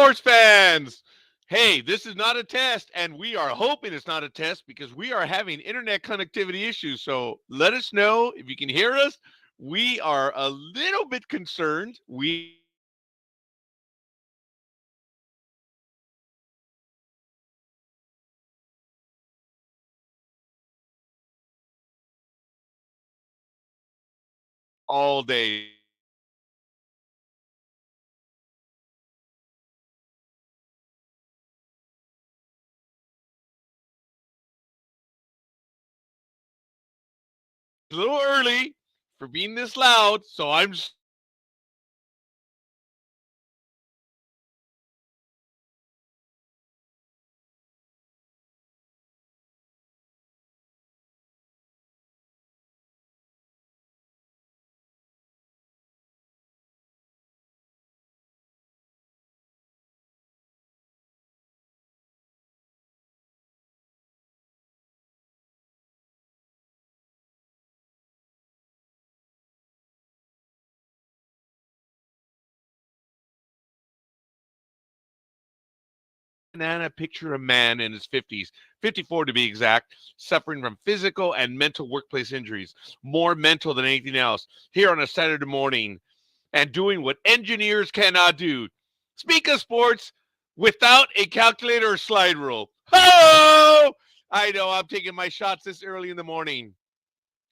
sports fans. Hey, this is not a test, and we are hoping it's not a test because we are having internet connectivity issues. So let us know if you can hear us. We are a little bit concerned. We all day. A little early for being this loud, so I'm banana picture a man in his 50s, 54 to be exact, suffering from physical and mental workplace injuries, more mental than anything else, here on a Saturday morning and doing what engineers cannot do. Speak of sports without a calculator or slide rule. Oh! I know I'm taking my shots this early in the morning.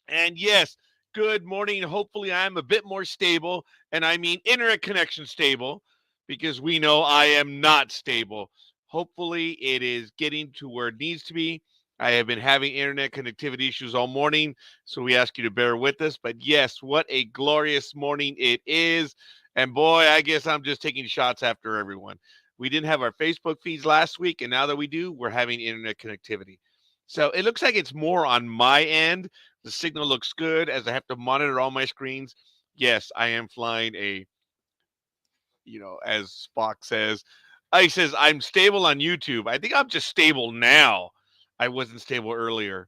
And yes, good morning. Hopefully, I'm a bit more stable, and I mean internet connection stable, because we know I am not stable. Hopefully, it is getting to where it needs to be. I have been having internet connectivity issues all morning, so we ask you to bear with us. But yes, what a glorious morning it is. And boy, I guess I'm just taking shots after everyone. We didn't have our Facebook feeds last week, and now that we do, we're having internet connectivity. So it looks like it's more on my end. The signal looks good as I have to monitor all my screens. Yes, I am flying a, as Spock says, he says, I'm stable on YouTube. I think I'm just stable now. I wasn't stable earlier,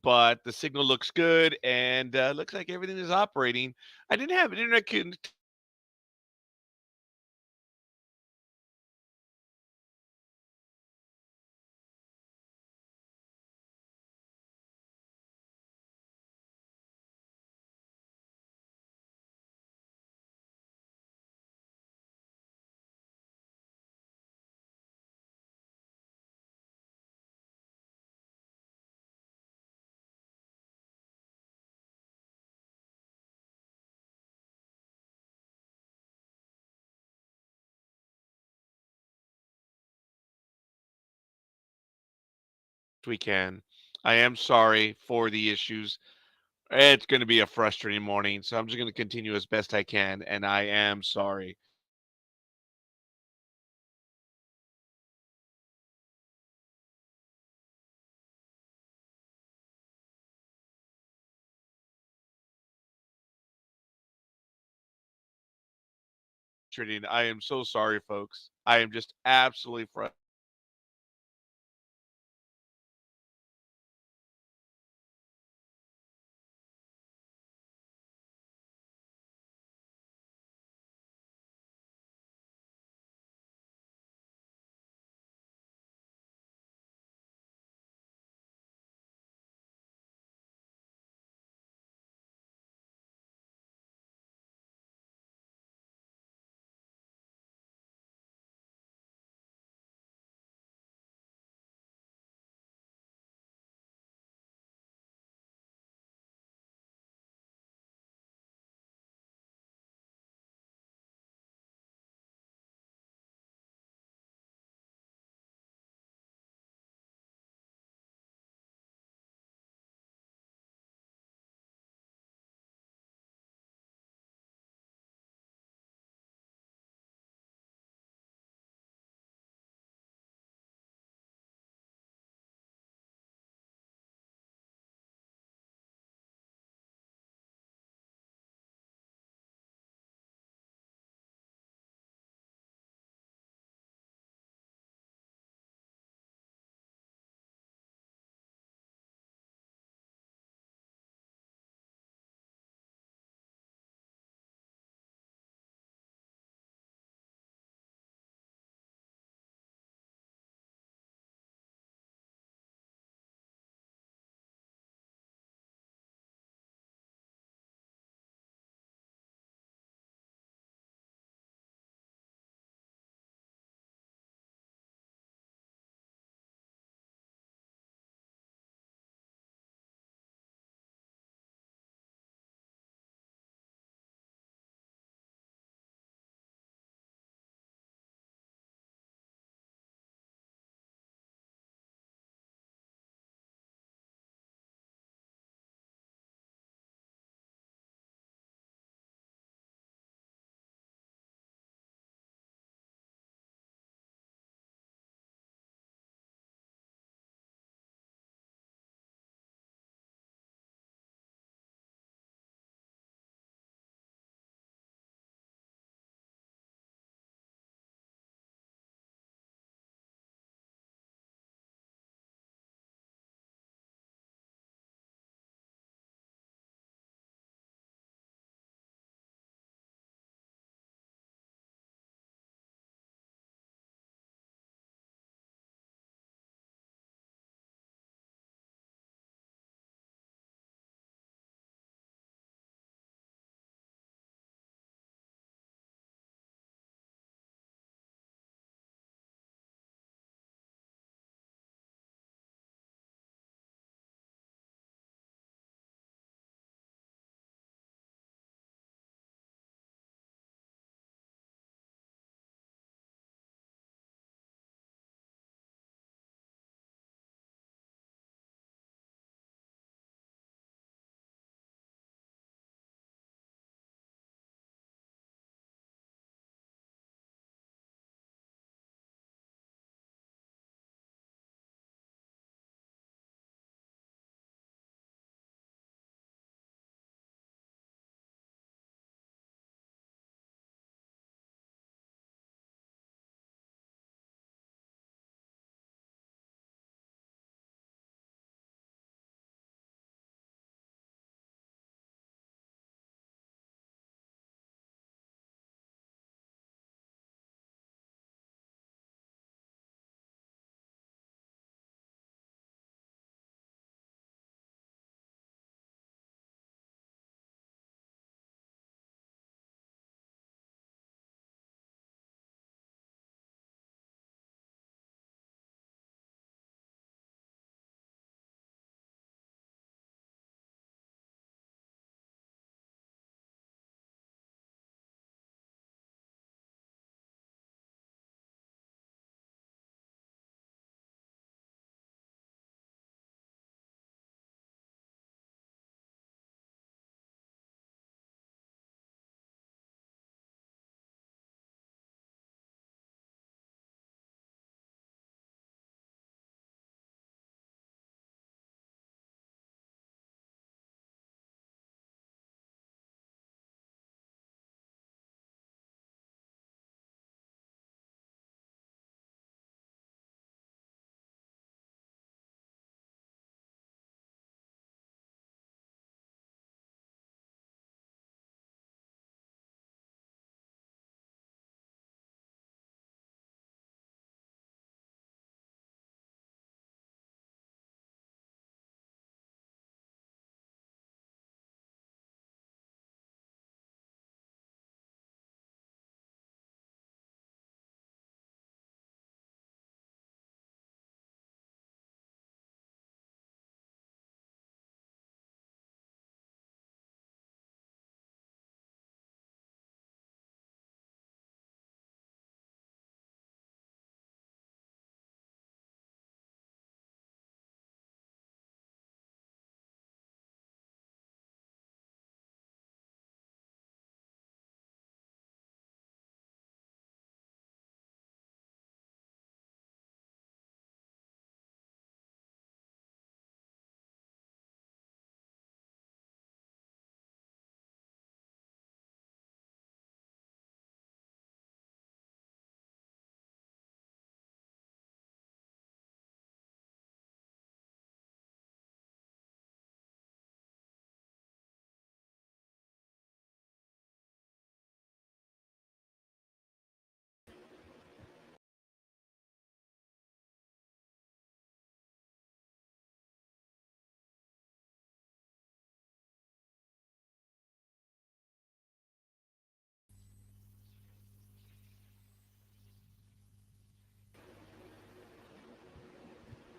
but the signal looks good and looks like everything is operating. I didn't have internet we can. I am sorry for the issues. It's going to be a frustrating morning, so I'm just going to continue as best I can, and I am sorry. I am so sorry, folks. I am just absolutely frustrated.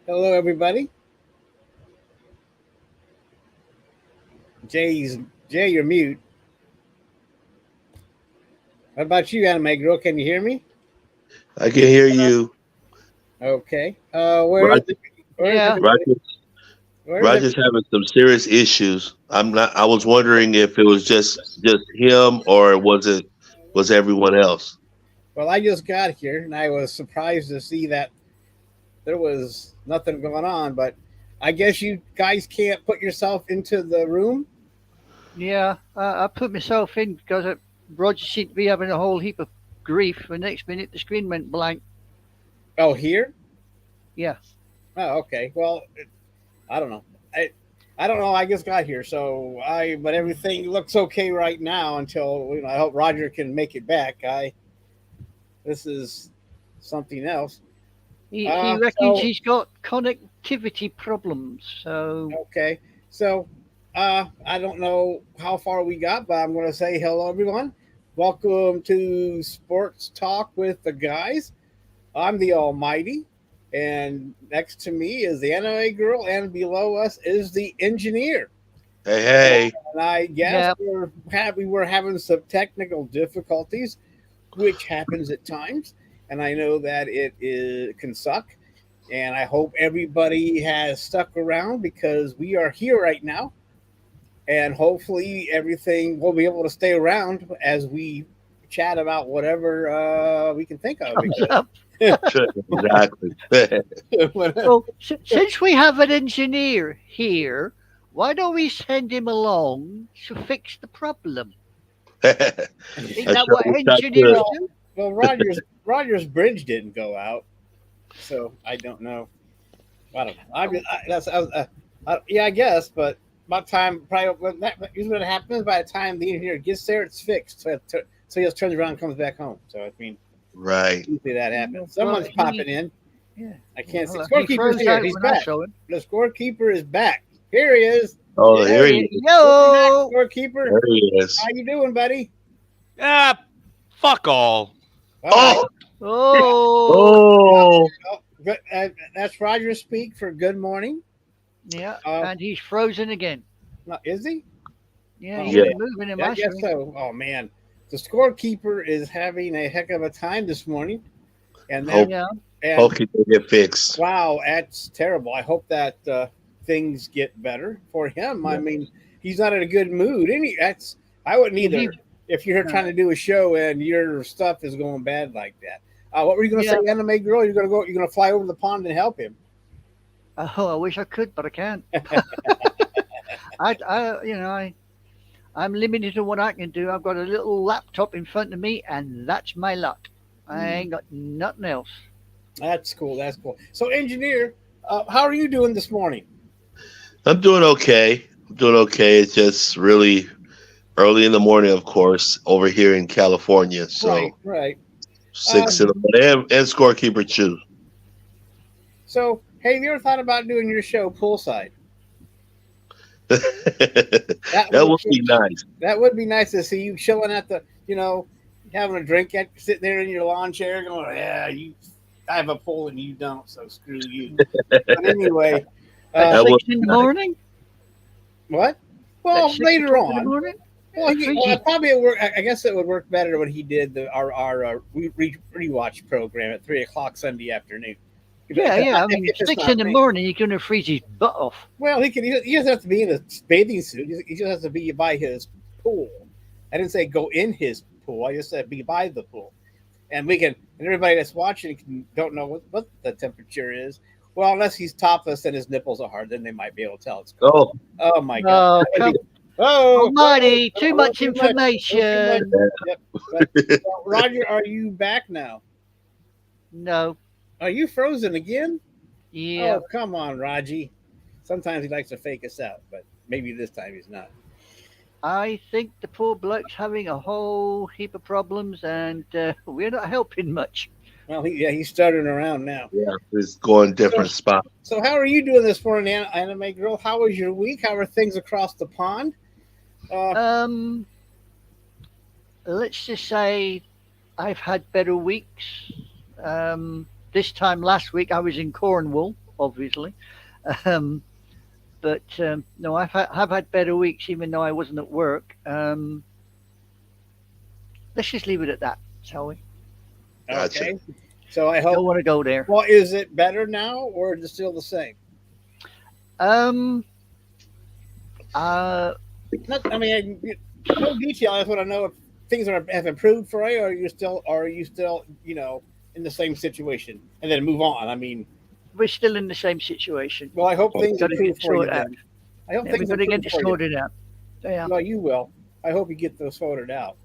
Hello, everybody. Jay's Jay, you're mute. What about you, Anime Girl? Can you hear me? I can hear you. Okay. Roger, Where is Yeah. everybody? Roger, Where is Roger's having some serious issues. I'm not. I was wondering if it was just him or was everyone else. Well, I just got here and I was surprised to see that there was nothing going on. But I guess you guys can't put yourself into the room. Yeah. I put myself in because Roger seemed to be having a whole heap of grief. The next minute, the screen went blank. Oh, here. Yeah. Oh, okay. Well, I don't know. I don't know. I just got here, so but everything looks okay right now until I hope Roger can make it back. This is something else. He reckons So he's got connectivity problems. So okay, so I don't know how far we got, but I'm going to say hello, everyone. Welcome to Sports Talk with the guys. I'm the Almighty, and next to me is the anime girl, and below us is the engineer. Hey, hey. And I guess yeah. we were having some technical difficulties, which happens at times, and I know that can suck. And I hope everybody has stuck around because we are here right now, and hopefully everything will be able to stay around as we chat about whatever we can think of. Comes up. Exactly. Well, since we have an engineer here, why don't we send him along to fix the problem? I Isn't sure that what wish I engineers could. do? Well, Rogers Bridge didn't go out, so I don't know. I don't know. Yeah, I guess, but by the time probably usually what happens by the time the engineer gets there, it's fixed. So he just turns around and comes back home. So I mean, Right. usually that happens. Well, Someone's popping in. Yeah. I can't see. Well, he Scorekeeper's froze here. out He's when I back. saw him. The scorekeeper is back. Here he is. Oh, Yeah. here he is. Yo! Welcome back, scorekeeper. There he is. How you doing, buddy? Ah, fuck all. All right. Oh, Oh! oh. Oh, good. That's Roger speak for good morning. Yeah, Uh, and he's frozen again. Is he? Yeah, Oh, he Yeah. ain't moving in I my guess screen. so. Oh man, the scorekeeper is having a heck of a time this morning, and Hope, Yeah. and hope he can get fixed. wow, that's terrible. I hope that things get better for him. I Yeah. mean, he's not in a good mood. That's I wouldn't He- either if you're trying to do a show and your stuff is going bad like that. What were you going to Yeah. say, anime girl? You're going to go. You're going to fly over the pond and help him. Oh, I wish I could, but I can't. I'm limited to what I can do. I've got a little laptop in front of me, and that's my lot. I ain't got nothing else. That's cool. That's cool. So, engineer, how are you doing this morning? I'm doing okay. I'm doing okay. It's just really early in the morning, of course, over here in California. So Right. 6 in the morning, and scorekeeper too. So, hey, have you ever thought about doing your show poolside? That would be nice. That would be nice to see you chilling at having a drink, sitting there in your lawn chair, going, "Yeah, I have a pool and you don't, so screw you." But anyway, At That would 6 in the be nice. morning? what? At Well, 6 later o'clock in the on. morning? Well, Freaky. probably it work. I guess it would work better when he did our rewatch program at 3 o'clock Sunday afternoon. Yeah. I mean, If it's 6 not in the raining. morning, you're going to freeze his butt off. Well, he can. He doesn't have to be in a bathing suit. He just has to be by his pool. I didn't say go in his pool. I just said be by the pool, and we can. And everybody that's watching don't know what the temperature is. Well, unless he's topless and his nipples are hard, then they might be able to tell it's cold. Oh, Oh my god! Oh, come Oh, Almighty, oh, too oh, much too much. information. Yep. But, Roger, are you back now? No. Are you frozen again? Yeah. Oh, come on, Raji. Sometimes he likes to fake us out, but maybe this time he's not. I think the poor bloke's having a whole heap of problems, and we're not helping much. Well, he's starting around now. yeah, it's going different spots. So, how are you doing this morning, Anime Girl? How was your week? How are things across the pond? Um, let's just say I've had better weeks. This time last week I was in Cornwall, obviously. Um, but no, have had better weeks, even though I wasn't at work. Let's just leave it at that, shall we? Gotcha. Okay. So I Don't hope. want to go there. Well, is it better now, or is it still the same? Um, uh, Not, I mean, no detail. I just want to know if things have improved for you, or are you still, in the same situation, and then move on. I mean, we're still in the same situation. well, I hope things Got to improve get for you. sorted out. Then. I hope Yeah, we've things got to get improve it for you. sorted out. Yeah. Well, you will. I hope you get those sorted out.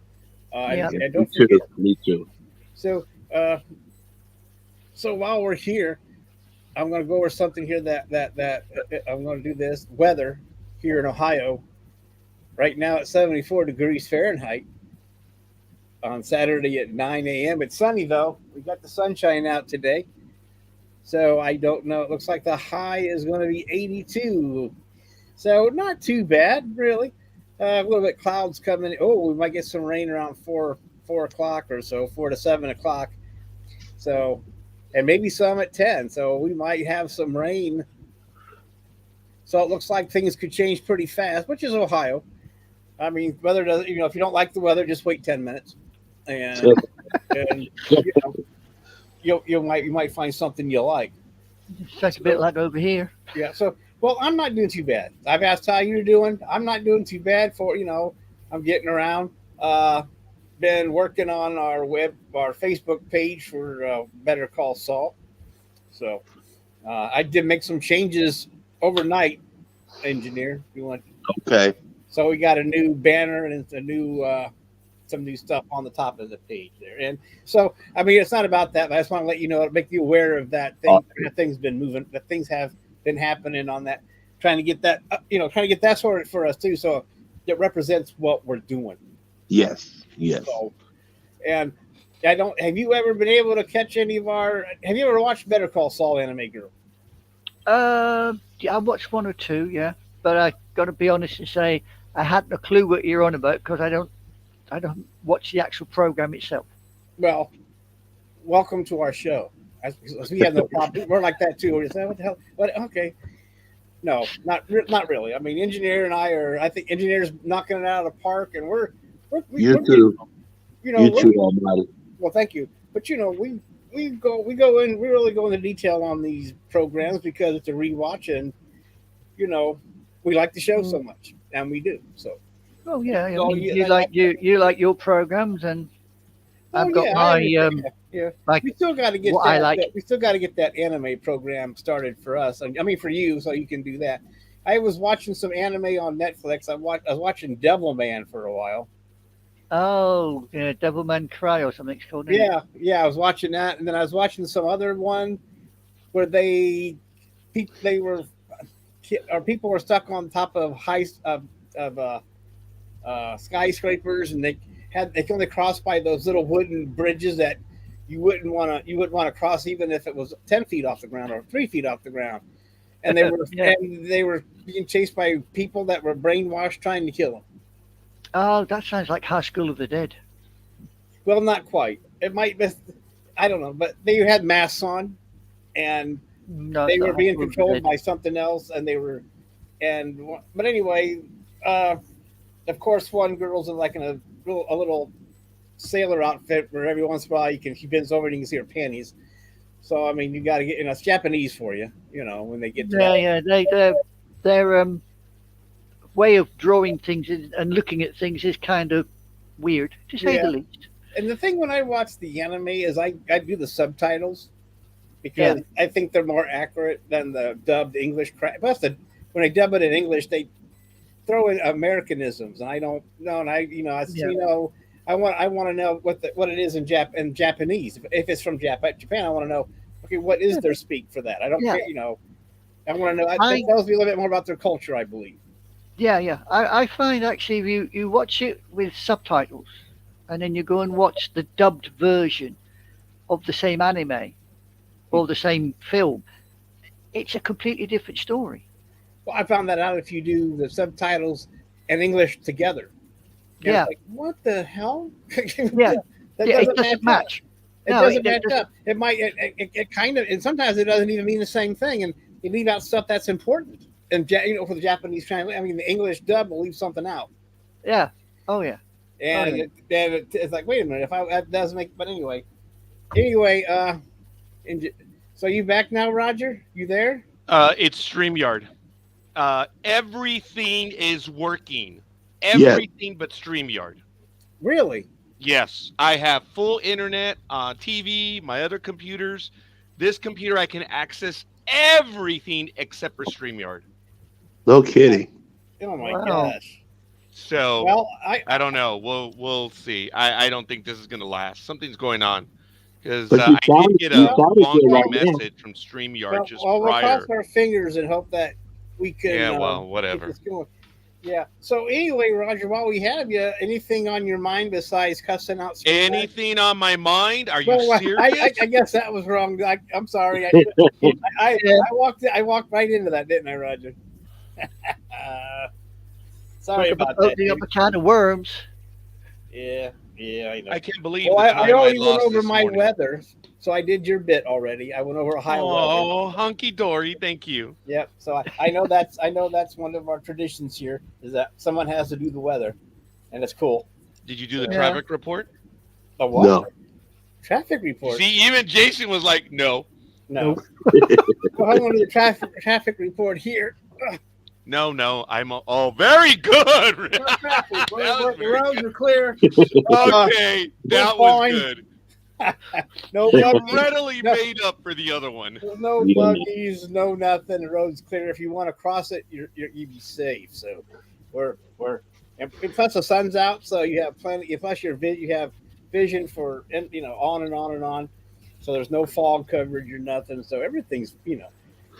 Yeah. And Me don't too. forget. Me too. So, so while we're here, I'm going to go over something here that I'm going to do this weather here in Ohio. Right now it's 74 degrees Fahrenheit on Saturday at 9 a.m. It's sunny though. We got the sunshine out today. So I don't know. It looks like the high is going to be 82. So not too bad, really. A little bit clouds coming. Oh, we might get some rain around 4 o'clock or so, 4 to 7 o'clock. So, and maybe some at 10. So we might have some rain. So it looks like things could change pretty fast, which is Ohio. I mean, weather doesn't. If you don't like the weather, just wait 10 minutes, and you might find something you like. It's a bit like over here. Yeah. So, well, I'm not doing too bad. I've asked how you're doing. I'm not doing too bad for I'm getting around. Been working on our Facebook page for Better Call Saul. So, I did make some changes overnight. Engineer, you want? Okay. So we got a new banner and a new some new stuff on the top of the page there. And so, I mean, it's not about that. But I just want to let you know, make you aware of that thing. That things been moving. That things have been happening on that. Trying to get that, trying to get that sorted for us too. So it represents what we're doing. Yes. Yes. So, and I don't. Have you ever been able to catch any of our? Have you ever watched Better Call Saul, Anime Girl? Yeah, I watched one or two, yeah, but I got to be honest and say I hadn't a clue what you're on about because I don't watch the actual program itself. Well, welcome to our show. We have no problem. We're like that too. We're saying, what the hell? What? Okay. No, not really. I mean, Engineer and I think Engineer's knocking it out of the park, and we're You too. You know, You too, Almighty. well, thank you. But we go in. We really go into detail on these programs because it's a rewatch, and we like the show so much, and we do. So. Oh yeah, I So, mean, yeah, you like your programs, and I've got my yeah. like We still got to get what that. I like. We still got to get that anime program started for us. I mean, for you, so you can do that. I was watching some anime on Netflix. I was watching Devilman for a while. Oh, yeah, Devilman Cry or something it's called. Isn't it? Yeah. I was watching that, and then I was watching some other one where people were stuck on top of skyscrapers, and they could only cross by those little wooden bridges that you wouldn't want to cross even if it was 10 feet off the ground or 3 feet off the ground, and they were Yeah. and they were being chased by people that were brainwashed trying to kill them. Oh, that sounds like High School of the Dead. Well, not quite. It might be, I don't know, but they had masks on, and No, they it's were not being High School of the controlled Dead. by something else, but anyway, of course, one girl's in like a little sailor outfit where every once in a while she bends over and you can see her panties. So I mean, you got to get it's Japanese for you, when they get to that. Yeah. Their way of drawing things and looking at things is kind of weird, to say Yeah. the least. And the thing when I watch the anime is I do the subtitles because I think they're more accurate than the dubbed English crap. Plus, when they dub it in English, they throw in Americanisms, and I don't know. And I want to know what it is in Japanese. If it's from Japan, I want to know. Okay, what is their speak for that? I don't care. I want to know. That tells me a little bit more about their culture, I believe. Yeah. I find actually if you watch it with subtitles and then you go and watch the dubbed version of the same anime or the same film, it's a completely different story. Well, I found that out if you do the subtitles and English together. And Yeah. it's like, what the hell? Yeah. That It doesn't match. It No, doesn't it match doesn't- up. It might. It kind of, and sometimes it doesn't even mean the same thing, and you leave out stuff that's important. And for the Japanese translation, I mean, the English dub will leave something out, Yeah. Oh yeah. and yeah. it's like, wait a minute, that doesn't make. But anyway, so you back now, Roger? You there? It's StreamYard. Everything is working. Yeah. Everything but StreamYard. Really? Yes, I have full internet on TV, my other computers. This computer, I can access everything except for StreamYard. No kidding. Oh my Wow. gosh. So Well, I don't know. We'll see. I don't think this is going to last. Something's going on because But I you did sound- get you a sounded good wonky right now. message from StreamYard Well, just we'll prior. cross our fingers and hope that we can. Yeah, well, keep whatever. this going. Yeah. So anyway, Roger, while we have you, anything on your mind besides cussing out? Anything on my mind? Are you Well, serious? I guess that was wrong. I'm sorry. I walked right into that, didn't I, Roger? Sorry Talk about that. opening up dude. a can of worms. Yeah, I know. I can't believe Well, the I time already went lost over this my morning. weather, so I did your bit already. I went over high weather. Oh, hunky dory! Thank you. Yep. So I know that's one of our traditions here is that someone has to do the weather, and it's cool. Did you do the Yeah. traffic report? The what? No. Traffic report. See, even Jason was like, "No, No. Well, I'm going to do the traffic report here. no." I'm very good. Traffic. That was The very roads are clear. Okay, that was fine. good. No You buggies. readily No. made up for the other one. There's no Yeah. buggies, no nothing. The road's clear. If you want to cross it, you be safe. So we're and plus the sun's out, so you have plenty. Plus you have vision for on and on and on. So there's no fog coverage or nothing. So everything's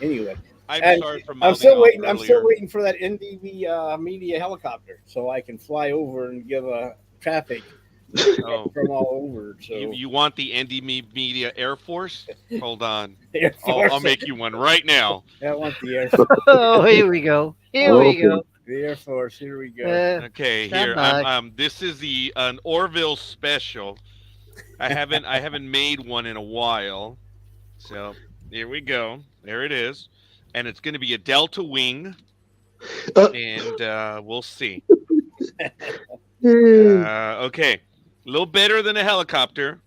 anyway. I'm And sorry for I'm mouthing still off waiting. I'm still earlier. waiting for that NDV media helicopter so I can fly over and give a traffic Oh, from all over. So you want the ND Media Air Force? Hold on. Air Force. I'll make you one right now. I want the Air Force. Oh, here we go. Here we go. The Air Force. Here we go. Okay, Stand here. by. This is an Orville special. I haven't made one in a while. So here we go. There it is. And it's going to be a Delta Wing. And we'll see. Okay. A little better than a helicopter.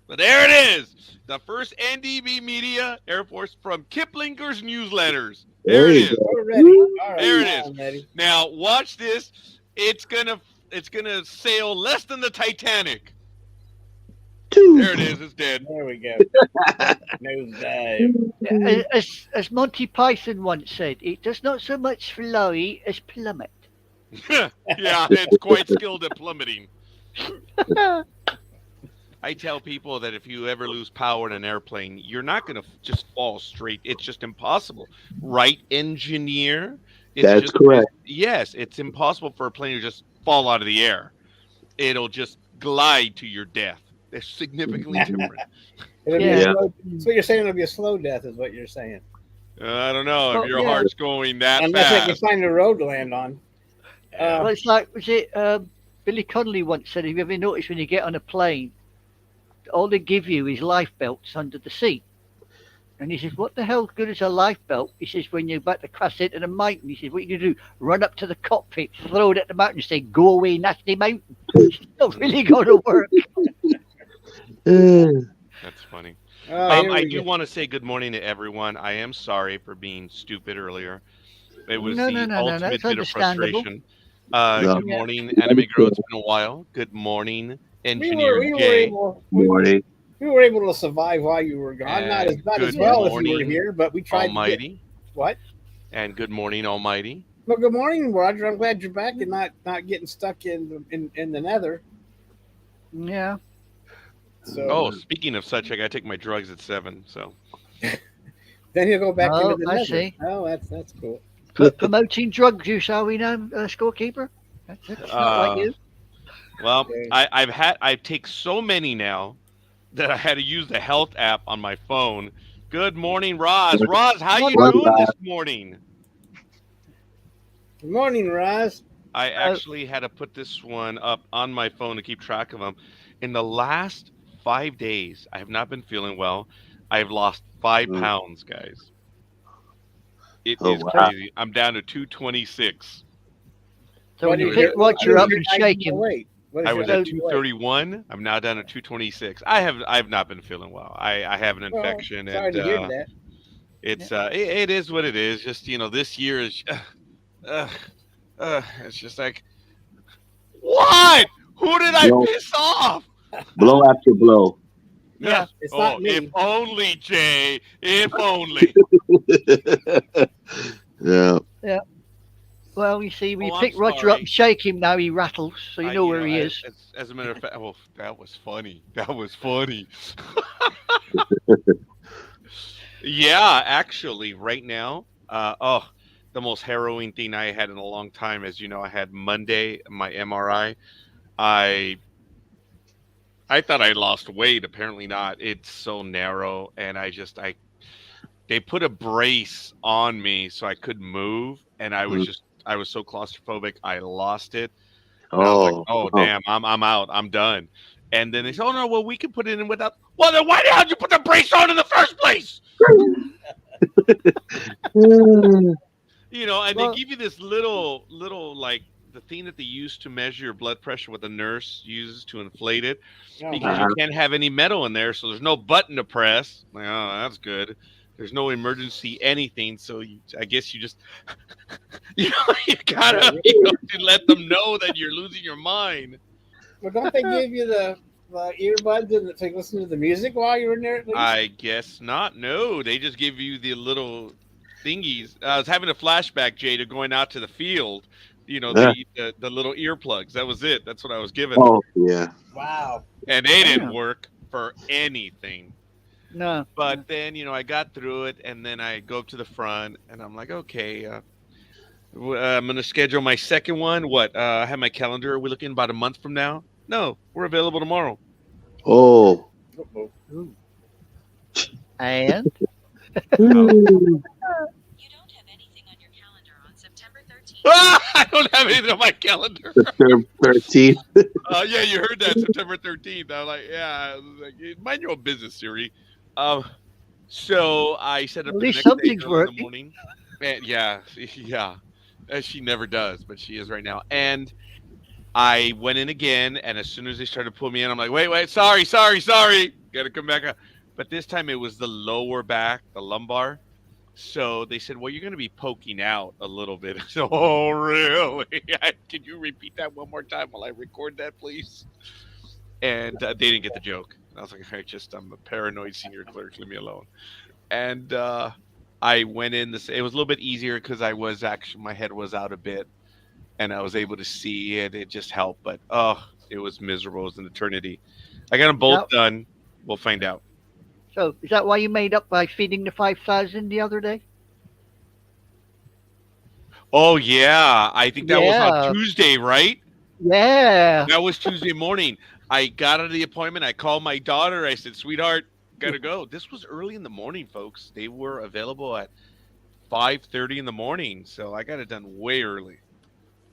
But there it is. The first NDB Media Air Force from Kiplinger's Newsletters. There it is. We're ready. All right, There it now is. I'm ready. Now watch this. It's gonna sail less than the Titanic. There it is. It's dead. There we go. Nosedive. As Monty Python once said, it does not so much fly as plummet. Yeah, it's quite skilled at plummeting. I tell people that if you ever lose power in an airplane, you're not going to just fall straight. It's just impossible. Right, engineer? That's correct. Yes, it's impossible for a plane to just fall out of the air. It'll just glide to your death. They're significantly different. It'll be Yeah. so you're saying it'll be a slow death, is what you're saying. I don't know Well, if your yeah. heart's going that Unless they can fast. find a road to land on. Well, it's like, was it Billy Connolly once said, have you ever noticed when you get on a plane, all they give you is life belts under the seat? And he says, what the hell good is a life belt? He says, when you're about to crash into the mountain, he says, what you do? Run up to the cockpit, throw it at the mountain, and say, go away, nasty mountain. It's not really going to work. That's funny. Oh, here I we do go. want to say good morning to everyone. I am sorry for being stupid earlier. It was No, the no, no, no, ultimate that's bit of understandable. frustration. No. Good morning, Anime Girl. It's been a while. Good morning, Engineer we were Jay. Morning. we were able to survive while you were gone. Not as Good well as you were morning, here, but we tried. Almighty. What? And good morning, Almighty. Well, good morning, Roger. I'm glad you're back and not getting stuck in the nether. Yeah. So Oh, speaking of such, I got to take my drugs at 7. So then he'll go back Oh, into the I nether. see. Oh, that's cool. Promoting drug use, are we now, Scorekeeper? That's not like you. Well, Okay. I take so many now that I had to use the health app on my phone. Good morning, Roz. Roz, how you What's doing this morning? Good morning, Roz. I actually had to put this one up on my phone to keep track of them. In the last 5 days, I have not been feeling well. I have lost 5 pounds, guys. It Oh, is wow. crazy. I'm down to 226. So when you is pick your- Roger up and shake ideal him, weight? What is I your was at ideal weight? 231. I'm now down to 226. I have not been feeling well. I have an Well, infection, sorry and to hear that. it is what it is. Just this year is it's just like, what? Who did I Blow, piss off? blow after blow. Yeah. It's not me. If only, Jay. If only. Yeah. well, you see, when you Oh, pick I'm Roger up sorry. and shake him, now he rattles, so you know where he is. As a matter of fact, oh, that was funny. That was funny. Yeah, actually, right now, the most harrowing thing I had in a long time, as you know, I had Monday my MRI. I thought I lost weight. Apparently not. It's so narrow, and they put a brace on me so I couldn't move, and I was so claustrophobic. I lost it. And I was like, oh damn, I'm out. I'm done. And then they said, oh no, well we can put it in without. Well then why the hell did you put the brace on in the first place? And Well- they give you this little like the thing that they use to measure your blood pressure, what the nurse uses to inflate it, Oh, because wow. you can't have any metal in there, so there's no button to press. Like, oh, that's good. There's no emergency anything, so I guess you just you gotta to let them know that you're losing your mind. Well, don't they give you the earbuds and to listen to the music while you're in there at least? I guess not. No, they just give you the little thingies. I was having a flashback, Jay, to going out to the field. The little earplugs. That was it. That's what I was given. Oh, yeah. Wow. And they didn't Yeah. work for anything. No. But then, I got through it, and then I go up to the front, and I'm like, okay, I'm going to schedule my second one. What? I have my calendar. Are we looking about a month from now? No, we're available tomorrow. Oh. Uh-oh. Ooh. And You don't have anything on your calendar on September 13th. I don't have anything on my calendar. September 13th. Yeah, you heard that, September 13th. I was like, yeah, I was like, mind your own business, Siri. So I set up At the least next day something's early in the working. morning. And yeah. She never does, but she is right now. And I went in again, and as soon as they started pulling me in, I'm like, wait, sorry. Got to come back up. But this time it was the lower back, the lumbar. So they said, well, you're going to be poking out a little bit. So, oh, really? Can you repeat that one more time while I record that, please? And they didn't get the joke. And I was like, I'm a paranoid senior clerk. Leave me alone. And I went in. It was a little bit easier because my head was out a bit, and I was able to see it. It just helped. But, it was miserable. It was an eternity. I got them both done. We'll find out. so is that why you made up by feeding the 5,000 the other day? Oh, yeah. I think that was Yeah. on Tuesday, right? Yeah. That was Tuesday morning. I got out of the appointment. I called my daughter. I said, sweetheart, gotta go. This was early in the morning, folks. They were available at 5:30 in the morning. So I got it done way early.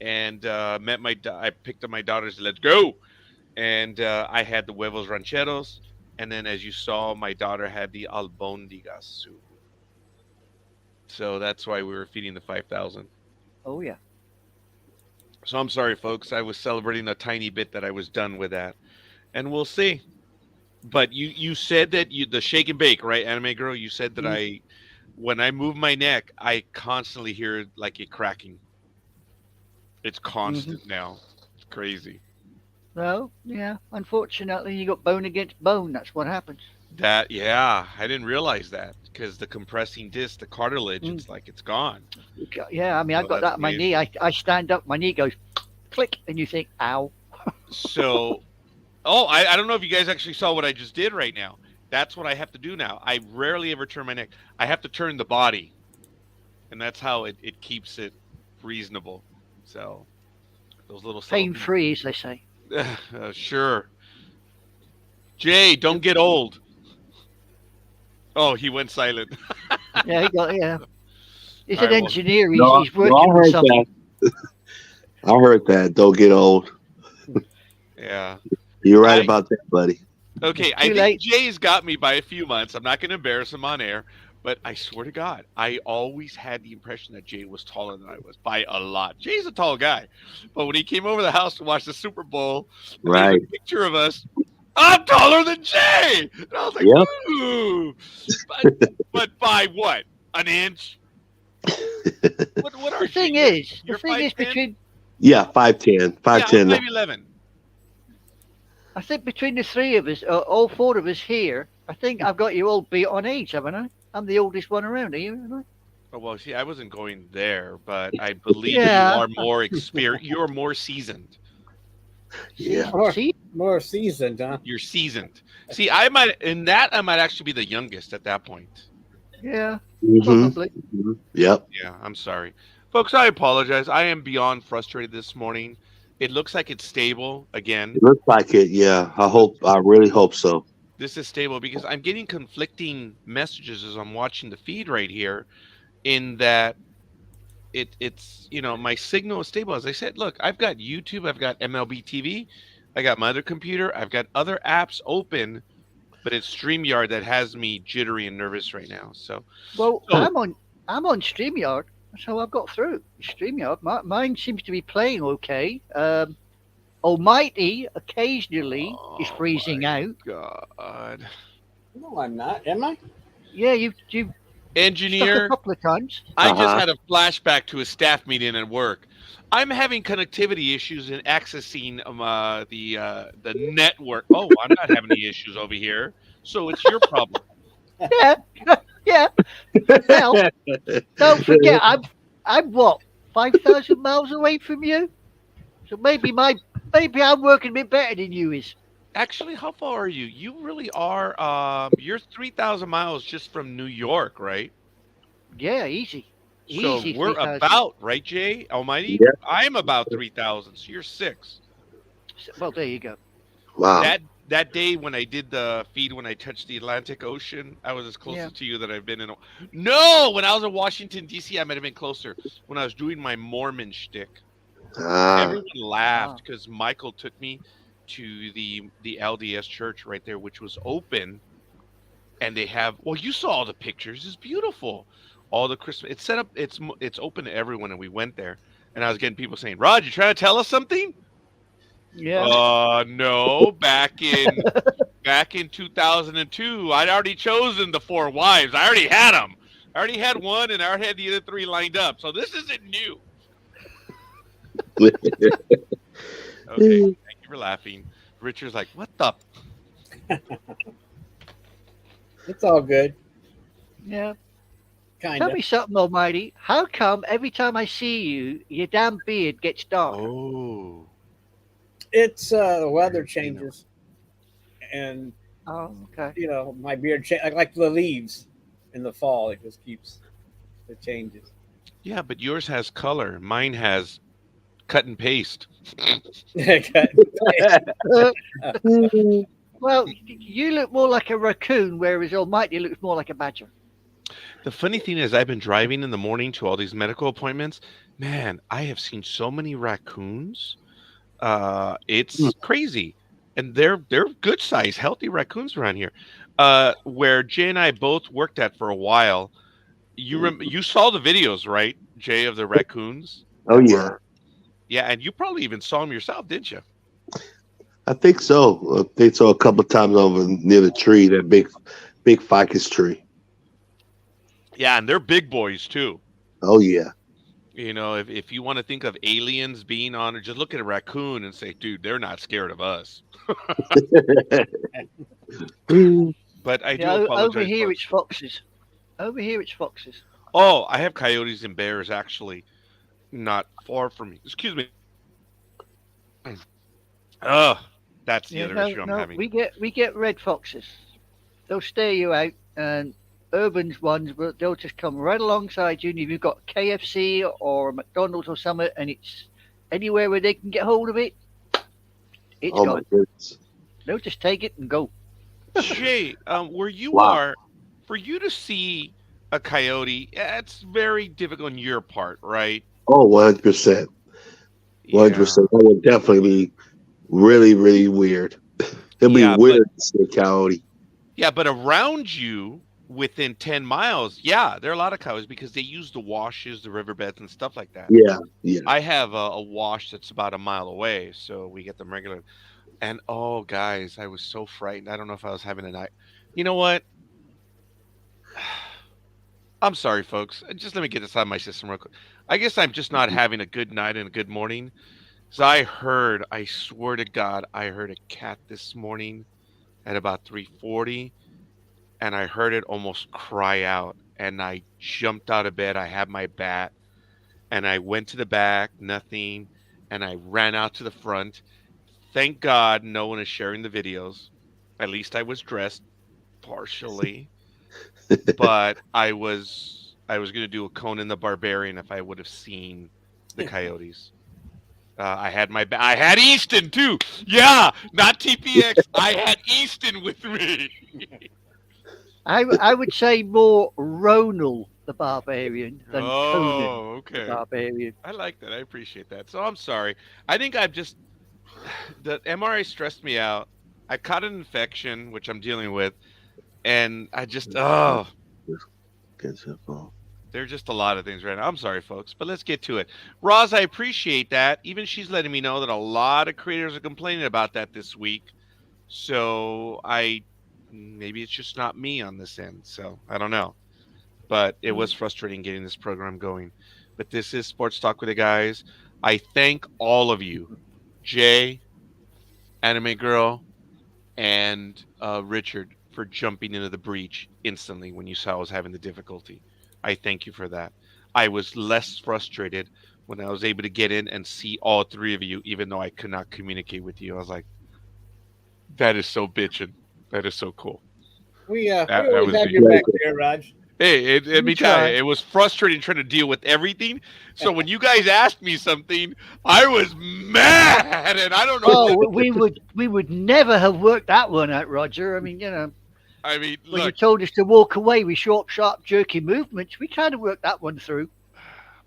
And I picked up my daughter and said, let's go. And I had the huevos rancheros. And then, as you saw, my daughter had the albondigas soup. So that's why we were feeding the 5,000. Oh yeah. So I'm sorry, folks. I was celebrating a tiny bit that I was done with that. And we'll see. But you said that the shake and bake, right, Anime Girl? You said that when I move my neck, I constantly hear like it cracking. It's constant now. It's crazy. Well, yeah. Unfortunately, you got bone against bone. That's what happens. I didn't realize that because the compressing disc, the cartilage, it's like it's gone. Yeah, I mean, I've got that's that in my the knee. I stand up, my knee goes click, and you think, ow. So, I don't know if you guys actually saw what I just did right now. That's what I have to do now. I rarely ever turn my neck. I have to turn the body, and that's how it keeps it reasonable. So, those little Pain free, as they say. sure. Jay, don't get old. Oh, he went silent. Yeah, he's All an right, well- engineer. He's, No, he's working I on heard something. that. I heard that. Don't get old. Yeah. You're right about that, buddy. Okay, I Too think late. Jay's got me by a few months. I'm not going to embarrass him on air, but I swear to God, I always had the impression that Jay was taller than I was by a lot. Jay's a tall guy, but when he came over the house to watch the Super Bowl, and there's Right. a picture of us, I'm taller than Jay, and I was like, Yep. ooh, but by what? An inch? What are The thing you? is, You're the thing is 5'10"? between Yeah, 5'10", Yeah, 5'10". I'm 5'11". I think between the three of us, all four of us here, I think I've got you all beat on age, haven't I? I'm the oldest one around here, haven't I? Oh, well, see, I wasn't going there, but I believe Yeah. you are more experienced. You're more seasoned. Yeah. See, More seasoned, huh? You're seasoned. See, I might actually be the youngest at that point. yeah, Mhm. probably. Yep. Yeah, I'm sorry. Folks, I apologize. I am beyond frustrated this morning. It looks like it's stable again. It looks like it. Yeah. I really hope so. This is stable because I'm getting conflicting messages as I'm watching the feed right here in that it's my signal is stable. As I said, look, I've got YouTube, I've got MLB TV, I got my other computer, I've got other apps open, but it's StreamYard that has me jittery and nervous right now. So Well, So- I'm on StreamYard. That's how I've got through. StreamYard. Mine seems to be playing okay. Almighty occasionally is Oh freezing out. God. No, I'm not. Am I? Yeah, you've stuck a Engineer, couple of times. I just Uh-huh. had a flashback to a staff meeting at work. I'm having connectivity issues in accessing the network. Oh, I'm not having any issues over here, so it's your problem. Yeah, yeah. Well, don't forget, I'm what 5,000 miles away from you. So maybe I'm working a bit better than you is. Actually, how far are you? You really are. You're 3,000 miles just from New York, right? Yeah, easy. So Easy we're 3,000. about right, Jay Almighty. Yeah. I'm about 3,000. So you're 6. Well, there you go. Wow. That day when I did the feed when I touched the Atlantic Ocean, I was as close Yeah. to you that I've been in. No, when I was in Washington D.C., I might have been closer. When I was doing my Mormon shtick, everyone laughed because Michael took me to the LDS church right there, which was open, and they have. Well, you saw all the pictures. It's beautiful. All the Christmas. It's set up. It's open to everyone, and we went there, and I was getting people saying, "Rod, you trying to tell us something?" Yeah. No, back in 2002, I'd already chosen the 4 wives. I already had them. I already had one, and I already had the other 3 lined up. So this isn't new. Okay, thank you for laughing. Richard's like, what the? It's all good. Yeah. Kind Tell of. me something, Almighty. How come every time I see you, your damn beard gets dark? Oh, It's the weather changes, and Oh, okay. my beard like the leaves in the fall. It just keeps it changes. yeah, but yours has color. Mine has cut and paste. Well, you look more like a raccoon, whereas Almighty looks more like a badger. The funny thing is, I've been driving in the morning to all these medical appointments. Man, I have seen so many raccoons. It's crazy, and they're good size, healthy raccoons around here. Where Jay and I both worked at for a while. You saw the videos, right, Jay, of the raccoons? Oh yeah. Yeah, and you probably even saw them yourself, didn't you? I think so. I think so a couple of times over near the tree, that big ficus tree. Yeah, and they're big boys too. Oh yeah. If you want to think of aliens being on it, just look at a raccoon and say, dude, they're not scared of us. But I do apologize. over here folks. it's foxes. Over here it's foxes. Oh, I have coyotes and bears actually not far from me. Excuse me. That's the other issue I'm having. We get red foxes. They'll stare you out, and urban ones, but they'll just come right alongside you. And if you've got KFC or McDonald's or something, and it's anywhere where they can get hold of it, it's Oh my gone. goodness. They'll just take it and go. Jay, where you Wow. are, for you to see a coyote, it's very difficult on your part, right? Oh, 100%. 100%. That would definitely be really, really weird. It'll be Yeah, weird to see a coyote. Yeah, but around you within 10 miles, yeah, there are a lot of coyotes because they use the washes, the riverbeds, and stuff like that. Yeah, yeah. I have a wash that's about a mile away, so we get them regular. And oh, guys, I was so frightened. I don't know if I was having a night. You know what? I'm sorry, folks. Just let me get this out of my system real quick. I guess I'm just not having a good night and a good morning. So I swear to God, I heard a cat this morning at about 3:40, and I heard it almost cry out. And I jumped out of bed. I had my bat, and I went to the back, nothing, and I ran out to the front. Thank God no one is sharing the videos. At least I was dressed partially, but I was going to do a Conan the Barbarian if I would have seen the coyotes. I had Easton too. Yeah, not TPX. I had Easton with me. I would say more Ronald the Barbarian than Conan Oh, the okay. Barbarian. I like that. I appreciate that. So I'm sorry. I think I've just the MRI stressed me out. I caught an infection, which I'm dealing with, and I just there's just a lot of things right now. I'm sorry, folks, but let's get to it. Roz, I appreciate that. Even she's letting me know that a lot of creators are complaining about that this week. So maybe it's just not me on this end. So I don't know. But it was frustrating getting this program going. But this is Sports Talk with the Guys. I thank all of you, Jay, Anime Girl, and Richard, for jumping into the breach instantly when you saw I was having the difficulty. I thank you for that. I was less frustrated when I was able to get in and see all three of you, even though I could not communicate with you. I was like, that is so bitchin'. That is so cool. We That always was have big. your back there, Raj. Hey, let me tell try. you, it was frustrating trying to deal with everything. So when you guys asked me something, I was mad, and I don't know. Oh, we would never have worked that one out, Roger. I mean, I mean, when you look, told us to walk away with short, sharp, jerky movements, we kind of worked that one through.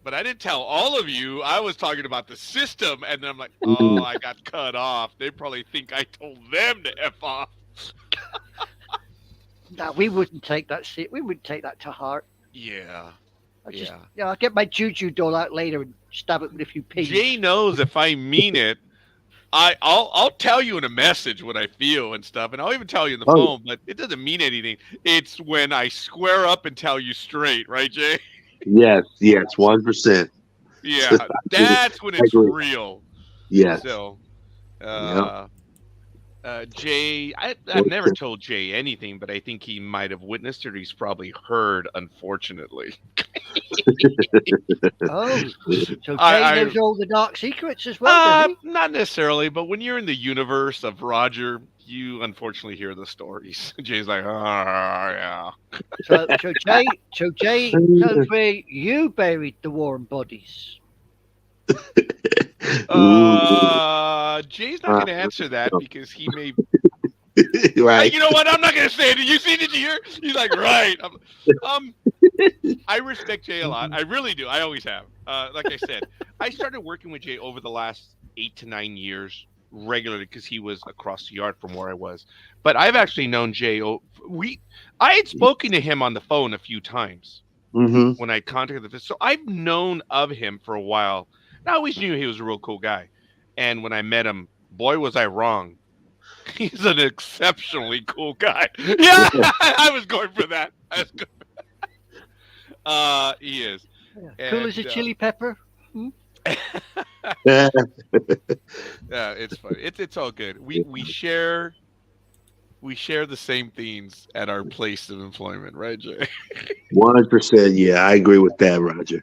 but I didn't tell all of you. I was talking about the system, and then I'm like, oh, I got cut off. They probably think I told them to F off. No, we wouldn't take that. We wouldn't take that to heart. Yeah. I'll get my juju doll out later and stab it with a few pins. Jay knows if I mean it. I'll tell you in a message what I feel and stuff, and I'll even tell you in the phone, but it doesn't mean anything. It's when I square up and tell you straight, right, Jay? Yes, 1%. Yeah, that's when it's real. Yes. So, Jay, I've never told Jay anything, but I think he might have witnessed it, or he's probably heard, unfortunately. Oh, so Jay knows all the dark secrets as well, does he? Not necessarily, but when you're in the universe of Roger, you unfortunately hear the stories. Jay's like, oh, yeah. So Jay knows where you buried the warm bodies. Jay's not going to answer that because he may. Right. You know what? I'm not going to say it. Did you see? Did you hear? He's like, right. I respect Jay a lot. I really do. I always have. Like I said, I started working with Jay over the last 8 to 9 years regularly because he was across the yard from where I was. But I've actually known Jay. I had spoken to him on the phone a few times when I contacted this. So I've known of him for a while. I always knew he was a real cool guy. And when I met him, boy, was I wrong. He's an exceptionally cool guy. Yeah, I was going for that. He is. Cool as a chili pepper. Yeah, it's funny. It's all good. We share the same themes at our place of employment, right, Jay? 100%. Yeah, I agree with that, Roger.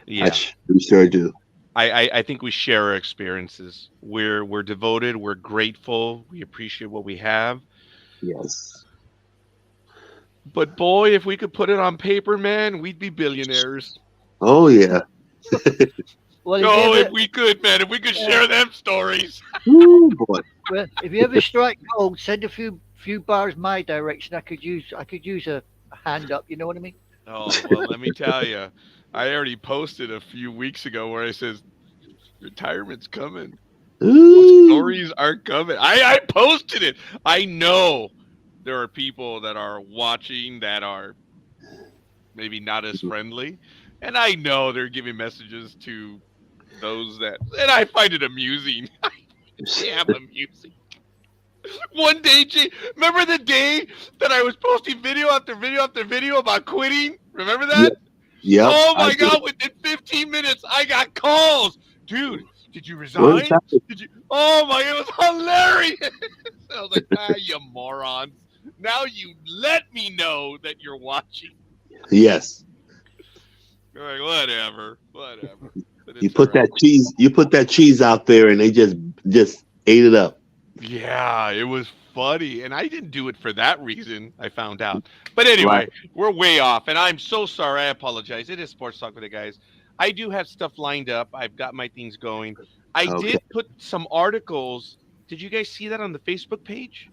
Yeah, we sure do. I think we share our experiences. We're devoted. We're grateful. We appreciate what we have. Yes. But boy, if we could put it on paper, man, we'd be billionaires. Oh yeah. Well, if we could, man, if we could share them stories. Ooh, boy. Well, if you ever strike gold, send a few bars my direction. I could use a hand up. You know what I mean? Oh well, let me tell you, I already posted a few weeks ago where I says retirement's coming. Ooh. stories are coming. I posted it. I know there are people that are watching that are maybe not as friendly, and I know they're giving messages to those that, and I find it amusing. Damn amusing. One day, remember the day that I was posting video after video after video about quitting? Remember Yeah. that? Yep. Oh I my did. God, within 15 minutes, I got calls. Dude, did you What is resign? happening? Did you? Oh my, it was hilarious. I was like, you morons. Now you let me know that you're watching. Yes. You're like, whatever. But You it's all put right. that cheese. You put that cheese out there, and they just ate it up. Yeah, it was funny. And I didn't do it for that reason, I found out. But Right. anyway, we're way off. And I'm so sorry. I apologize. It is Sports Talk with the guys. I do have stuff lined up. I've got my things going. I Okay. did put some articles. Did you guys see that on the Facebook page?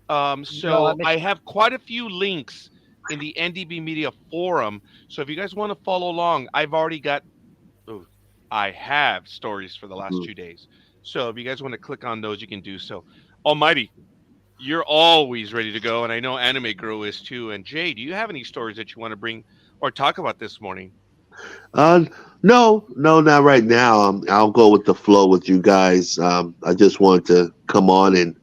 No, I So missed I that. have quite a few links in the NDB Media forum. So if you guys want to follow along, oh, I have stories for the last Mhm. 2 days. So if you guys want to click on those, you can do so. Almighty, you're always ready to go, and I know Anime Girl is too. And Jay, do you have any stories that you want to bring or talk about this morning? Uh, no, not right now. I'll go with the flow with you guys. I just wanted to come on and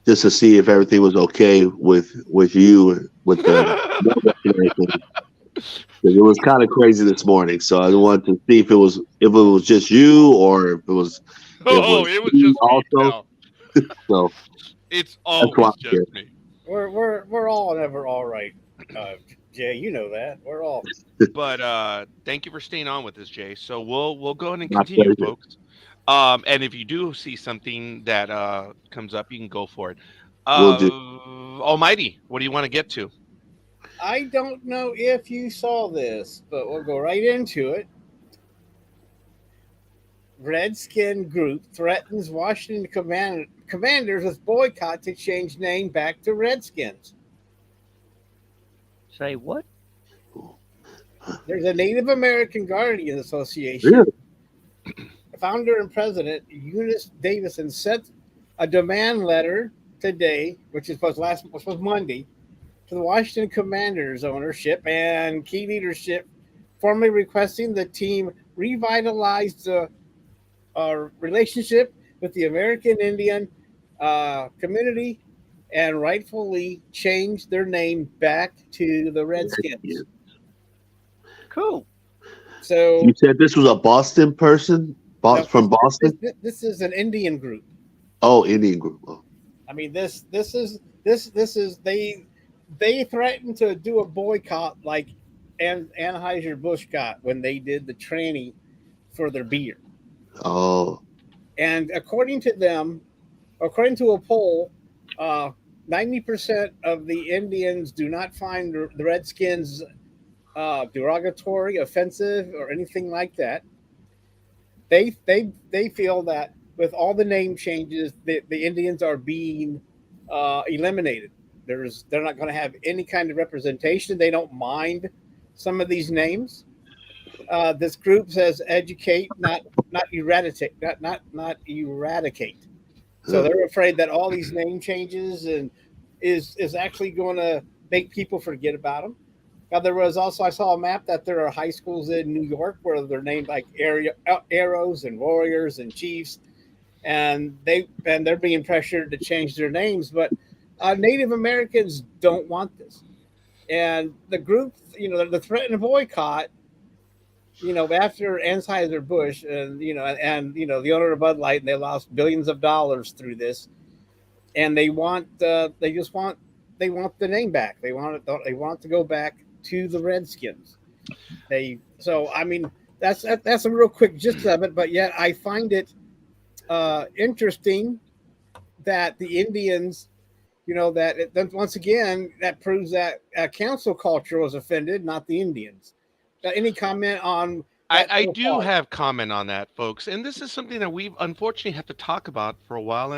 just to see if everything was okay with you with the weather and everything. 'Cause it was kind of crazy this morning, so I wanted to see if it was just you or if it Oh, was it was me just me. also. No, So it's that's why always I'm here. just me. We're all never all right. Jay, you know that. We're all But thank you for staying on with us, Jay. So we'll go ahead and My continue, pleasure. folks. And if you do see something that comes up, you can go for it. We'll do. Almighty, what do you want to get to? I don't know if you saw this, but we'll go right into it. Redskin group threatens Washington Commanders with boycott to change name back to Redskins. Say what? There's a Native American Guardian Association. Really? Founder and president Eunice Davison sent a demand letter today, which was Monday, to the Washington Commanders ownership and key leadership, formally requesting the team revitalize the relationship with the American Indian community and rightfully change their name back to the Redskins. Cool. So You said this was a Boston person, no, from Boston. this is an Indian group. Oh, Indian group. Oh. I mean, this is they threatened to do a boycott like Anheuser Busch got when they did the tranny for their beer. Oh. And according to them, according to a poll, 90% of the Indians do not find the Redskins derogatory, offensive, or anything like that. They feel that with all the name changes, the Indians are being eliminated. They're not going to have any kind of representation. They don't mind some of these names. This group says educate, not eradicate, not eradicate. So they're afraid that all these name changes and is actually going to make people forget about them. Now there was also I saw a map that there are high schools in New York where they're named like Arrows and Warriors and Chiefs, and they're being pressured to change their names. But Native Americans don't want this, and the group, the threatened boycott. After Anheuser Busch and the owner of Bud Light, and they lost billions of dollars through this, and they want the name back. They want to go back to the Redskins. I mean that's a real quick gist of it, but yet I find it interesting that the Indians, that once again that proves that council culture was offended, not the Indians. Any comment on that? I So do far? have comment on that, folks, and this is something that we've unfortunately have to talk about for a while.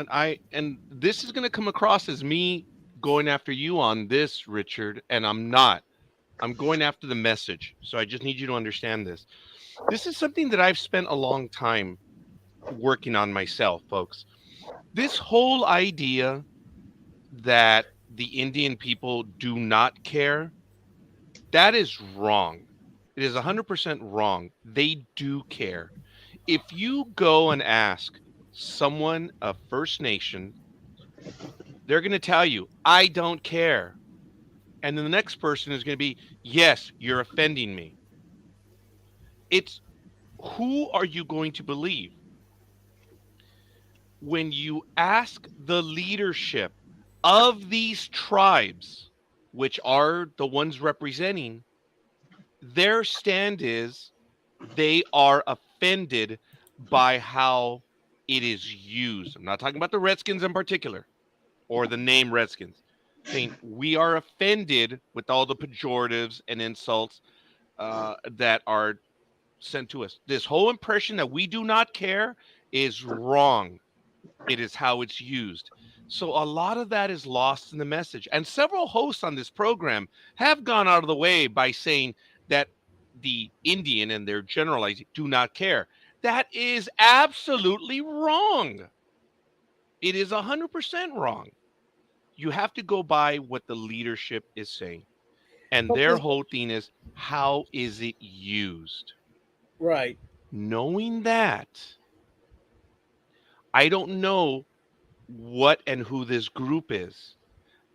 And this is going to come across as me going after you on this, Richard, and I'm not. I'm going after the message. So I just need you to understand this. This is something that I've spent a long time working on myself, folks. This whole idea that the Indian people do not care, that is wrong. It is 100% wrong. They do care. If you go and ask someone of First Nation, they're going to tell you, I don't care. And then the next person is going to be, yes, you're offending me. It's who are you going to believe? When you ask the leadership of these tribes, which are the ones representing, their stand is they are offended by how it is used. I'm not talking about the Redskins in particular or the name Redskins. Saying we are offended with all the pejoratives and insults that are sent to us. This whole impression that we do not care is wrong. It is how it's used. So a lot of that is lost in the message. And several hosts on this program have gone out of the way by saying that the Indian and their generalizing do not care. That is absolutely wrong. It is 100% wrong. You have to go by what the leadership is saying. And But their this- whole thing is, how is it used? Right. Knowing that, I don't know what and who this group is.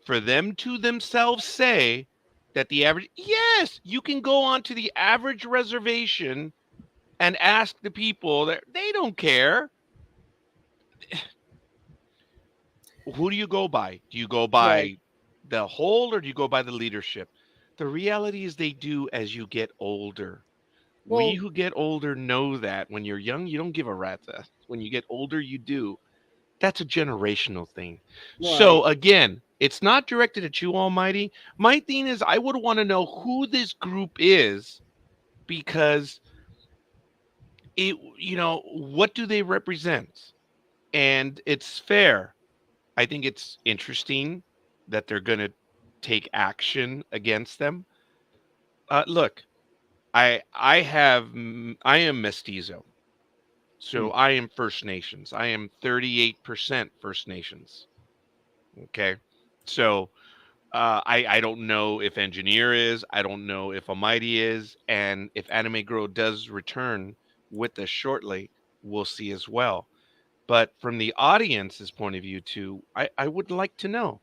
For them to themselves say that the average, yes, you can go on to the average reservation and ask the people that they don't care. Who do you go by? Do you go by Right. the whole or do you go by the leadership? The reality is they do as you get older. We Well- who get older know that when you're young, you don't give a rat's ass. When you get older, you do. That's a generational thing. So Right. again, it's not directed at you, Almighty. My thing is, I would want to know who this group is because what do they represent? And it's fair. I think it's interesting that they're going to take action against them. Look, I am mestizo. So I am First Nations. I am 38% First Nations. Okay. So I don't know if Engineer is. I don't know if Almighty is. And if Anime Girl does return with us shortly, we'll see as well. But from the audience's point of view, too, I would like to know.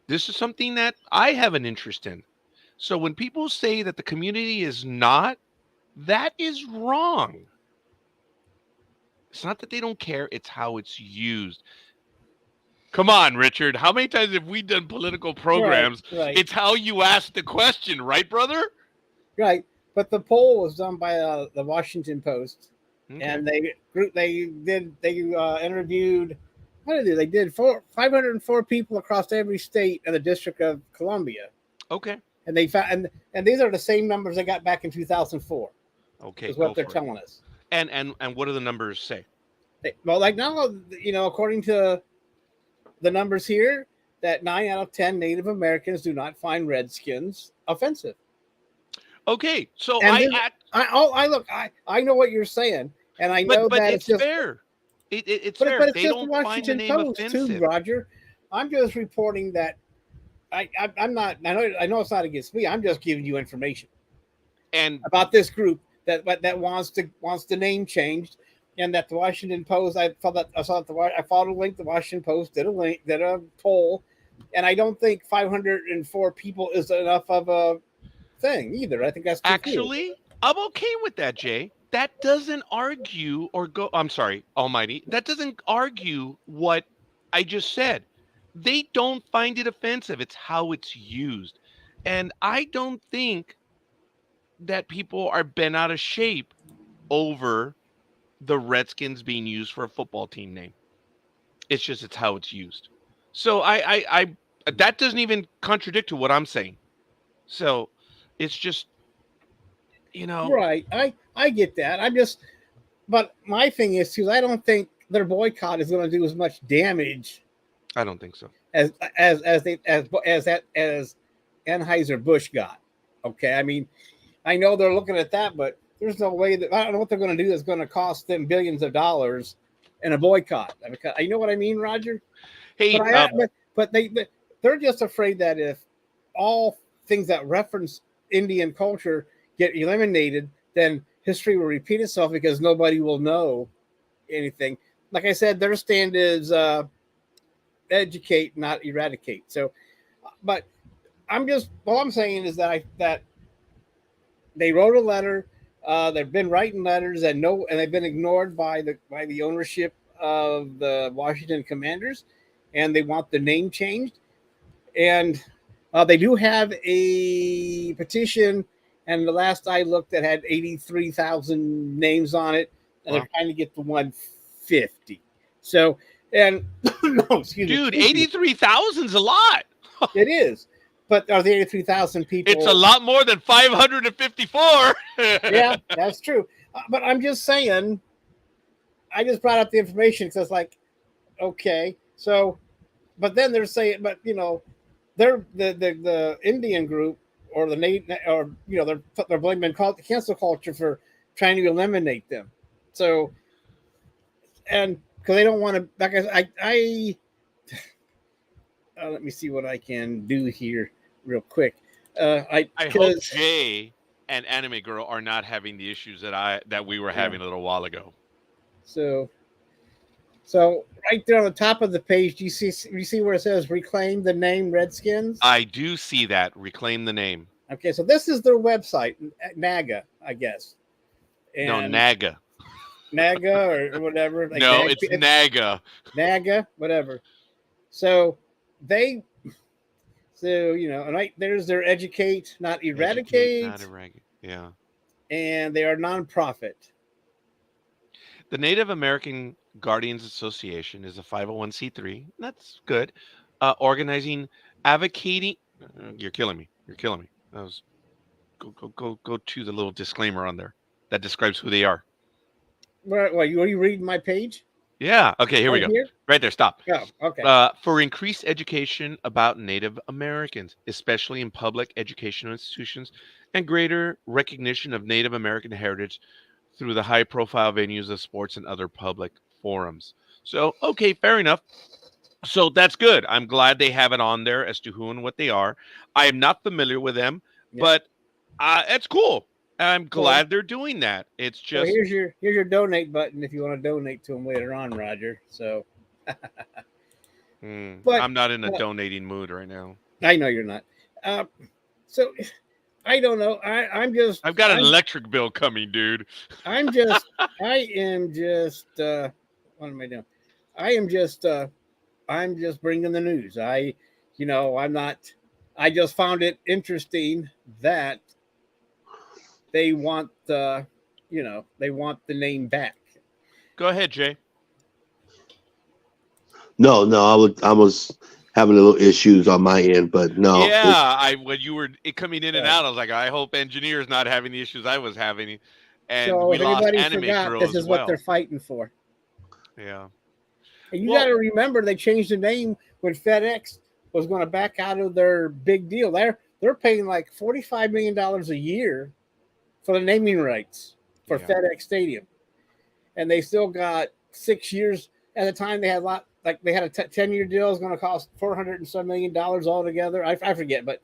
This is something that I have an interest in. So when people say that the community is not, that is wrong. It's not that they don't care, it's how it's used. Come on, Richard. How many times have we done political programs? Right. It's how you ask the question, right, brother? Right. But the poll was done by the Washington Post, Okay. and they interviewed. What did they do? They did 504 people across every state in the District of Columbia, Okay. and they found and these are the same numbers they got back in 2004. Okay. Is what go they're for it. telling us. And what do the numbers say? Well, like now, according to the numbers here, that 9 out of 10 Native Americans do not find Redskins offensive. Okay. So And I this- act, I know what you're saying, and I know but that it's just fair. It's but, fair. but it's They just the don't find the Washington name Post offensive. too, Roger. I'm just reporting that I'm not. I know it's not against me. I'm just giving you information And about this group that wants the name changed, and that the Washington Post. I followed a link. The Washington Post did a poll, and I don't think 504 people is enough of a thing either. I think that's too few. actually, I'm okay with that, Jay. That doesn't argue or go. I'm sorry, Almighty. That doesn't argue what I just said. They don't find it offensive. It's how it's used. And I don't think that people are bent out of shape over the Redskins being used for a football team name. It's how it's used. So I that doesn't even contradict to what I'm saying. So it's just Right. I get that. But my thing is too. I don't think their boycott is going to do as much damage I don't think so. as Anheuser Busch got. Okay. I mean, I know they're looking at that, but there's no way that I don't know what they're going to do that's going to cost them billions of dollars and a boycott. You know what I mean, Roger? Hey, But they're just afraid that if all things that reference Indian culture get eliminated, then history will repeat itself because nobody will know anything. Like I said, their stand is educate, not eradicate. So, but all I'm saying is that they wrote a letter. They've been writing letters and they've been ignored by the ownership of the Washington Commanders, and they want the name changed. And they do have a petition, and the last I looked, that had 83,000 names on it, and they're trying to get to 150. So, and no, excuse me, dude, 83,000 is a lot. It is, but are the 83,000 people? It's a lot more than 554. Yeah, that's true. But I'm just saying, I just brought up the information because it's like, okay, so, but then they're saying, but they're the Indian group or the Native, or they're blaming cancel culture for trying to eliminate them. So, and because they don't want to, like I let me see what I can do here real quick. I hope Jay and Anime Girl are not having the issues that we were having a little while ago. So right there on the top of the page, you see where it says reclaim the name Redskins? I do see that. Reclaim the name. Okay, so this is their website, NAGA, I guess. And no, NAGA. NAGA or whatever. Like no, it's NAGA. NAGA, whatever. So and right there's their educate, not eradicate. Yeah. And they are nonprofit. The Native American Guardians Association is a 501c3. That's good. Organizing, advocating. You're killing me. Go to the little disclaimer on there that describes who they are. Are you reading my page? Yeah. Okay. Here we go. Here? Right there. Stop. Oh, okay. For increased education about Native Americans, especially in public educational institutions, and greater recognition of Native American heritage through the high-profile venues of sports and other public forums. So, okay, fair enough. So that's good. I'm glad they have it on there as to who and what they are. I am not familiar with them, but it's cool. I'm glad they're doing that. It's just here's your donate button if you want to donate to them later on, Roger. So, but I'm not in a donating mood right now. I know you're not. So I don't know. I've got an electric bill coming, dude. I am just. What am I doing? I'm just bringing the news. I'm not. I just found it interesting that they want the name back. Go ahead, Jay. No, I was having a little issues on my end, but no. Yeah, when you were coming in and out, I was like, I hope engineers not having the issues I was having. And so we if lost anybody Anime forgot, Girl this as is what they're fighting for. Yeah. And you got to remember, they changed the name when FedEx was going to back out of their big deal. They're paying like $45 million a year for the naming rights for FedEx Stadium, and they still got 6 years. At the time, they had they had a 10-year deal. It was going to cost $400 and some million altogether. I forget, but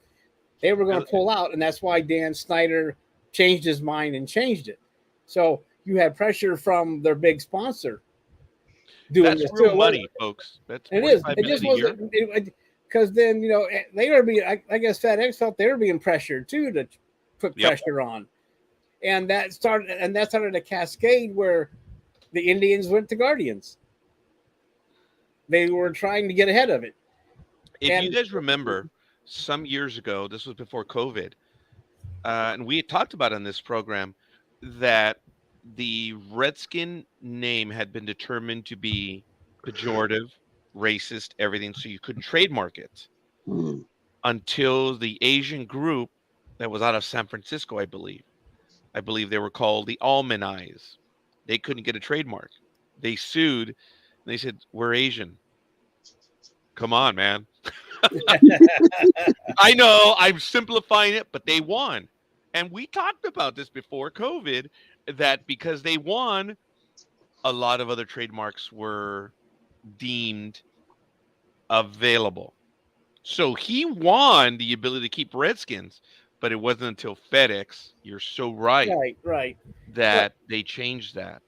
they were going to pull out, and that's why Dan Snyder changed his mind and changed it. So you had pressure from their big sponsor. That's real money, folks. That's it is. It just wasn't because then they were being. I guess FedEx felt they were being pressured too to put pressure on, and that started a cascade where the Indians went to Guardians. They were trying to get ahead of it. If you guys remember, some years ago, this was before COVID, and we had talked about on this program that the Redskin name had been determined to be pejorative, racist, everything, so you couldn't trademark it until the Asian group that was out of San Francisco, I believe they were called the Almond Eyes. They couldn't get a trademark. They sued, and they said, we're Asian. Come on, man. I know I'm simplifying it, but they won. And we talked about this before COVID, that because they won, a lot of other trademarks were deemed available. So he won the ability to keep Redskins, but it wasn't until FedEx, you're so right, Right. that they changed that.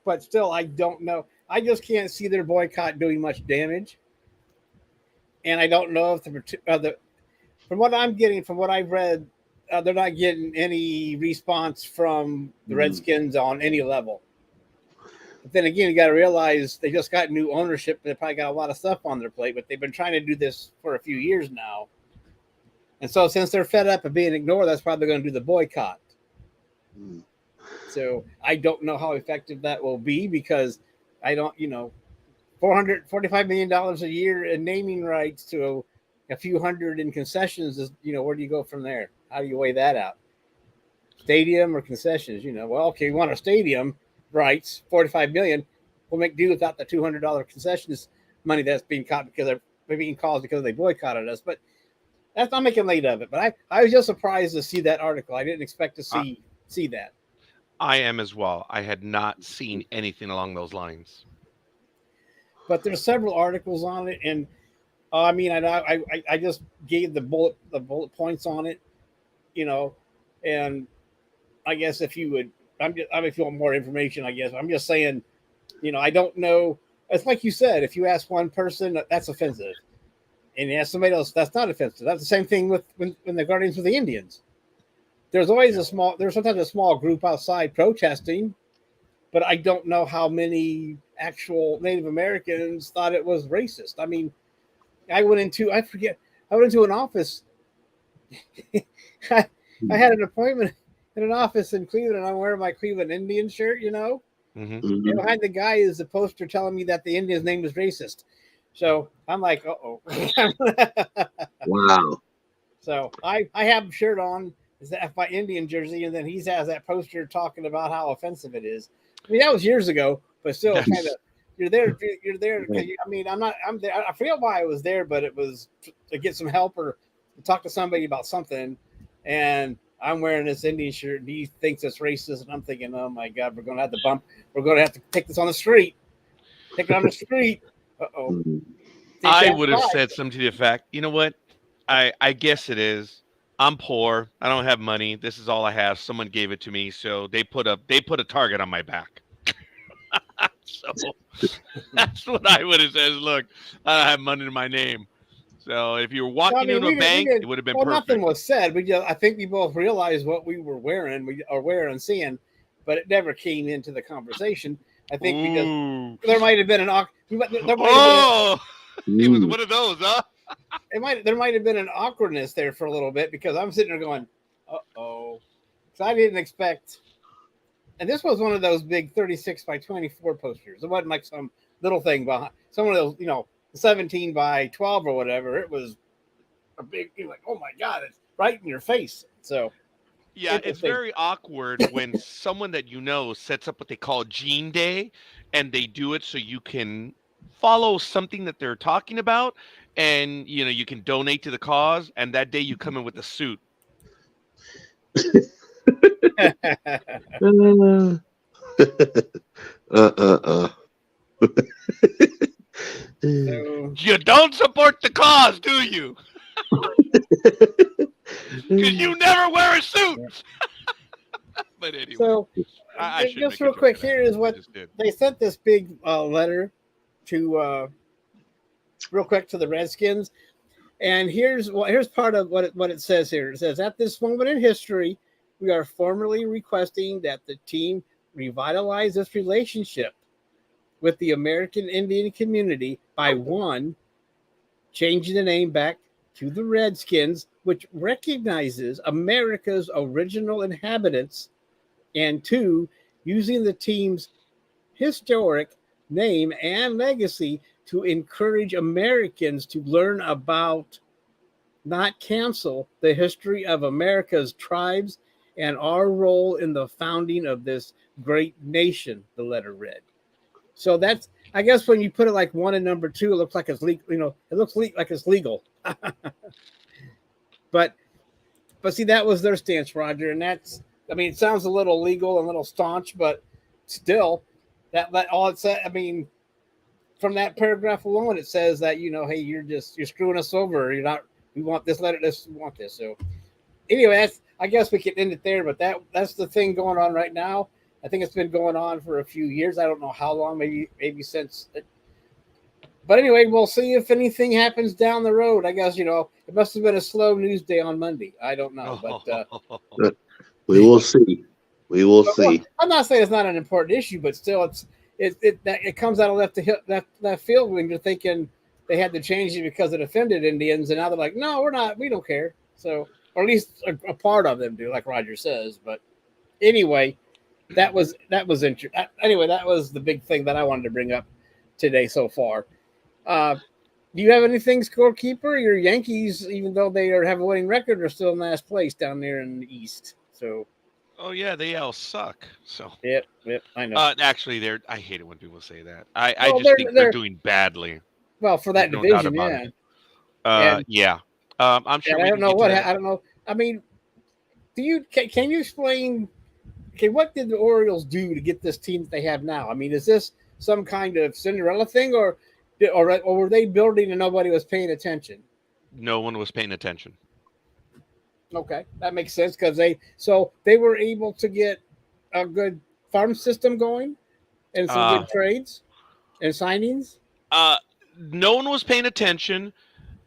But still, I don't know. I just can't see their boycott doing much damage, and I don't know if the from what I'm getting, from what I've read, they're not getting any response from the Redskins on any level. But then again, you got to realize they just got new ownership. They probably got a lot of stuff on their plate, but they've been trying to do this for a few years now. And so since they're fed up of being ignored, that's probably going to do the boycott. So I don't know how effective that will be because I don't, $445 million a year in naming rights to a few hundred in concessions is, where do you go from there? How do you weigh that out? Stadium or concessions? Well, okay, we want a stadium rights, $45 million. We'll make do without the $200 concessions money that's being caught because they're being caused because they boycotted us. But that's not making light of it. But I was just surprised to see that article. I didn't expect to see that. I am as well. I had not seen anything along those lines. But there's several articles on it, and I just gave the bullet points on it, and I guess if you would, if you want more information, I guess I'm just saying, I don't know. It's like you said, if you ask one person, that's offensive, and you ask somebody else, that's not offensive. That's the same thing with when the Guardians with the Indians. There's always there's sometimes a small group outside protesting, but I don't know how many actual Native Americans thought it was racist. I mean, I went into an office. I had an appointment in an office in Cleveland, and I'm wearing my Cleveland Indian shirt, Mm-hmm. And behind the guy is the poster telling me that the Indian's name is racist. So I'm like, uh-oh. Wow. So I have a shirt on, is that my Indian jersey, and then he has that poster talking about how offensive it is. I mean, that was years ago, but still, kind of, you're there. I'm there. I forget why I was there, but it was to get some help or to talk to somebody about something. And I'm wearing this Indian shirt, and he thinks it's racist, and I'm thinking, oh my God, we're going to have to bump. We're going to have to take this on the street. Take it on the street. Uh-oh. I would have said something to the effect, you know what? I guess it is. I'm poor. I don't have money. This is all I have. Someone gave it to me, so they put a target on my back. So that's what I would have said. Look, I don't have money in my name. So if you were walking into a bank, it would have been perfect. Nothing was said. I think we both realized what we were wearing, and seeing, but it never came into the conversation. I think because there might have been an it was one of those, huh? There might have been an awkwardness there for a little bit because I'm sitting there going, uh-oh. So I didn't expect. And this was one of those big 36 by 24 posters. It wasn't like some little thing behind some of those, 17 by 12 or whatever. It was a big, like, oh my God, it's right in your face. So yeah, it's very awkward when someone that sets up what they call Gene Day, and they do it so you can follow something that they're talking about, and you can donate to the cause, and that day you come in with a suit. You don't support the cause, do you? Because you never wear a suit. But anyway, so I just real quick, here is what they sent this big letter to real quick to the Redskins, and here's part of what it says here. It says, at this moment in history, we are formally requesting that the team revitalize this relationship with the American Indian community by 1, changing the name back to the Redskins, which recognizes America's original inhabitants, and 2, using the team's historic name and legacy to encourage Americans to learn about, not cancel, the history of America's tribes and our role in the founding of this great nation, the letter read. So that's, I guess, when you put it like 1 and number 2, it looks like it's legal. It looks like it's legal. But see, that was their stance, Roger, and that's. I mean, it sounds a little legal and a little staunch, but still, That all it said. I mean, from that paragraph alone, it says that hey, you're screwing us over. You're not. We want this. We want this. So anyway, I guess we can end it there. But that's the thing going on right now. I think it's been going on for a few years. I don't know how long. Maybe since. But anyway, we'll see if anything happens down the road. I guess it must have been a slow news day on Monday. I don't know, but we will see. We will see. I'm not saying it's not an important issue, but still, it comes out of left field when you're thinking they had to change it because it offended Indians, and now they're like, no, we're not. We don't care. So, or at least a part of them do, like Roger says. But anyway, that was interesting. Anyway, that was the big thing that I wanted to bring up today so far. Do you have anything, Scorekeeper? Your Yankees, even though they have a winning record, are still in last place down there in the East. So. Oh yeah, they all suck. So Yep, I know. Actually, I hate it when people say that. I Well, just think they're doing badly. Well, for that There's no doubt division, about yeah. it. Yeah. I'm sure. And we I don't can know get to what. that. I don't know. I mean, can you explain? Okay, what did the Orioles do to get this team that they have now? I mean, is this some kind of Cinderella thing, or were they building and nobody was paying attention? No one was paying attention. Okay, that makes sense because they were able to get a good farm system going and some good trades and signings. No one was paying attention,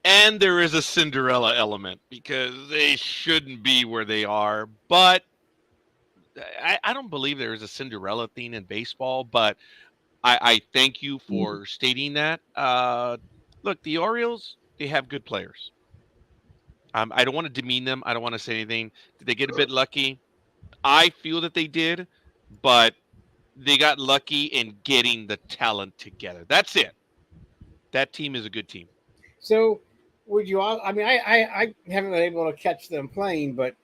and there is a Cinderella element because they shouldn't be where they are. But I don't believe there is a Cinderella thing in baseball. But I thank you for stating that. Look, the Orioles, they have good players. I don't want to demean them. I don't want to say anything. Did they get a bit lucky? I feel that they did, but they got lucky in getting the talent together. That's it. That team is a good team. So, would you all? I mean, I haven't been able to catch them playing, but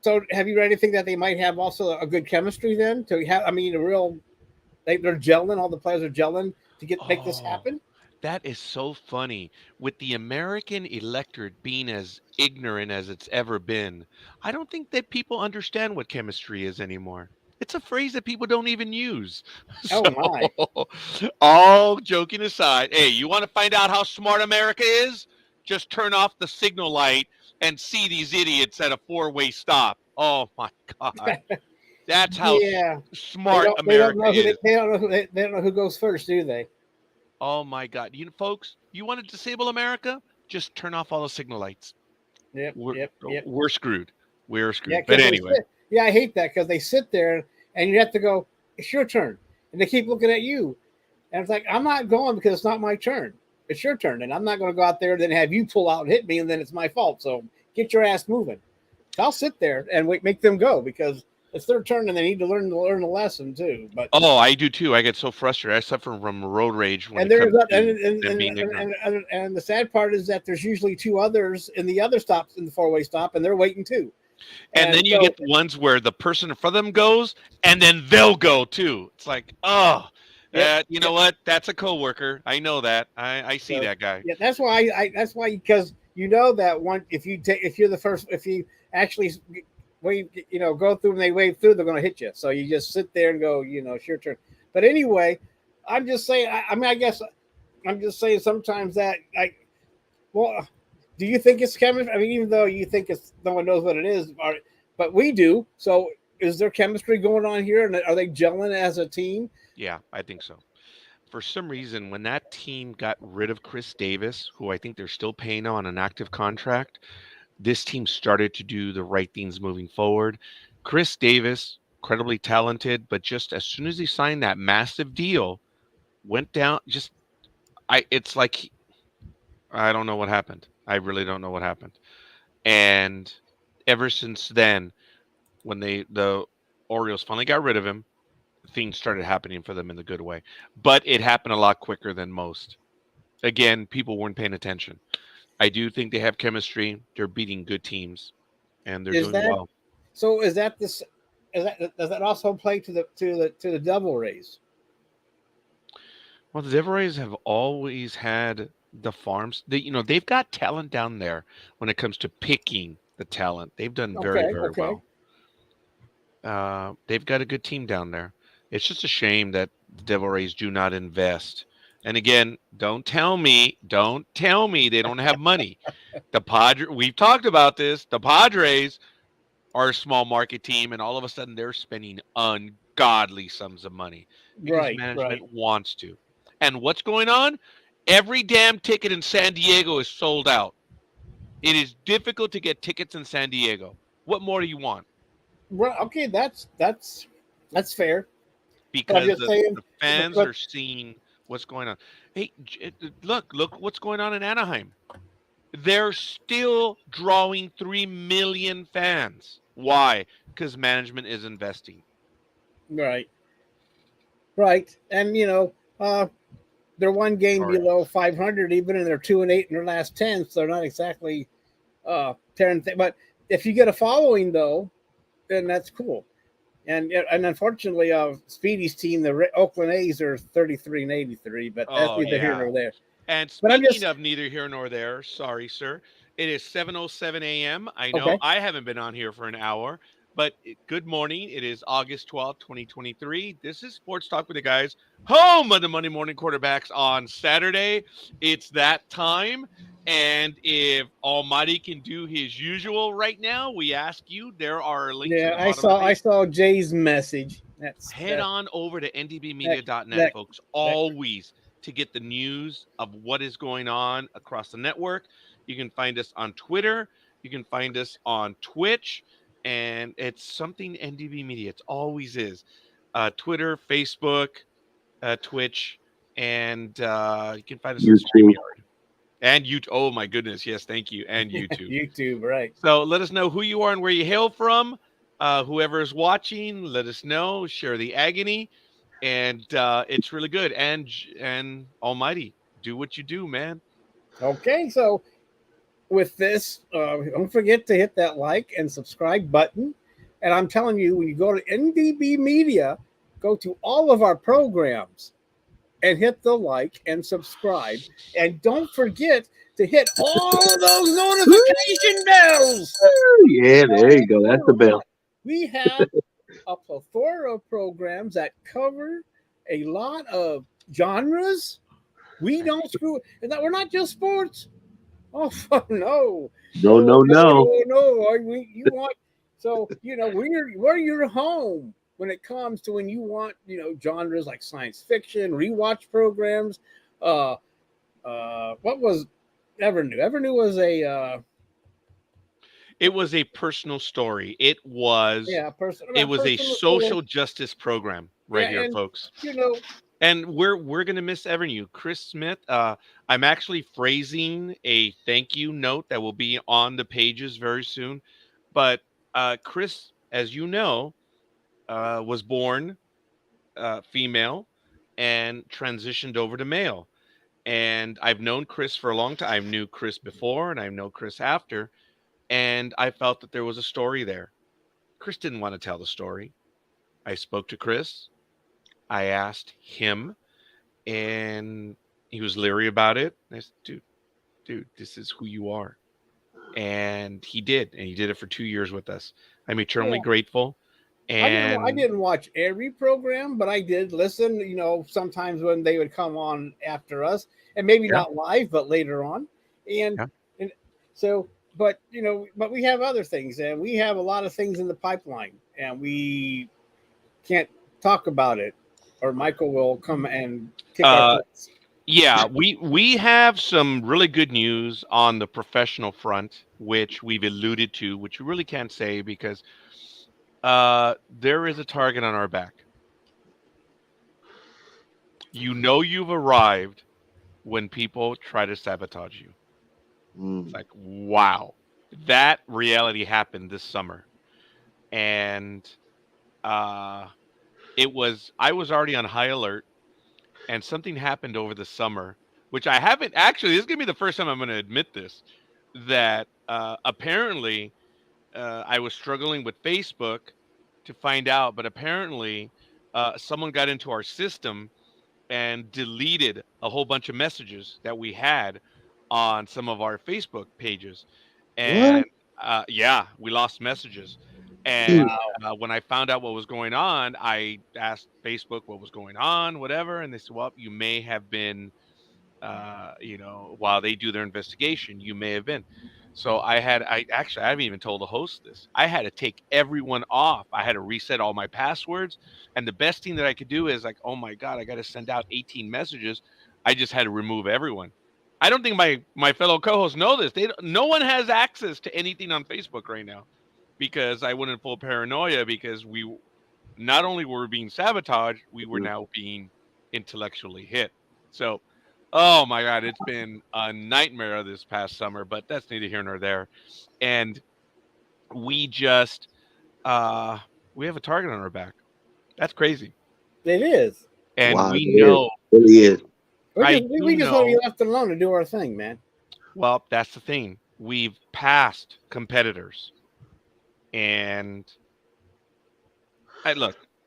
so have you read anything that they might have also a good chemistry then? To have, I mean, they're gelling. All the players are gelling to make this happen. That is so funny. With the American electorate being as ignorant as it's ever been, I don't think that people understand what chemistry is anymore. It's a phrase that people don't even use. Oh my! All joking aside, hey, you want to find out how smart America is? Just turn off the signal light and see these idiots at a four-way stop. Oh my God. That's how smart America is. They don't know who goes first, do they? Oh my God! Folks, you want to disable America? Just turn off all the signal lights. Yep. We're screwed. We're screwed. Yeah, but anyway, I hate that because they sit there and you have to go. It's your turn, and they keep looking at you, and it's like I'm not going because it's not my turn. It's your turn, and I'm not going to go out there and then have you pull out and hit me, and then it's my fault. So get your ass moving. I'll sit there and make them go because it's their turn and they need to learn a lesson too. But I do too. I get so frustrated. I suffer from road rage when and it comes and the sad part is that there's usually two others in the other stops in the four-way stop, and they're waiting too. And then you get the ones where the person in front of them goes, and then they'll go too. It's like, you know what? That's a coworker. I know that. I see that guy. Yeah, that's why because you know that one. If you're the first, if you actually go through and they wave through, they're going to hit you. So you just sit there and go, it's your turn. But anyway, I'm just saying. I guess I'm just saying sometimes that do you think it's chemistry? I mean, even though you think no one knows what it is, but we do. So is there chemistry going on here, and are they gelling as a team? Yeah, I think so. For some reason, when that team got rid of Chris Davis, who I think they're still paying on an active contract, this team started to do the right things moving forward. Chris Davis, incredibly talented, but just as soon as he signed that massive deal, went down. It's like I don't know what happened. I really don't know what happened. And ever since then, when the Orioles finally got rid of him, things started happening for them in the good way. But it happened a lot quicker than most. Again, people weren't paying attention. I do think they have chemistry. They're beating good teams, and they're doing well. So does that also play to the Devil Rays? Well, the Devil Rays have always had the farms. They've got talent down there when it comes to picking the talent. They've done very, very well. They've got a good team down there. It's just a shame that the Devil Rays do not invest. And again, don't tell me they don't have money. We've talked about this. The Padres are a small market team, and all of a sudden they're spending ungodly sums of money because Right, management right. wants to. And what's going on? Every damn ticket in San Diego is sold out. It is difficult to get tickets in San Diego. What more do you want? Right. Okay, that's fair. But I'm Because just saying, the fans but are seeing what's going on. Hey, look what's going on in Anaheim. They're still drawing 3 million fans. Why? Because management is investing. right, right, and they're one game Sorry. below 500, even, and they're 2-8 in their last 10. So they're not exactly tearing. But if you get a following, though, then that's cool. And unfortunately, Speedy's team, the Oakland A's, are 33-83. But that's Oh neither here yeah. nor there. And But I'm speaking just of neither here nor there, sorry, sir. It is 7:07 a.m. I know okay. I haven't been on here for an hour, but good morning. It is August 12th, 2023. This is Sports Talk with the guys, home of the Monday morning quarterbacks on Saturday. It's that time. And if Almighty can do his usual right now, we ask you, there are links at Yeah, the I bottom of the saw I page. saw Jay's message. That's Head that on over to that ndbmedia.net, that folks, that. always to get the news of what is going on across the network. You can find us on Twitter, you can find us on Twitch, and it's something NDB Media. It always is. Twitter, Facebook, Twitch, and you can find us on YouTube. StreamYard. And YouTube. Oh, my goodness. Yes, thank you. And YouTube. YouTube, right? So let us know who you are and where you hail from. Whoever is watching, let us know. Share the agony, and it's really good. And Almighty, do what you do, man. Okay, so with this, don't forget to hit that like and subscribe button. And I'm telling you, when you go to NDB Media, go to all of our programs and hit the like and subscribe. And don't forget to hit all those notification bells. Yeah, there you go. That's the bell. We have a plethora of programs that cover a lot of genres. We don't screw it. And that we're not just sports. Oh no, No, no, no, no, no. no, no! You want we're your home when it comes to when you want genres like science fiction, rewatch programs. Uh, what was Evernew? Evernew was a It was a personal story. It was a personal story. social justice program right Yeah, here, and folks. you know, And we're gonna miss Avenue. Chris Smith. I'm actually phrasing a thank you note that will be on the pages very soon. But Chris, as you know, was born female and transitioned over to male. And I've known Chris for a long time. I knew Chris before, and I know Chris after. And I felt that there was a story there. Chris didn't want to tell the story. I spoke to Chris. I asked him, and he was leery about it. I said, dude, this is who you are. And he did, and he did it for 2 years with us. I'm eternally yeah. grateful. I And didn't watch every program, but I did listen. Sometimes when they would come on after us, and maybe yeah, not live, but later on, and yeah. and so, but we have other things, and we have a lot of things in the pipeline, and we can't talk about it, or Michael will come and kick our Uh, butts. yeah, we have some really good news on the professional front, which we've alluded to, which we really can't say because there is a target on our back. You know you've arrived when people try to sabotage you. It's Mm. like, wow, that reality happened this summer. And uh, I was already on high alert, and something happened over the summer, which I haven't actually, this is going to be the first time I'm going to admit this, that apparently I was struggling with Facebook to find out, but apparently someone got into our system and deleted a whole bunch of messages that we had on some of our Facebook pages. What? And yeah, we lost messages. And Wow. when I found out what was going on, I asked Facebook what was going on, whatever, and they said, "Well, you may have been, while they do their investigation, you may have been." So I haven't even told the host this. I had to take everyone off. I had to reset all my passwords, and the best thing that I could do is like, oh my god, I got to send out 18 messages. I just had to remove everyone. I don't think my fellow co-hosts know this. No one has access to anything on Facebook right now because I went in full paranoia because we not only were we being sabotaged, we were now being intellectually hit. So, oh my God, it's been a nightmare this past summer, but that's neither here nor there. And we just, we have a target on our back. That's crazy. It is. And Wow, we it is. know, It really is. We just want to be left alone to do our thing, man. well, that's the thing. We've passed competitors. And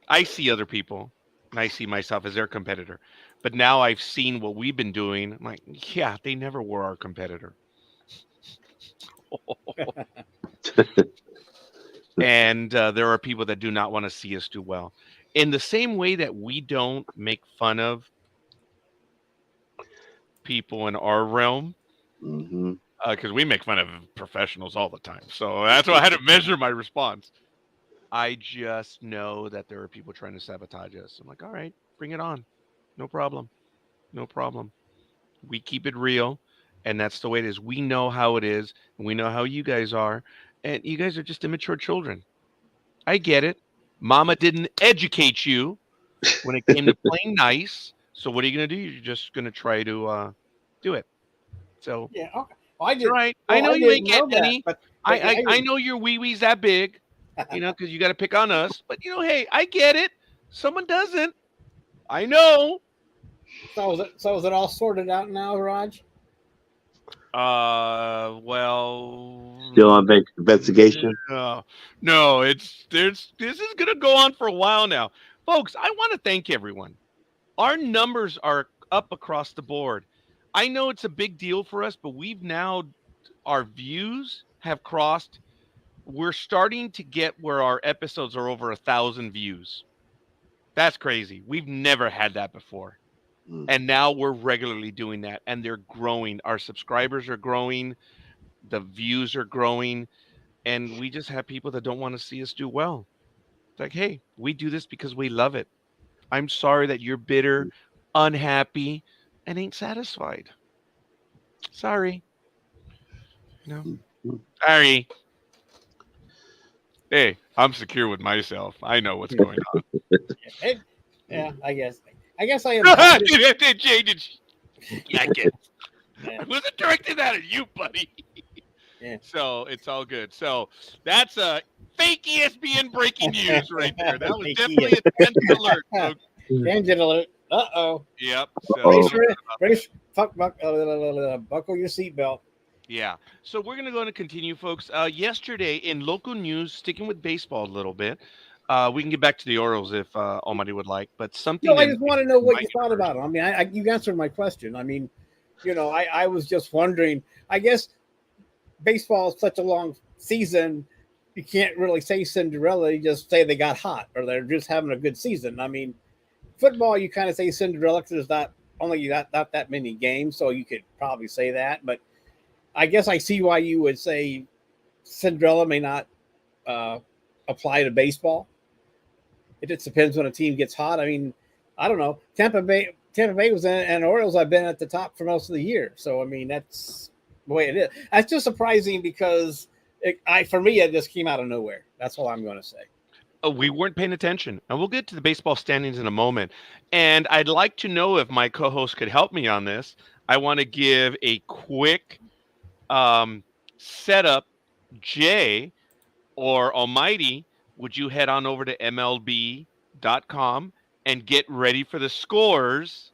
I see other people and I see myself as their competitor. But now I've seen what we've been doing. I'm like, yeah, they never were our competitor. And there are people that do not want to see us do well. In the same way that we don't make fun of people in our realm, Mm-hmm. because we make fun of professionals all the time. So that's why I had to measure my response. I just know that there are people trying to sabotage us. I'm like, all right, bring it on. No problem. No problem. We keep it real. And that's the way it is. We know how it is. And we know how you guys are. And you guys are just immature children. I get it. Mama didn't educate you when it came to playing nice. So what are you going to do? You're just going to try to do it. So, Yeah. Okay. Well, I all did. right. Well, I know I you ain't didn't know getting that, any. but I yeah, know your wee wee's that big, because you got to pick on us. But, hey, I get it. Someone doesn't. I know. So is it all sorted out now, Raj? Well, Still on investigation. no, this is gonna go on for a while now, folks. I want to thank everyone. Our numbers are up across the board. I know it's a big deal for us, but our views have crossed. We're starting to get where our episodes are over 1,000 views. That's crazy. We've never had that before. Mm. And now we're regularly doing that, and they're growing. Our subscribers are growing, the views are growing, and we just have people that don't want to see us do well. It's like, hey, we do this because we love it. I'm sorry that you're bitter, unhappy, and ain't satisfied. Sorry. Sorry. Hey, I'm secure with myself. I know what's going on. Yeah, I guess. I guess I am. Yeah, I get. Yeah. I wasn't directing that at you, buddy. Yeah. So it's all good. So that's a fake ESPN breaking news right there. That was Fake definitely a tangent alert, folks. Tangent alert. Uh-oh. Yep. Oh. Buckle your seatbelt. Yeah. So we're going to go and continue, folks. Yesterday in local news, sticking with baseball a little bit, we can get back to the Orioles if Almighty would like, but something. No, I just want to know what my you thought about it. I mean, you answered my question. I mean, I was just wondering. I guess baseball is such a long season, you can't really say Cinderella. You just say they got hot or they're just having a good season. I mean, football, you kind of say Cinderella because there's not that many games, so you could probably say that. But I guess I see why you would say Cinderella may not apply to baseball. It just depends when a team gets hot. I mean, I don't know. Tampa Bay was and Orioles have been at the top for most of the year. So I mean, that's the way it is. That's just surprising because for me it just came out of nowhere. That's all I'm going to say. We weren't paying attention, and we'll get to the baseball standings in a moment. And I'd like to know if my co-host could help me on this. I want to give a quick setup. Jay or Almighty, would you head on over to MLB.com and get ready for the scores,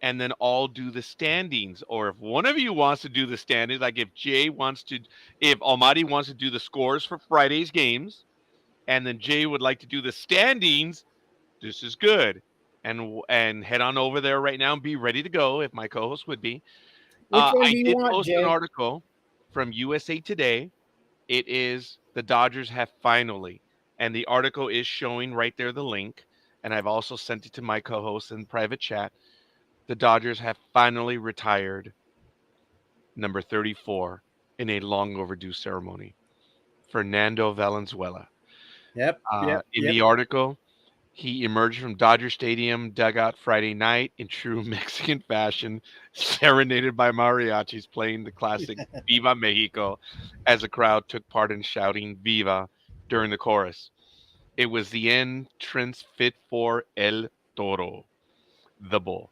and then all do the standings? Or if one of you wants to do the standings, like if Almighty wants to do the scores for Friday's games, and then Jay would like to do the standings, this is good. And head on over there right now and be ready to go if my co-host would be. Which one I do you did want, post Jay? an article from USA Today. It is the Dodgers have finally And the article is showing right there the link. And I've also sent it to my co-host in private chat. The Dodgers have finally retired number 34 in a long overdue ceremony, Fernando Valenzuela. Yep. In the article, he emerged from Dodger Stadium dugout Friday night in true Mexican fashion, serenaded by mariachis playing the classic Viva Mexico as the crowd took part in shouting Viva during the chorus. It was the entrance fit for El Toro, the bull.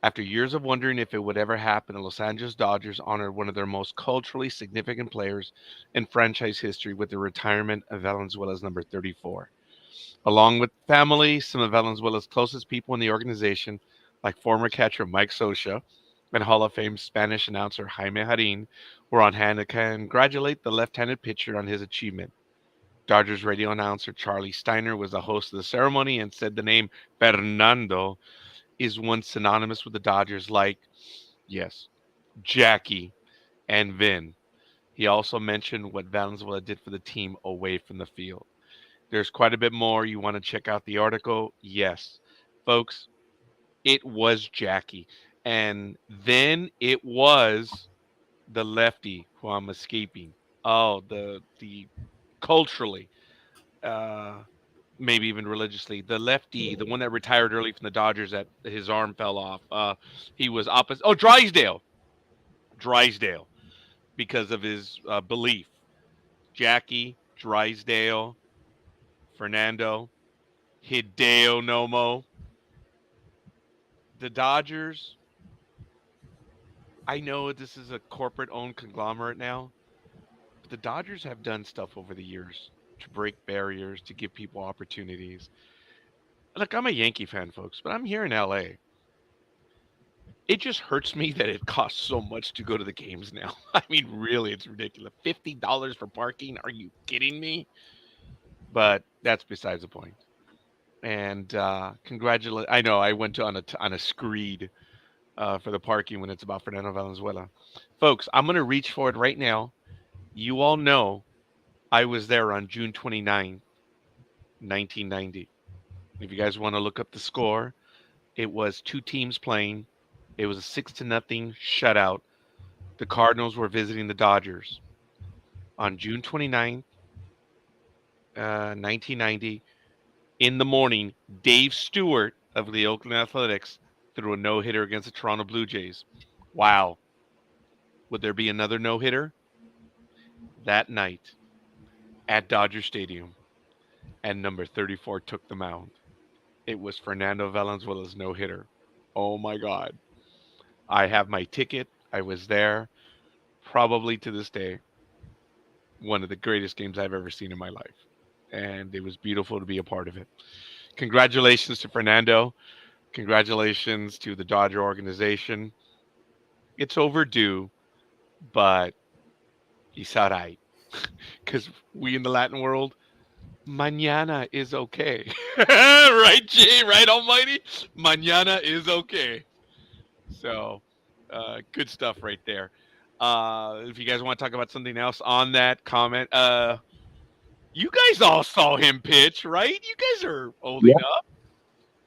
After years of wondering if it would ever happen, the Los Angeles Dodgers honored one of their most culturally significant players in franchise history with the retirement of Valenzuela's number 34. Along with family, some of Valenzuela's closest people in the organization, like former catcher Mike Scioscia and Hall of Fame Spanish announcer Jaime Jarin, were on hand to congratulate the left-handed pitcher on his achievement. Dodgers radio announcer Charlie Steiner was the host of the ceremony and said the name Fernando is one synonymous with the Dodgers, like, yes, Jackie and Vin. He also mentioned what Valenzuela did for the team away from the field. There's quite a bit more. You want to check out the article? Yes. Folks, it was Jackie. And then it was the lefty who I'm escaping. Oh, the culturally, maybe even religiously, the lefty, the one that retired early from the Dodgers that his arm fell off. He was opposite. Oh, Drysdale, because of his belief. Jackie, Drysdale, Fernando, Hideo Nomo. The Dodgers, I know this is a corporate owned conglomerate now, but the Dodgers have done stuff over the years to break barriers, to give people opportunities. Look, I'm a Yankee fan, folks, but I'm here in LA. It just hurts me that it costs so much to go to the games now. I mean, really, it's ridiculous. $50 for parking? Are you kidding me? But that's besides the point. And congratulate. I know I went to on a screed for the parking when it's about Fernando Valenzuela. Folks, I'm going to reach for it right now. You all know I was there on June 29, 1990. If you guys want to look up the score, it was two teams playing. It was a 6-0 shutout. The Cardinals were visiting the Dodgers. On June 29th, 1990, in the morning, Dave Stewart of the Oakland Athletics threw a no-hitter against the Toronto Blue Jays. Wow. Would there be another no-hitter? That night at Dodger Stadium, and number 34 took the mound. It was Fernando Valenzuela's no-hitter. Oh, my God. I have my ticket. I was there. Probably to this day, one of the greatest games I've ever seen in my life. And it was beautiful to be a part of it. Congratulations to Fernando. Congratulations to the Dodger organization. It's overdue, but he's all right. Because we in the Latin world, mañana is okay. Right, Jay? Right, Almighty? Mañana is okay. So, good stuff right there. If you guys want to talk about something else on that comment, you guys all saw him pitch, right? You guys are old enough.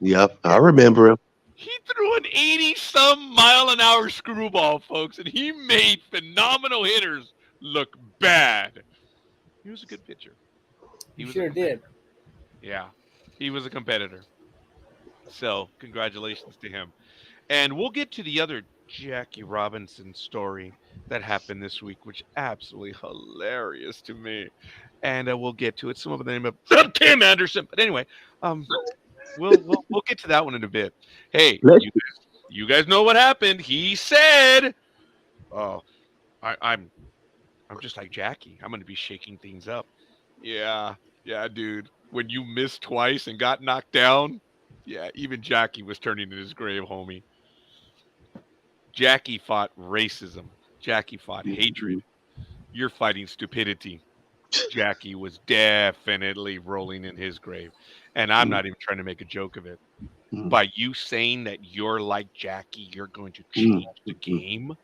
Yep, I remember him. He threw an 80-some mile-an-hour screwball, folks, and he made phenomenal hitters look bad. He was a good pitcher. He sure did. Yeah, he was a competitor. So, congratulations to him. And we'll get to the other Jackie Robinson story that happened this week, which is absolutely hilarious to me. And we'll get to it. Some of the name of Tim Anderson. But anyway, we'll get to that one in a bit. Hey, you guys know what happened. He said, "Oh, I'm just like Jackie. I'm going to be shaking things up." Yeah, dude. When you missed twice and got knocked down, yeah, even Jackie was turning in his grave, homie. Jackie fought racism. Jackie fought hatred. You're fighting stupidity. Jackie was definitely rolling in his grave. And I'm not even trying to make a joke of it. By you saying that you're like Jackie, you're going to change the game.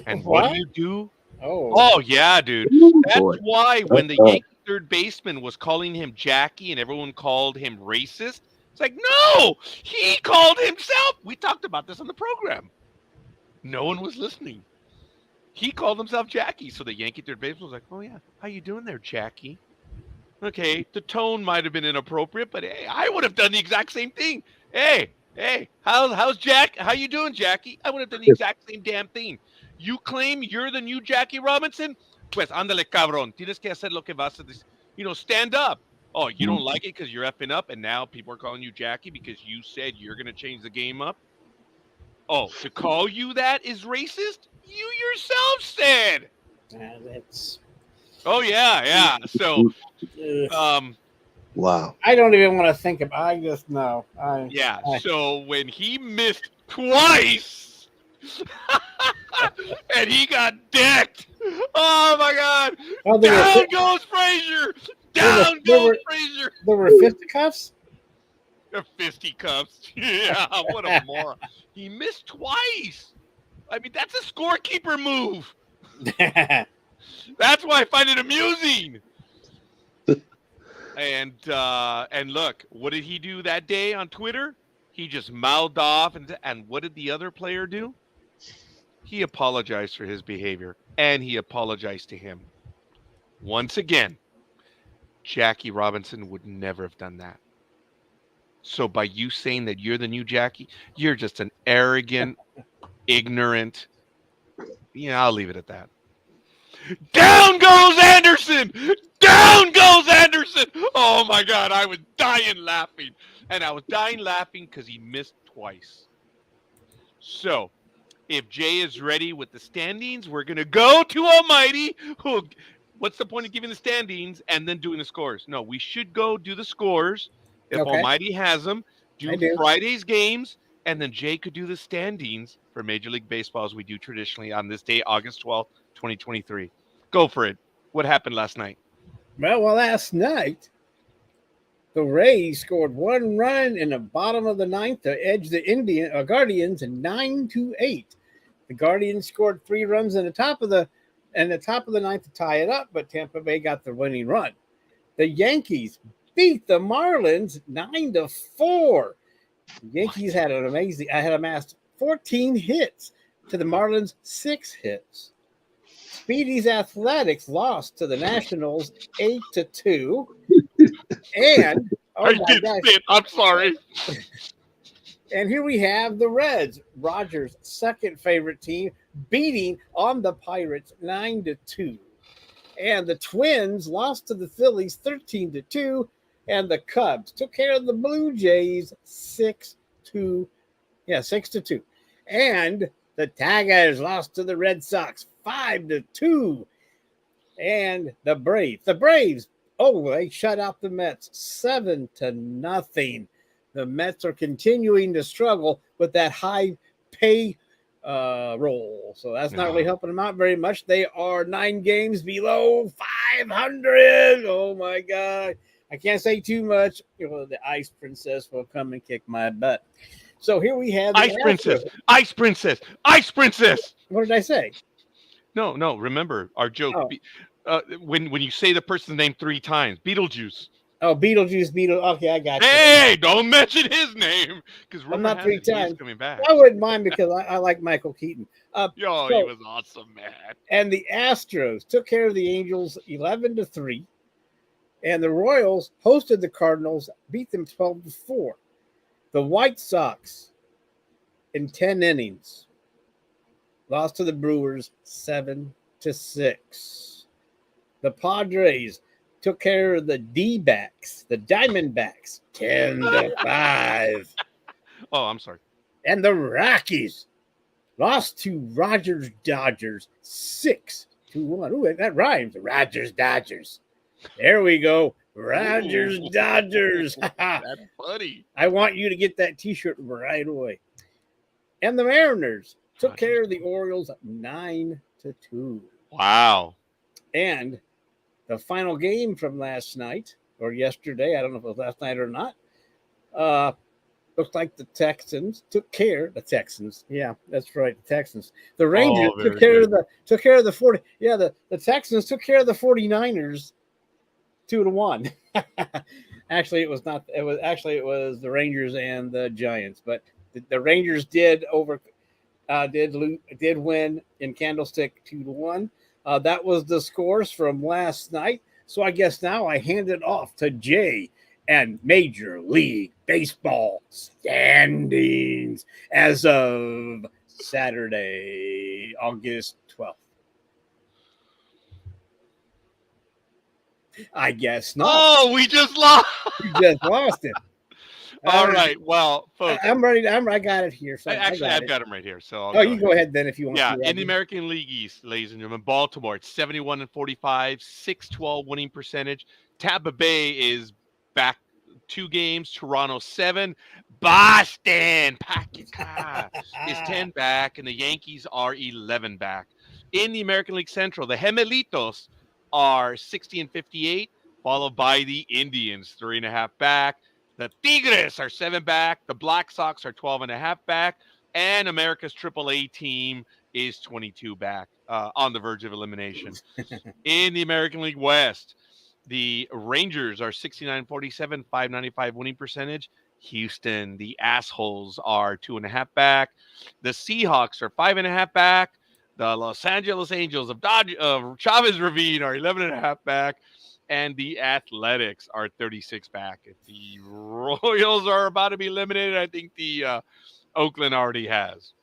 And what do you do? Oh yeah, dude. That's why when the Yankees third baseman was calling him Jackie and everyone called him racist. It's like, no, he called himself. We talked about this on the program. No one was listening. He called himself Jackie. So the Yankee third baseman was like, oh, yeah, how you doing there, Jackie? Okay, the tone might have been inappropriate, but hey, I would have done the exact same thing. Hey, how's Jack? How you doing, Jackie? I would have done the exact same damn thing. You claim you're the new Jackie Robinson? Pues ándale, cabrón. Tienes que hacer lo que vas a decir. Stand up. Oh, you don't like it because you're effing up, and now people are calling you Jackie because you said you're going to change the game up? Oh, to call you that is racist? You yourself said. That's. Oh, yeah. So, Wow. I don't even want to think about. I just know. So when he missed twice, and he got decked. Oh my God! Down goes Frazier. Down goes Frazier. There were fisticuffs. Fisticuffs. Yeah, what a moron. He missed twice. I mean, that's a scorekeeper move. That's why I find it amusing. And look, what did he do that day on Twitter? He just mouthed off, and what did the other player do? He apologized for his behavior, and he apologized to him. Once again, Jackie Robinson would never have done that. So by you saying that you're the new Jackie, you're just an arrogant, ignorant. I'll leave it at that. Down goes Anderson! Down goes Anderson! Oh my God, I was dying laughing. And I was dying laughing because he missed twice. So, if Jay is ready with the standings, we're going to go to Almighty. What's the point of giving the standings and then doing the scores? No, we should go do the scores. If Almighty has them, do Friday's games, and then Jay could do the standings for Major League Baseball as we do traditionally on this day, August 12th, 2023. Go for it. What happened last night? Well, last night, the Rays scored one run in the bottom of the ninth to edge the Guardians 9-8. The Guardians scored 3 runs in the top of the ninth to tie it up, but Tampa Bay got the winning run. The Yankees beat the Marlins 9-4. The Yankees had amassed 14 hits to the Marlins 6 hits. Speedy's Athletics lost to the Nationals 8-2. And I'm sorry. And here we have the Reds, Rogers' second favorite team, beating on the Pirates 9-2. And the Twins lost to the Phillies 13-2. And the Cubs took care of the Blue Jays 6-2. And the Tigers lost to the Red Sox 5-2. And the Braves, they shut out the Mets 7-0. The Mets are continuing to struggle with that high pay roll. So that's not really helping them out very much. They are 9 games below 500. Oh my God. I can't say too much. The Ice Princess will come and kick my butt. So here we have the Ice Princess. What did I say? No. Remember our joke. When you say the person's name 3 times, Beetlejuice. Oh, Beetlejuice. Okay, I got you. Hey, don't mention his name because I'm not 3 times coming back. I wouldn't mind because I like Michael Keaton. He was awesome, man. And the Astros took care of the Angels 11-3. And the Royals hosted the Cardinals, beat them 12-4. The White Sox, in 10 innings, lost to the Brewers 7-6. The Padres took care of the D-backs, the Diamondbacks, 10-5. Oh, I'm sorry. And the Rockies lost to Rogers Dodgers 6-1. Ooh, that rhymes. Rogers Dodgers. There we go. Rogers Dodgers. That's funny. I want you to get that T-shirt right away. And the Mariners took care of the Orioles 9-2. Wow. And the final game from last night or yesterday, I don't know if it was last night or not, looks like the Texans took care. The Texans, yeah, that's right, the Texans. The Rangers took care of the 40. Yeah, the Texans took care of the 49ers 2-1. Actually, it was not. It was the Rangers and the Giants, but the Rangers did win in Candlestick 2-1. That was the scores from last night. So I guess now I hand it off to Jay and Major League Baseball standings as of Saturday, August 12th. I guess not. Oh, we just lost. You just lost it. All right. Well, folks, I'm ready. I got it here. So I've got them right here. So Oh, you go ahead then if you want. yeah, to. in the American League East, ladies and gentlemen, Baltimore, it's 71-45, 612 winning percentage. Tampa Bay is back 2 games. Toronto 7. Boston Packers is 10 back, and the Yankees are 11 back. In the American League Central, the Gemelitos are 60-58, followed by the Indians, 3.5 back. The Tigres are 7 back. The Black Sox are 12.5 back. And America's AAA team is 22 back, on the verge of elimination. In the American League West, the Rangers are 69-47, 595 winning percentage. Houston, the assholes, are 2.5 back. The Seahawks are 5.5 back. The Los Angeles Angels of Chavez Ravine are 11.5 back. And the Athletics are 36 back. If the Royals are about to be eliminated, I think the Oakland already has.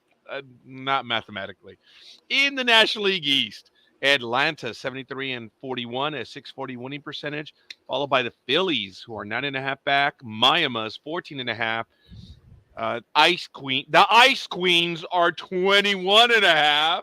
Not mathematically. In the National League East, Atlanta 73-41, a 640 winning percentage, followed by the Phillies, who are 9.5 back. Miami's 14.5. The Ice Queens are 21.5.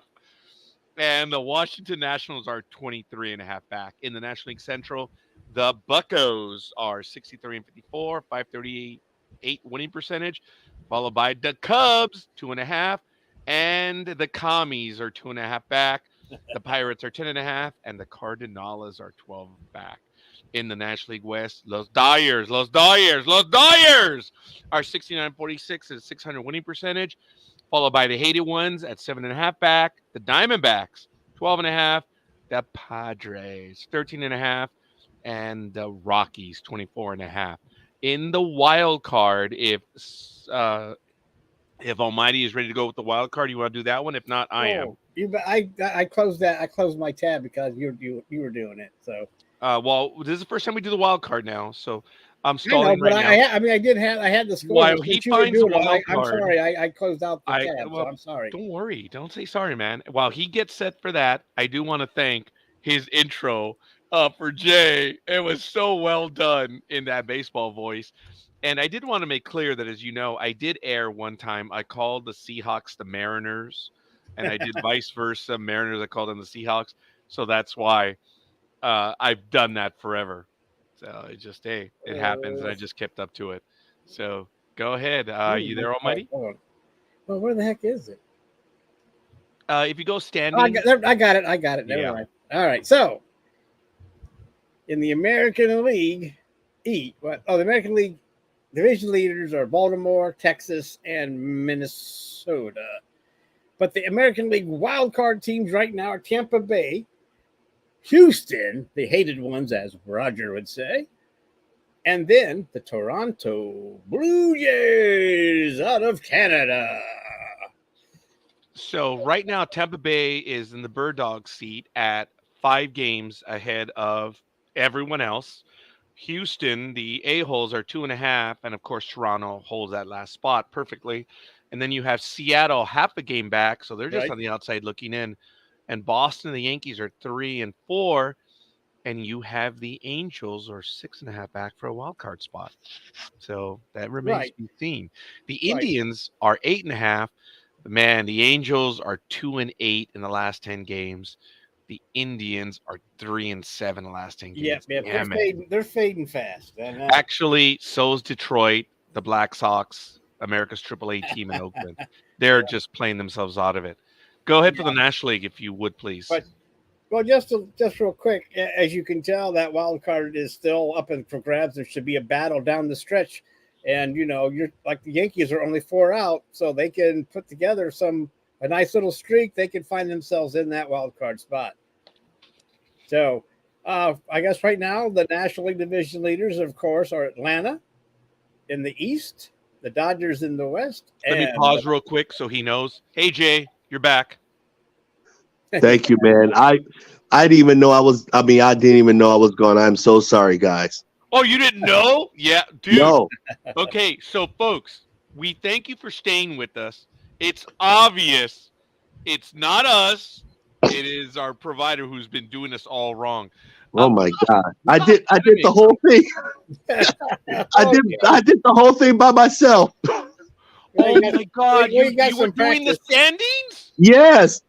And the Washington Nationals are 23.5 back. In the National League Central, the Buccos are 63-54, 538 winning percentage, followed by the Cubs, 2.5, and the Commies are 2.5 back. The Pirates are 10.5, and the Cardinals are 12 back. In the National League West, Los Dyers are 69-46 at 600 winning percentage, followed by the Hated Ones at 7.5 back. The Diamondbacks, 12.5. The Padres, 13.5. And the Rockies, 24.5. In the wild card, if Almighty is ready to go with the wild card, you want to do that one? If not, I am. I closed that. I closed my tab because you were doing it. So. Well, this is the first time we do the wild card now, so I'm I stalling know, but right now. I had the score. While he finds the wild I'm card, sorry, I closed out the tab, so I'm sorry. Don't worry. Don't say sorry, man. While he gets set for that, I do want to thank his intro for Jay. It was so well done in that baseball voice. And I did want to make clear that, as you know, I did air one time. I called the Seahawks the Mariners, and I did vice versa. Mariners, I called them the Seahawks. So that's why I've done that forever. So it just, it happens, and I just kept up to it. So go ahead. You there, Almighty? Hold on. Well, where the heck is it? If you go standing. I got it. Never mind. All right. So in the American League the American League division leaders are Baltimore, Texas, and Minnesota. But the American League wild card teams right now are Tampa Bay, Houston, the hated ones, as Roger would say, and then the Toronto Blue Jays out of Canada. So right now, Tampa Bay is in the Bird Dog seat at 5 games ahead of everyone else. Houston, the A-holes, are 2.5, and of course Toronto holds that last spot perfectly. And then you have Seattle half a game back, so they're just on the outside looking in. And Boston, the Yankees, are 3 and 4, and you have the Angels are 6.5 back for a wild card spot. So that remains to be seen. The Indians are 8.5. Man, the Angels are 2 and 8 in the last 10 games. The Indians are 3 and 7 in the last 10 games. Yeah, they're fading fast. Actually, so is Detroit, the Black Sox, America's AAA team in Oakland. They're just playing themselves out of it. Go ahead for the National League, if you would, please. Well, just real quick, as you can tell, that wild card is still up for grabs. There should be a battle down the stretch, and you're like the Yankees are only 4 out, so they can put together a nice little streak. They can find themselves in that wild card spot. So I guess right now the National League division leaders, of course, are Atlanta in the East, the Dodgers in the West, Let me and pause real quick so he knows. Hey, Jay, you're back. Thank you, man. I didn't even know I was. I mean, I didn't even know I was gone. I'm so sorry, guys. Oh, you didn't know? Yeah, dude. No, Okay, so folks, we thank you for staying with us. It's obvious it's not us. It is our provider who's been doing us all wrong. oh my God, I lost did anime. the whole thing. I did the whole thing by myself. Oh you got- my God, well, you, you got you were some doing the practice. standings? Yes,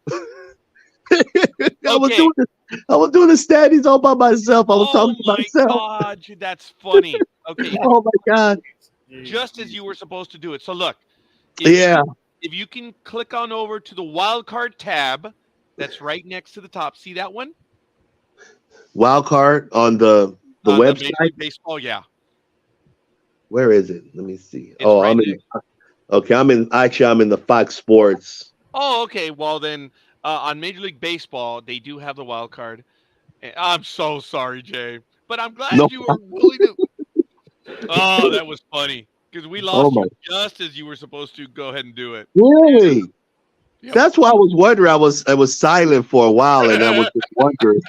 I was Okay. doing the, I was doing the standings all by myself. I was Oh talking to my myself. God, that's funny. Okay, Oh my God. just as you were supposed to do it. So look, if Yeah. if you can click on over to the wildcard tab, that's right next to the top. See that one Wild card on the on the Major website. League Baseball? Yeah, Where is it? Let me see. it's right I'm there. in. Okay, I'm in the Fox Sports. Oh, okay. Well then, on Major League Baseball, they do have the wild card. I'm so sorry, Jay, but I'm glad No. you were willing to. Oh, that was funny because we Oh lost my. you just as you were supposed to go ahead and do it. Really? Yep. That's why I was wondering. I was silent for a while, and I was just wondering.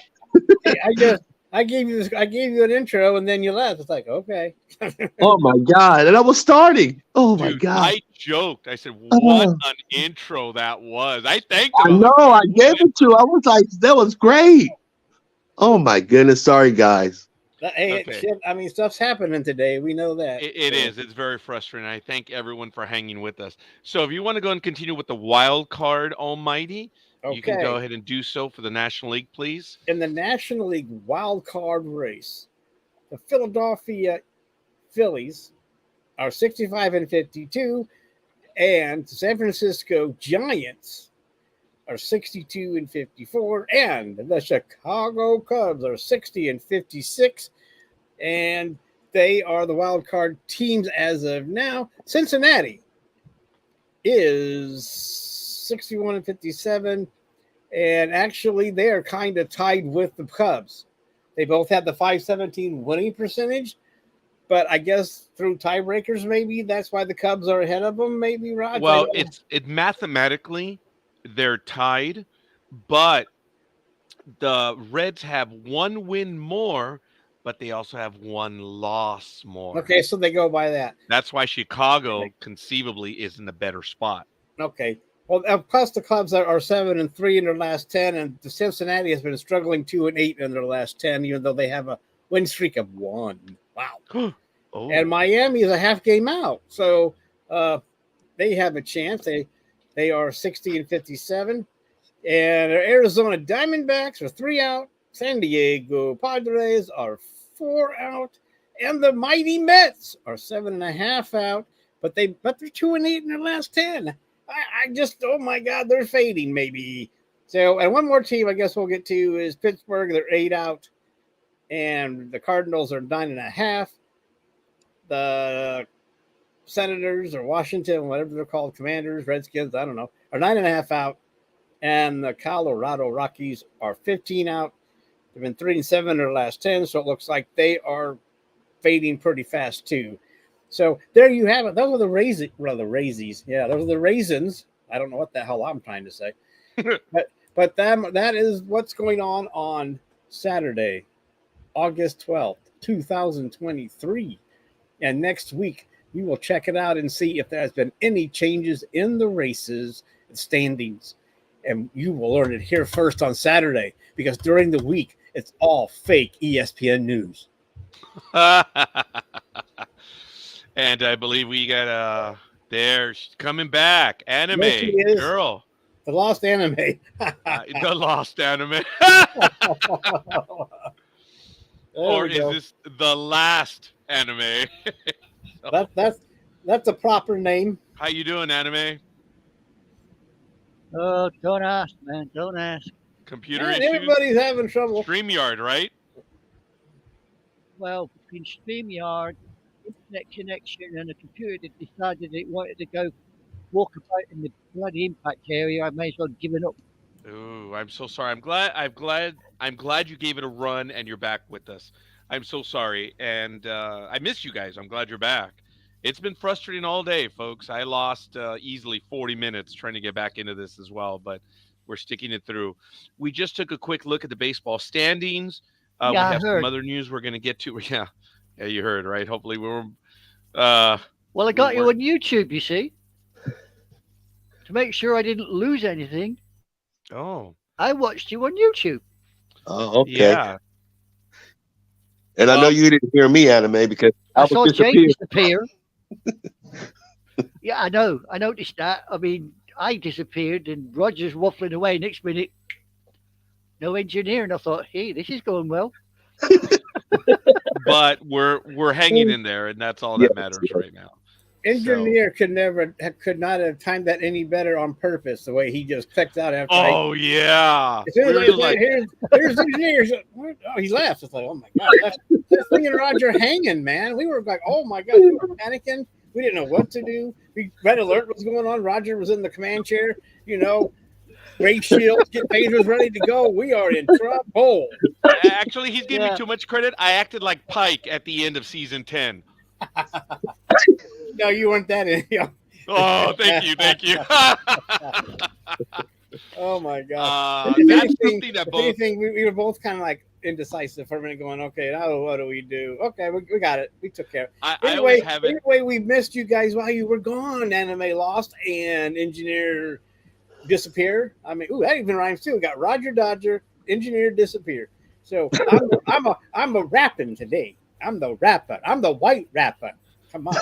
I gave you an intro, and then you left. It's like, okay. Oh my God! And I was starting. Oh my Dude, God! I joked. I said, "What Oh, an intro that was!" I thanked him. I I was know. like, I "Dude, gave what an it to. I was like, that was great. Oh my goodness! Sorry, guys. Hey, Okay. shit, I mean, stuff's happening today. We know that. It So, is. It's very frustrating. I thank everyone for hanging with us. So if you want to go and continue with the wild card, Almighty, you can go okay. ahead and do so for the National League, please. In the National League wild card race, the Philadelphia Phillies are 65 and 52, and the San Francisco Giants are 62 and 54, and the Chicago Cubs are 60 and 56, and they are the wild card teams as of now. Cincinnati is 61 and 57, and actually they are kind of tied with the Cubs. They both had the 517 winning percentage, but I guess through tiebreakers, maybe that's why the Cubs are ahead of them. Maybe Raj. Well, it mathematically they're tied, but the Reds have one win more, but they also have one loss more. Okay, so they go by that. That's why Chicago conceivably is in a better spot. Okay. Well, plus the Cubs are 7-3 in their last 10, and the Cincinnati has been struggling 2-8 in their last 10, even though they have a win streak of 1. Wow. Oh, And Miami is a half game out, so they have a chance. They are 60 and 57, and Arizona Diamondbacks are 3 out. San Diego Padres are 4 out, and the mighty Mets are 7.5 out. But they're 2-8 in their last 10. I just, oh my God, they're fading maybe. So, and one more team I guess we'll get to is Pittsburgh. They're 8 out, and the Cardinals are 9.5. The Senators or Washington, whatever they're called, Commanders, Redskins, I don't know, are 9.5 out, and the Colorado Rockies are 15 out. They've been 3-7 in their last 10, so it looks like they are fading pretty fast too. So there you have it. Those are the raisies. Yeah, those are the raisins. I don't know what the hell I'm trying to say, but that is what's going on Saturday, August 12th, 2023, and next week we will check it out and see if there has been any changes in the races and standings. And you will learn it here first on Saturday, because during the week, it's all fake ESPN news. and I believe we got there. She's coming back. Anime Yes, she is. girl. The lost anime. The lost anime. There Or we is go. this the last anime? That's a proper name. How you doing, anime? Oh, don't ask, man. Don't ask. Computer Man, issues? everybody's having trouble. StreamYard, right? Well, between StreamYard, internet connection, and a computer that decided it wanted to go walk about in the bloody impact area, I may as well have given up. Ooh, I'm so sorry. I'm glad you gave it a run and you're back with us. I'm so sorry, and I miss you guys. I'm glad you're back. It's been frustrating all day, folks. I lost easily 40 minutes trying to get back into this as well, but we're sticking it through. We just took a quick look at the baseball standings. We Yeah, I have some heard. other news we're going to get to. Yeah, yeah, you heard right. Hopefully, uh, Well, I we got you weren't. on YouTube, you see, to make sure I didn't lose anything. Oh, I watched you on YouTube. Oh, okay. yeah. And I know Well, you didn't hear me, Anime, because I I was saw Jay disappeared. disappear. Yeah, I know. I noticed that. I mean, I disappeared and Roger's waffling away. Next minute, no engineer. And I thought, hey, this is going well. but we're hanging in there, and that's all Yes, that matters yes. right now. So, Engineer could not have timed that any better on purpose. The way he just clicked out after. oh yeah, As soon we as were I just said, like, here's the engineer. Oh, he left. It's like, oh my god, that's me and Roger hanging, man. We were like, oh my god, we were panicking. We didn't know what to do. Red alert was going on. Roger was in the command chair. Ray shields, get phasers ready to go. We are in trouble. actually, he's giving me Yeah. too much credit. I acted like Pike at the end of season 10. No, you weren't that in. Oh, thank you, thank you. Oh my god. That's something that If both. anything, we were both kind of like indecisive for a minute, going, okay, now what do we do? Okay, we got it. We took care of it. I always Anyway, have it. we missed you guys while you were gone. Anime lost and engineer disappeared. I mean, that even rhymes too. We got Roger Dodger, engineer disappeared. So I'm a rapping today. I'm the rapper. I'm the white rapper. Come on.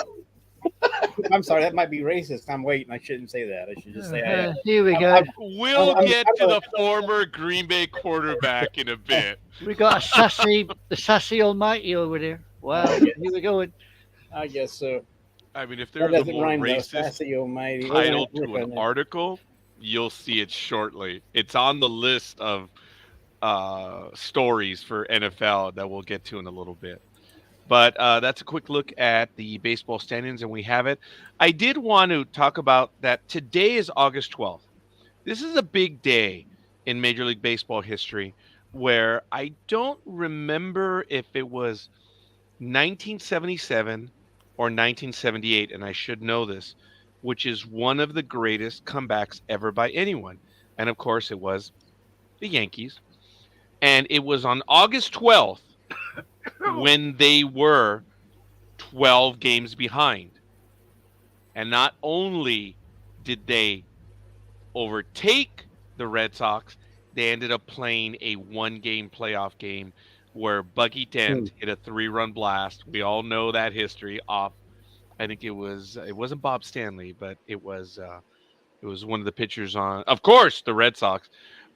I'm sorry, that might be racist. I'm waiting. I shouldn't say that. I should just say I am. Here we I'm- go. I'm- We'll I'm- get I'm to a- the former Green Bay quarterback in a bit. We got the sassy almighty over there. Wow, here we go. I guess so. I mean, if That there's a doesn't more rhyme though. racist Sassy Almighty. title We're to gonna an work on article, you'll see it shortly. It's on the list of stories for NFL that we'll get to in a little bit. But that's a quick look at the baseball standings, and we have it. I did want to talk about that today is August 12th. This is a big day in Major League Baseball history where I don't remember if it was 1977 or 1978, and I should know this, which is one of the greatest comebacks ever by anyone. And of course, it was the Yankees. And it was on August 12th when they were 12 games behind. And not only did they overtake the Red Sox, they ended up playing a one-game playoff game where Buggy Dent hit a 3-run blast. We all know that history off. I think it wasn't Bob Stanley, but it was one of the pitchers on, of course, the Red Sox.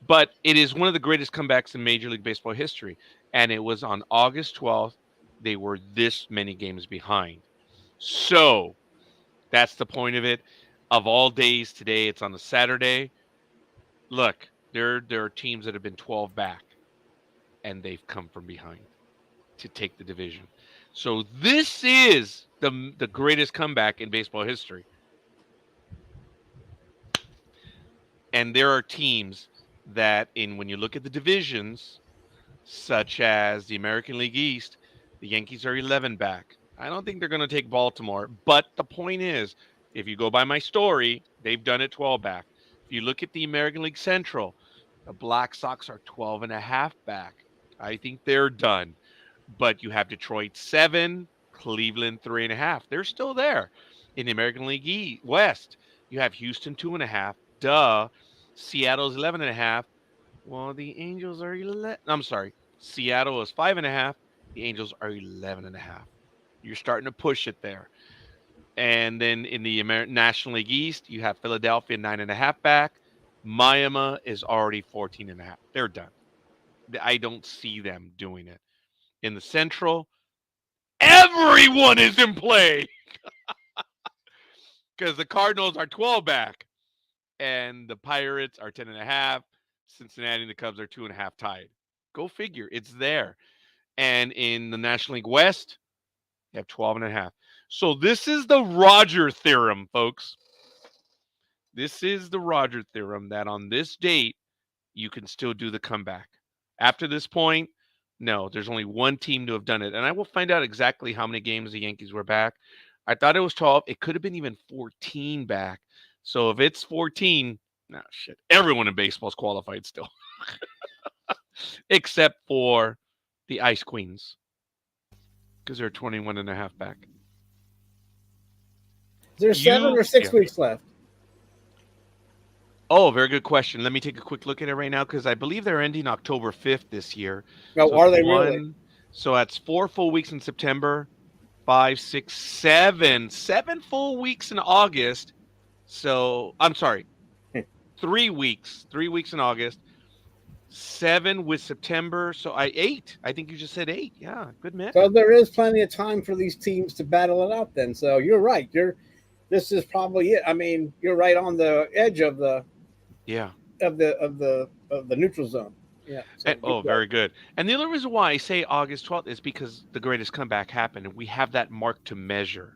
But it is one of the greatest comebacks in Major League Baseball history, and it was on August 12th. They were this many games behind. So that's the point of it. Of all days today, it's on a Saturday. Look, there are teams that have been 12 back, and they've come from behind to take the division. So this is the greatest comeback in baseball history. And there are teams that when you look at the divisions, such as the American League East, the Yankees are 11 back. I don't think they're going to take Baltimore, but the point is, if you go by my story, they've done it 12 back. If you look at the American League Central, the Black Sox are 12 and a half back. I think they're done. But you have Detroit 7, Cleveland 3.5. They're still there. In the American League West, you have Houston 2.5. Duh. Seattle's 11.5. Well, the Angels are 11. I'm sorry. Seattle is 5.5. The Angels are 11.5. You're starting to push it there. And then in the National League East, you have Philadelphia 9.5 back. Miami is already 14.5. They're done. I don't see them doing it. In the Central, everyone is in play because the Cardinals are 12 back and the Pirates are 10.5. Cincinnati and the Cubs are 2.5 tied. Go figure. It's there. And in the National League West, you have 12.5. So this is the Roger theorem, folks. This is the Roger theorem that on this date, you can still do the comeback. After this point, no, there's only one team to have done it. And I will find out exactly how many games the Yankees were back. I thought it was 12. It could have been even 14 back. So if it's 14, no shit. Everyone in baseball is qualified still. Except for the Ice Queens. Because they're 21 and a half back. Is there 7 or 6 weeks left? Oh, very good question. Let me take a quick look at it right now because I believe they're ending October 5th this year. No, So are it's they really? So that's 4 full weeks in September, 5, 6, 7. 7 full weeks in August. So I'm sorry, 3 weeks. 3 weeks in August. 7 with September. So 8. I think you just said 8. Yeah, good man. So there is plenty of time for these teams to battle it out then. So you're right. This is probably it. I mean, you're right on the edge of the neutral zone. Yeah. So very good. And the only reason why I say August 12th is because the greatest comeback happened, and we have that mark to measure.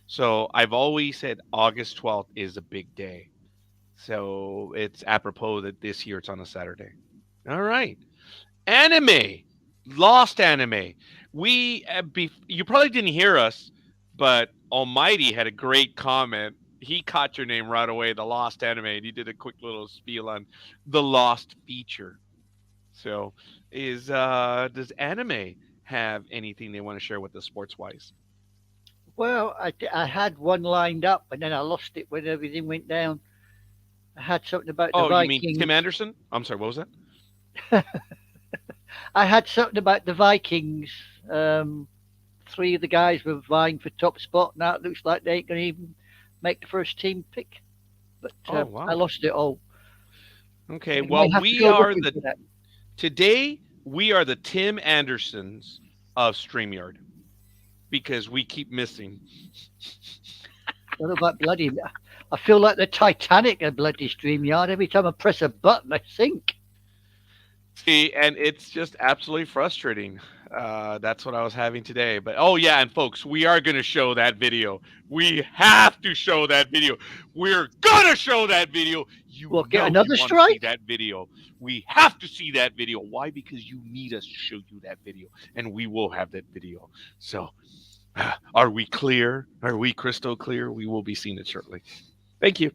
So I've always said August 12th is a big day. So it's apropos that this year it's on a Saturday. All right. Anime. Lost anime. You probably didn't hear us, but Almighty had a great comment. He caught your name right away, the Lost Anime, and he did a quick little spiel on the Lost feature. So, does anime have anything they want to share with us sports-wise? Well, I had one lined up, and then I lost it when everything went down. I had something about the Vikings. You mean Tim Anderson? I'm sorry, what was that? I had something about the Vikings. 3 of the guys were vying for top spot. Now it looks like they ain't going to even make the first team pick. But wow. I lost it all. Okay, well, today we are the Tim Andersons of StreamYard because we keep missing. What about bloody? I feel like the Titanic of bloody StreamYard. Every time I press a button, I sink. See, and it's just absolutely frustrating. That's what I was having today. But and folks, we are going to show that video. We have to show that video. We're gonna show that video. We'll get another strike. See that video. We have to see that video. Why? Because you need us to show you that video, and we will have that video. So, are we clear? Are we crystal clear? We will be seeing it shortly. Thank you.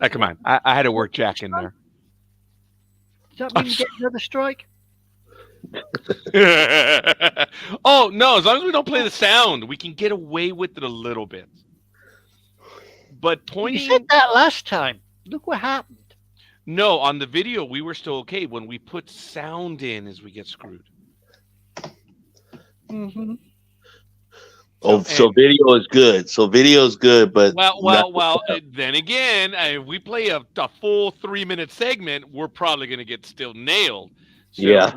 Come on, I had to work Jack in there. Does that mean we get another strike? Oh no! As long as we don't play the sound, we can get away with it a little bit. But pointing. You said that last time. Look what happened. No, on the video we were still okay. When we put sound in, as we get screwed. Mm-hmm. So video is good. So video is good, but well. Then again, if we play a full 3-minute segment, we're probably going to get still nailed. So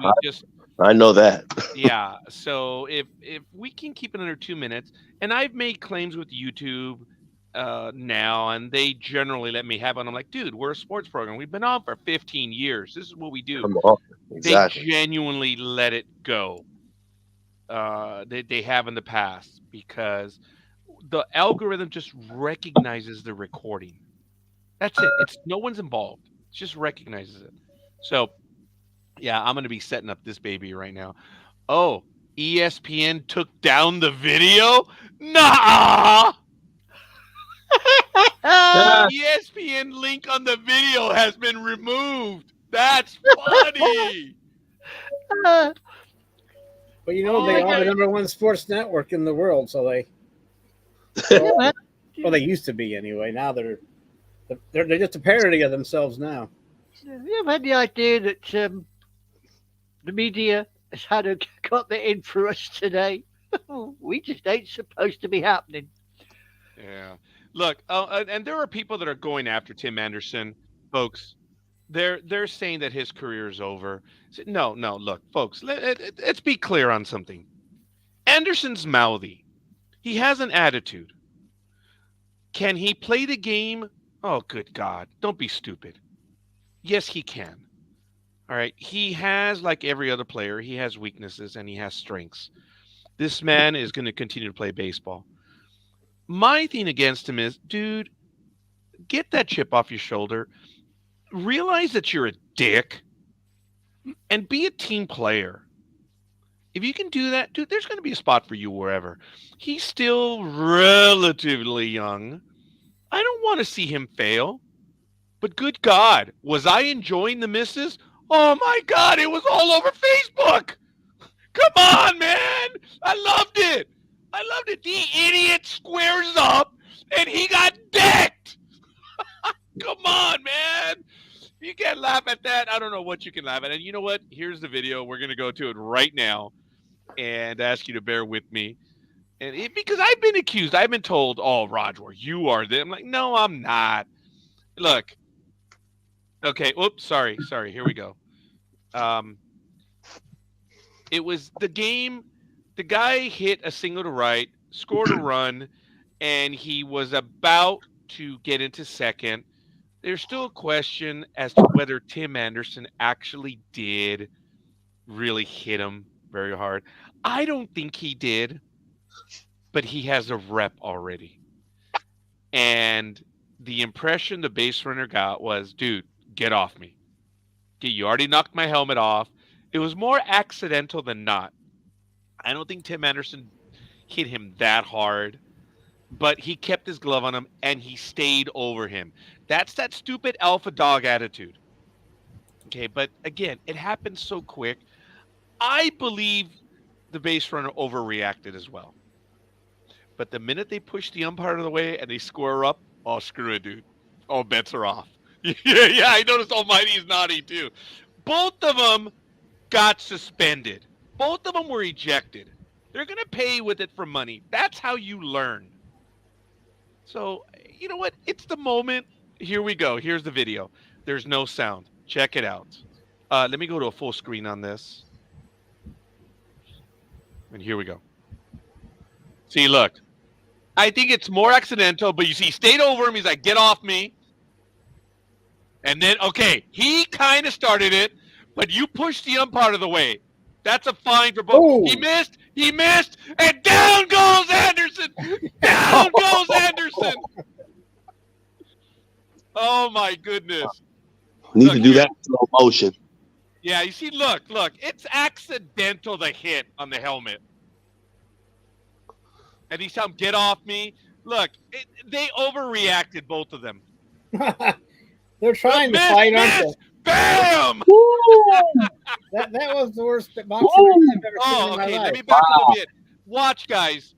I know that. Yeah. So if we can keep it under 2 minutes, and I've made claims with YouTube now, and they generally let me have it. I'm like, dude, we're a sports program. We've been on for 15 years. This is what we do. Come on. Exactly. They genuinely let it go. They have in the past because the algorithm just recognizes the recording. That's it. It's no one's involved. It just recognizes it. So, yeah, I'm going to be setting up this baby right now. Oh, ESPN took down the video? Nah! ESPN link on the video has been removed. That's funny. But they are the number 1 sports network in the world, so well, they used to be anyway. Now they're just a parody of themselves now. You ever had the idea that the media has got that in for us today? We just ain't supposed to be happening. Yeah. Look, and there are people that are going after Tim Anderson, folks. They're saying that his career is over. No. Look, folks, let's be clear on something. Anderson's mouthy. He has an attitude. Can he play the game? Oh, good God. Don't be stupid. Yes, he can. All right. He has, like every other player, he has weaknesses and he has strengths. This man is going to continue to play baseball. My thing against him is, dude, get that chip off your shoulder. Realize that you're a dick, and be a team player. If you can do that, dude, there's going to be a spot for you wherever. He's still relatively young. I don't want to see him fail. But good God, was I enjoying the misses? Oh my God, it was all over Facebook. Come on, man. I loved it. The idiot squares up and he got decked. Come on, man. You can't laugh at that. I don't know what you can laugh at. And you know what? Here's the video. We're going to go to it right now and ask you to bear with me. Because I've been accused. I've been told, oh, Roger, you are this. I'm like, no, I'm not. Look. Okay. Oops. Sorry. Here we go. It was the game. The guy hit a single to right, scored a run, and he was about to get into second. There's still a question as to whether Tim Anderson actually did really hit him very hard. I don't think he did, but he has a rep already. And the impression the base runner got was, dude, get off me. Okay, you already knocked my helmet off. It was more accidental than not. I don't think Tim Anderson hit him that hard, but he kept his glove on him and he stayed over him. That's that stupid alpha dog attitude. Okay, but again, it happened so quick. I believe the base runner overreacted as well. But the minute they push the umpire out of the way and they square up, oh, screw it, dude. All bets are off. Yeah, I noticed Almighty is nodding too. Both of them got suspended. Both of them were ejected. They're going to pay with it for money. That's how you learn. So, you know what? It's the moment. Here we go. Here's the video. There's no sound. Check it out. Let me go to a full screen on this. And here we go. See, look. I think it's more accidental, but you see, he stayed over him. He's like, get off me. And then, okay, he kind of started it, but you pushed the umpire out of the way. That's a fine for both. Ooh. He missed, and down goes Anderson. Down goes Anderson. Oh, my goodness. Need Look, to do that in slow motion. Yeah, you see, look, it's accidental, the hit on the helmet. And he's telling him, get off me. Look, they overreacted, both of them. They're trying to fight, aren't they? Bam! That was the worst boxing I've ever seen in my okay, life. let me back up a bit. Watch, guys.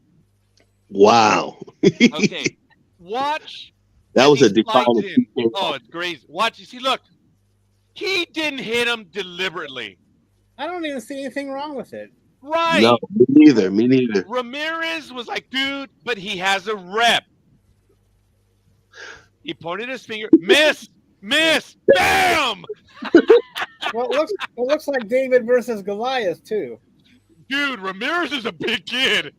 Wow. Okay, watch. That was He a slides defining. in. Oh, it's crazy. Watch. You see, look. He didn't hit him deliberately. I don't even see anything wrong with it. Right. No, me neither. Ramirez was like, dude, but he has a rep. He pointed his finger. Miss. Bam! Well, it looks like David versus Goliath too. Dude, Ramirez is a big kid.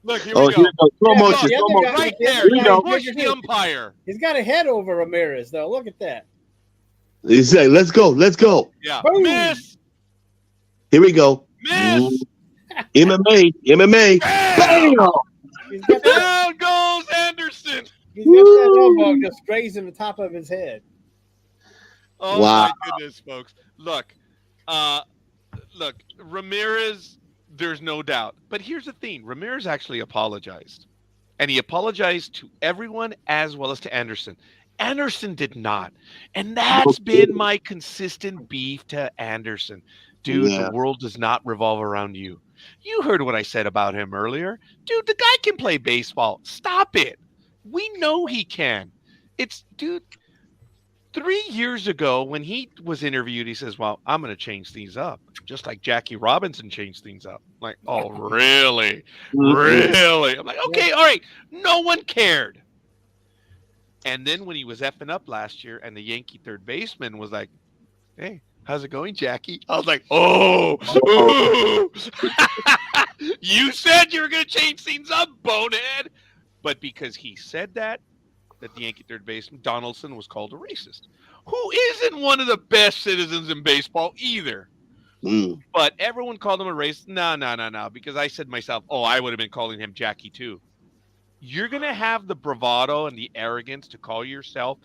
Look, here Oh, we go. here we go. Slow Yeah, motion. the Slow other motion. guy- Right the there. other Here we guy- go. Push the umpire. He's got a head over Ramirez though. Look at that. He said, "Let's go." Yeah. Boom. Miss. Here we go. Miss. MMA. Bam! Bam! He's got that, Down goes Anderson. he's got that elbow just grazing the top of his head. Oh Wow. my goodness, folks. Look, Ramirez, there's no doubt. But here's the thing. Ramirez actually apologized. And he apologized to everyone as well as to Anderson. Anderson did not. And that's been my consistent beef to Anderson. Dude, Yeah. the world does not revolve around you. You heard what I said about him earlier. Dude, the guy can play baseball. Stop it. We know he can. Dude, 3 years ago when he was interviewed, he says, well, I'm going to change things up. Just like Jackie Robinson changed things up. I'm like, oh, really? Really? I'm like, okay, all right. No one cared. And then when he was effing up last year and the Yankee third baseman was like, hey, how's it going, Jackie? I was like, oh, ooh. You said you were going to change things up, bonehead. But because he said that the Yankee third baseman, Donaldson, was called a racist, who isn't one of the best citizens in baseball either. But everyone called him a racist. No, because I said to myself, oh, I would have been calling him Jackie too. You're going to have the bravado and the arrogance to call yourself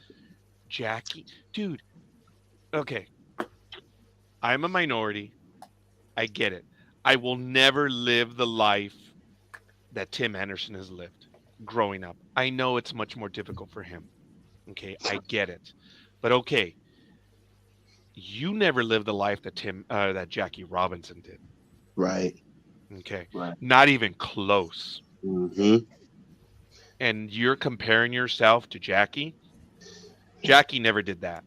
Jackie. Dude, Okay, I'm a minority. I get it. I will never live the life that Tim Anderson has lived growing up. I know it's much more difficult for him. Okay, I get it. But okay, you never lived the life that Jackie Robinson did. Right. Okay, Right. not even close. Mm-hmm. And you're comparing yourself to Jackie. Jackie never did that.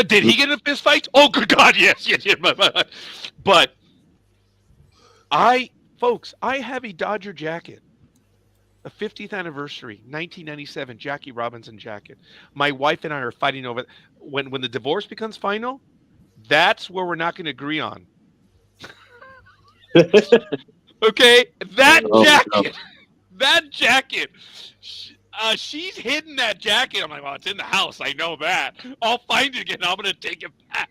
Did he get in a fist fight? Oh, good God, yes, yes, yes. But folks, I have a Dodger jacket, a 50th anniversary, 1997 Jackie Robinson jacket. My wife and I are fighting over it. When the divorce becomes final. That's where we're not going to agree on. Okay, that Oh, jacket, that jacket. She's hidden that jacket. I'm like, well, it's in the house. I know that. I'll find it again. I'm going to take it back.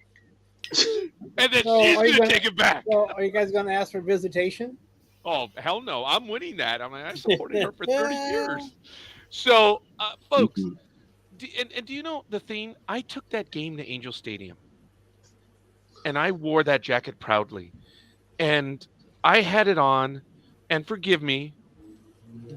And then So she's are you going to gonna- take it back. So are you guys going to ask for visitation? Oh, hell no. I'm winning that. I'm like, I supported her for 30 years. So, folks, Mhm. and do you know the thing? I took that game to Angel Stadium. And I wore that jacket proudly. And I had it on. And forgive me,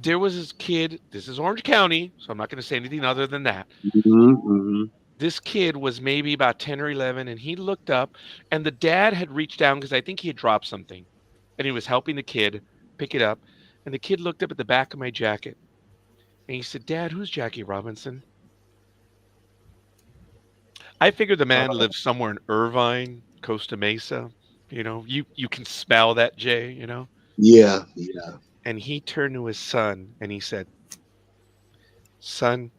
there was this kid. This is Orange County, so I'm not going to say anything other than that. Mhm, mhm. This kid was maybe about 10 or 11, and he looked up, and the dad had reached down because I think he had dropped something. And he was helping the kid pick it up. And the kid looked up at the back of my jacket, and he said, Dad, who's Jackie Robinson? I figured the man lived somewhere in Irvine, Costa Mesa. You can spell that J, Yeah, yeah. And he turned to his son and he said, Son,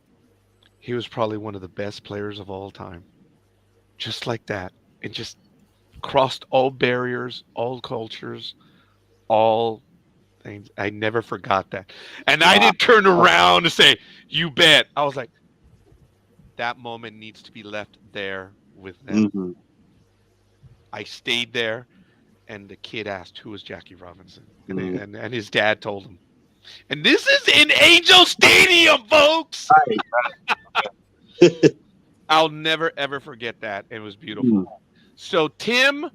he was probably one of the best players of all time. Just like that. And just crossed all barriers, all cultures, all things. I never forgot that. And I didn't turn around and say, You bet. I was like, that moment needs to be left there with them. Mhm. I stayed there, and the kid asked, "Who was Jackie Robinson?" And, Mhm. and his dad told him. And this is in Angel Stadium, folks. I'll never ever forget that. It was beautiful. So Tim,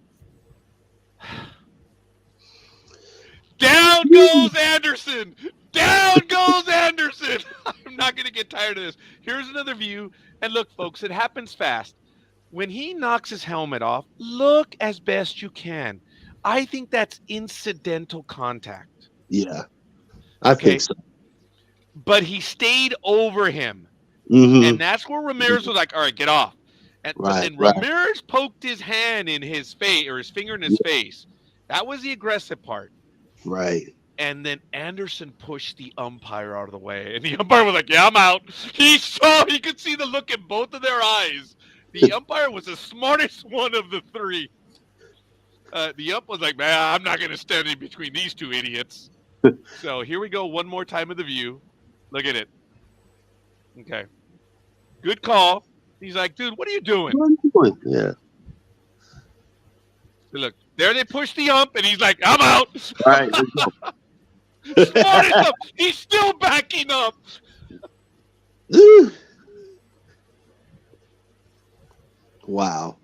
down goes Anderson. Down goes Anderson. I'm not going to get tired of this. Here's another view. And look, folks, it happens fast. When he knocks his helmet off, look as best you can. I think that's incidental contact. Yeah, I Okay. think so. But he stayed over him. Mhm. And that's where Ramirez was like, all right, get off. But Right, then right. Ramirez poked his hand in his face or his finger in his face. That was the aggressive part. Right. And then Anderson pushed the umpire out of the way. And the umpire was like, yeah, I'm out. He could see the look in both of their eyes. The umpire was the smartest one of the three. The ump was like, man, I'm not going to stand in between these two idiots. So here we go. One more time of the view. Look at it. Okay. Good call. He's like, dude, what are you doing? What are you doing? Yeah. Look, there they push the ump, and he's like, I'm out. Right. Smartest ump. He's still backing up. Wow.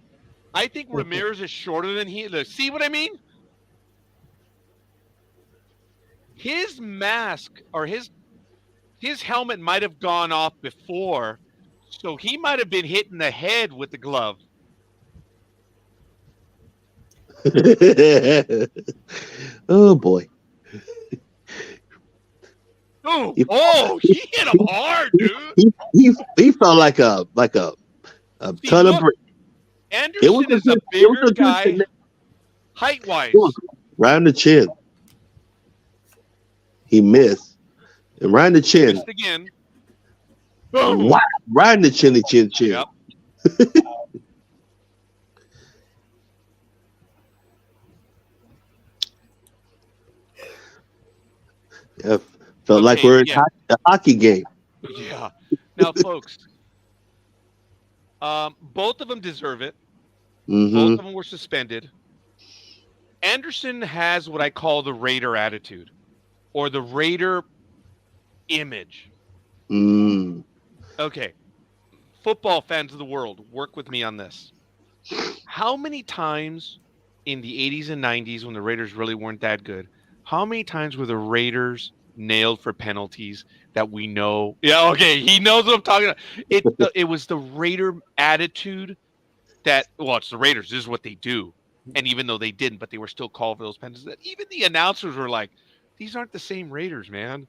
I think Ramirez is shorter than he is. See what I mean? His mask or his helmet might have gone off before, so he might have been hit in the head with the glove. Oh boy. Oh, he hit him hard, dude. He felt like a See, ton of look, bricks. Anderson is a bigger guy, height-wise. Right in the chin. He missed. And right in the chin. Missed again. Boom. Wow. Right in the chin. Yep. Yeah, felt like we're in a hockey game. Yeah. Now, folks, both of them deserve it. Mm-hmm. Both of them were suspended. Anderson has what I call the Raider attitude or the Raider image. Mm. Okay. Football fans of the world, work with me on this. How many times in the 80s and 90s when the Raiders really weren't that good, how many times were the Raiders nailed for penalties that we know? Yeah, okay, he knows what I'm talking about. It was the Raider attitude that, well, it's the Raiders. This is what they do. And even though they didn't, but they were still called for those penalties, that even the announcers were like, these aren't the same Raiders, man.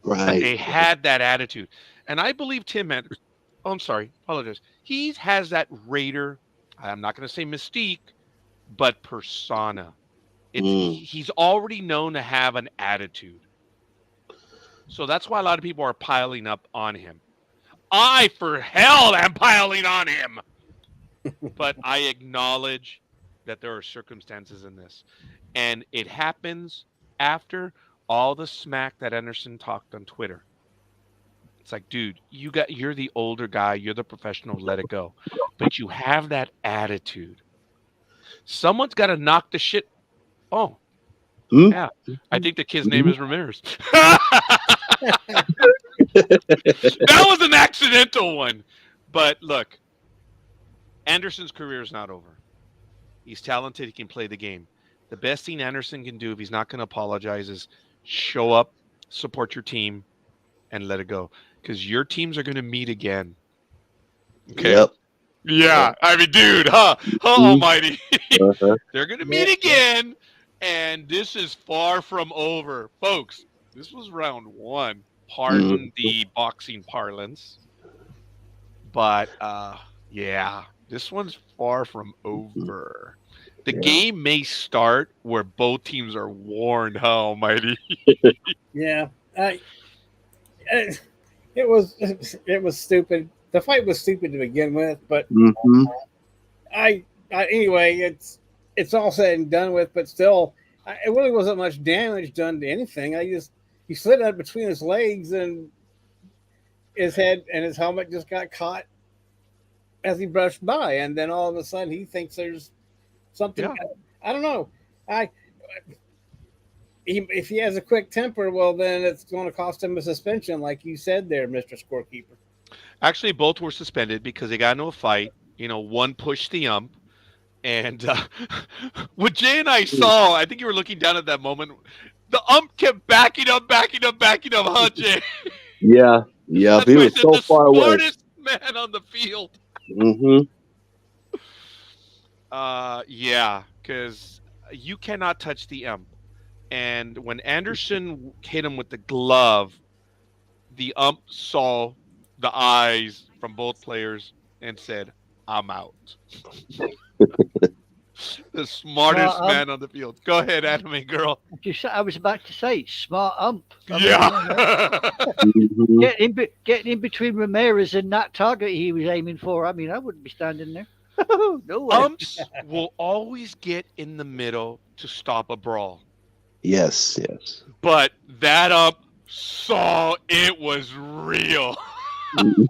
But Right. they had that attitude. And I believe Tim Anderson, oh, I'm sorry, apologize. He has that Raider, I'm not going to say mystique, but persona. He's already known to have an attitude. So that's why a lot of people are piling up on him. I, for hell, am piling on him. But I acknowledge that there are circumstances in this. And it happens after all the smack that Anderson talked on Twitter. It's like, dude, you're the older guy, you're the professional, let it go. But you have that attitude. Someone's got to knock the shit. Oh, yeah. I think the kid's name is Ramirez. That was an accidental one. But look, Anderson's career is not over. He's talented. He can play the game. The best thing Anderson can do if he's not going to apologize is show up, support your team, and let it go. Because your teams are going to meet again. Okay. Yep. Yeah. I mean, dude, almighty. They're going to meet again. And this is far from over. Folks, this was round one. Pardon the boxing parlance. But, yeah, this one's far from over. The game may start where both teams are worn. How almighty. Yeah. It was stupid. The fight was stupid to begin with, but anyway, it's all said and done with, but still, it really wasn't much damage done to anything. He slid out between his legs, and his head and his helmet just got caught as he brushed by, and then all of a sudden he thinks there's something. Yeah. I don't know. If he has a quick temper, well, then it's going to cost him a suspension, like you said there, Mr. Scorekeeper. Actually, both were suspended because they got into a fight. You know, one pushed the ump. And what Jay and I saw, I think you were looking down at that moment, the ump kept backing up, huh, Jay? Yeah. That's he was so far away. The smartest man on the field. Yeah, because you cannot touch the ump. And when Anderson hit him with the glove, the ump saw the eyes from both players and said, I'm out. The smartest man on the field. Go ahead, anime girl. I was about to say, smart ump. Getting in between Ramirez and that target he was aiming for. I mean, I wouldn't be standing there. No way. Umps will always get in the middle to stop a brawl. Yes. But that ump saw it was real. And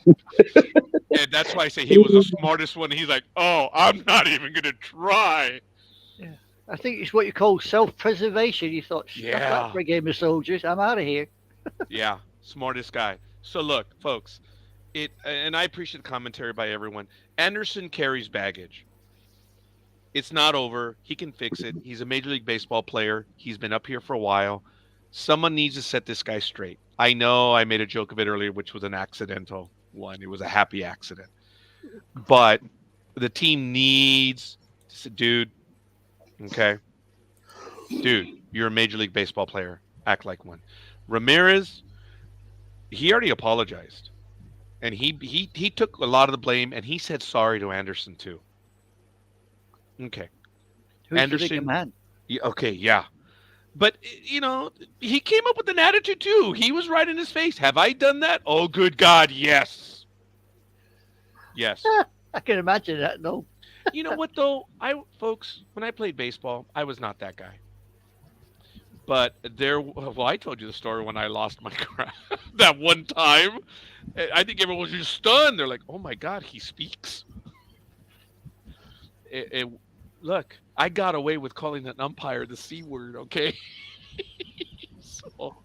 that's why I say he was the smartest one. He's like, oh, I'm not even going to try. Yeah. I think it's what you call self-preservation. You thought, that for a game of soldiers. I'm out of here. Yeah, smartest guy. So look, folks, and I appreciate the commentary by everyone. Anderson carries baggage. It's not over. He can fix it. He's a Major League Baseball player. He's been up here for a while. Someone needs to set this guy straight. I know I made a joke of it earlier, which was an accidental one. It was a happy accident. But the team needs to say, dude, okay? Dude, you're a Major League Baseball player. Act like one. Ramirez, he already apologized. And he took a lot of the blame, and he said sorry to Anderson, too. Okay. Who's Anderson, the bigger man? Okay, yeah. But, you know, he came up with an attitude, too. He was right in his face. Have I done that? Oh, good God, yes. Yes. I can imagine that, though. You know what, though? Folks, when I played baseball, I was not that guy. But I told you the story when I lost my crap that one time. I think everyone was just stunned. They're like, oh, my God, he speaks. Look, I got away with calling an umpire the C word, okay? So,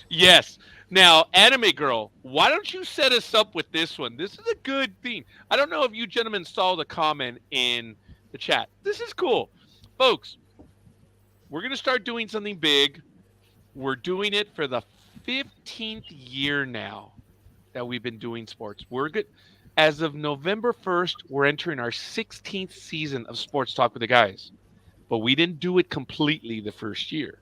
yes. Now, Anime Girl, why don't you set us up with this one? This is a good thing. I don't know if you gentlemen saw the comment in the chat. This is cool. Folks, we're going to start doing something big. We're doing it for the 15th year now that we've been doing sports. We're good. As of November 1st, we're entering our 16th season of Sports Talk with the Guys. But we didn't do it completely the first year.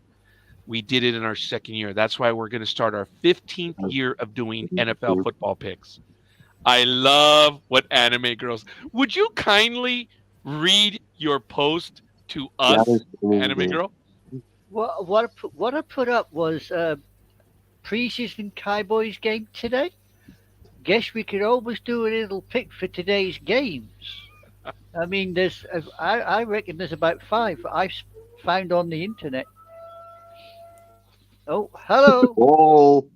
We did it in our second year. That's why we're going to start our 15th year of doing NFL football picks. I love what Anime Girls. Would you kindly read your post to us, Anime Girl? What I put up was preseason Cowboys game today. Guess we could always do a little pick for today's games. I mean, I reckon there's about 5 I've found on the internet. Oh, hello. Oh,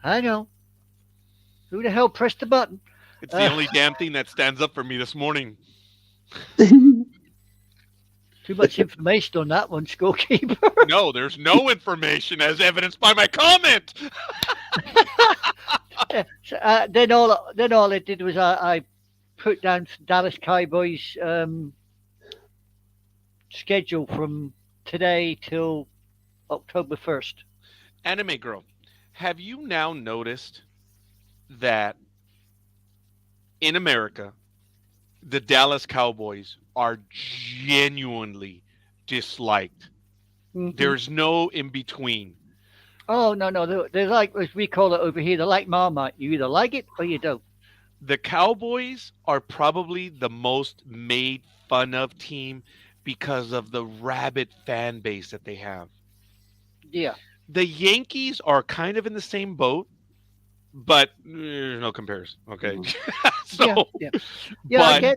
I know. Who the hell pressed the button? It's the only damn thing that stands up for me this morning. Too much information on that one, Scorekeeper. No, there's no information as evidenced by my comment. Then all I did was I put down Dallas Cowboys schedule from today till October 1st. Anime Girl, have you now noticed that in America, the Dallas Cowboys are genuinely disliked? Mhm. There's no in between. Oh, no. They're like, as we call it over here, they're like Marmite. You either like it or you don't. The Cowboys are probably the most made fun of team because of the rabid fan base that they have. Yeah. The Yankees are kind of in the same boat, but there's no comparison. Okay. So, Yeah,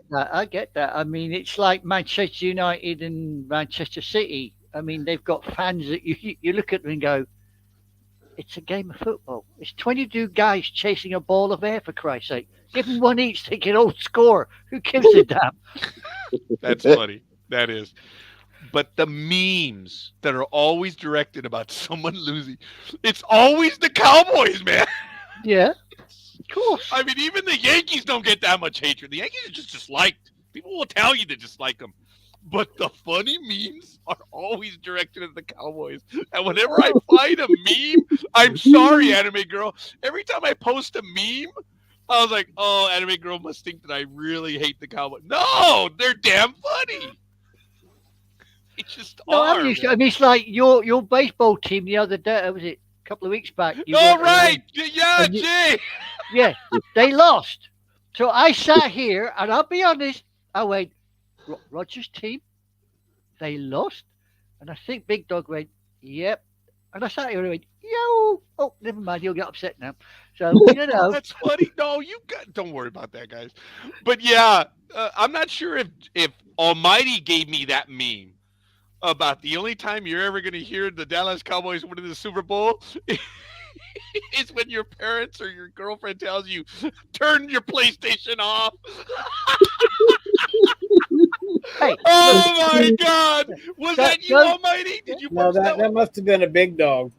but I get that. I mean, it's like Manchester United and Manchester City. I mean, they've got fans that you look at them and go, it's a game of football. It's 22 guys chasing a ball of air, for Christ's sake. Give them one each, they can all score. Who gives a damn? That's funny. That is. But the memes that are always directed about someone losing, it's always the Cowboys, man. Yeah, of course. I mean, even the Yankees don't get that much hatred. The Yankees are just disliked. People will tell you they dislike them. But the funny memes are always directed at the Cowboys. And whenever I find a meme, I'm sorry, Anime Girl. Every time I post a meme, I was like, oh, Anime Girl must think that I really hate the Cowboys. No, they're damn funny. They just are. I mean, it's like your baseball team the other day. Was it a couple of weeks back? Oh, right. Yeah, Jay. Yeah, they lost. So I sat here, and I'll be honest, I went, Roger's team, they lost? And I think Big Dog went, yep. And I sat here and went, yo. Oh, never mind, you'll get upset now. So, That's funny. No, don't worry about that, guys. But yeah, I'm not sure if Almighty gave me that meme about the only time you're ever going to hear the Dallas Cowboys winning the Super Bowl is when your parents or your girlfriend tells you, turn your PlayStation off. Hey, oh my God! Was that you, Almighty? Did you No, post that must have been a Big Dog.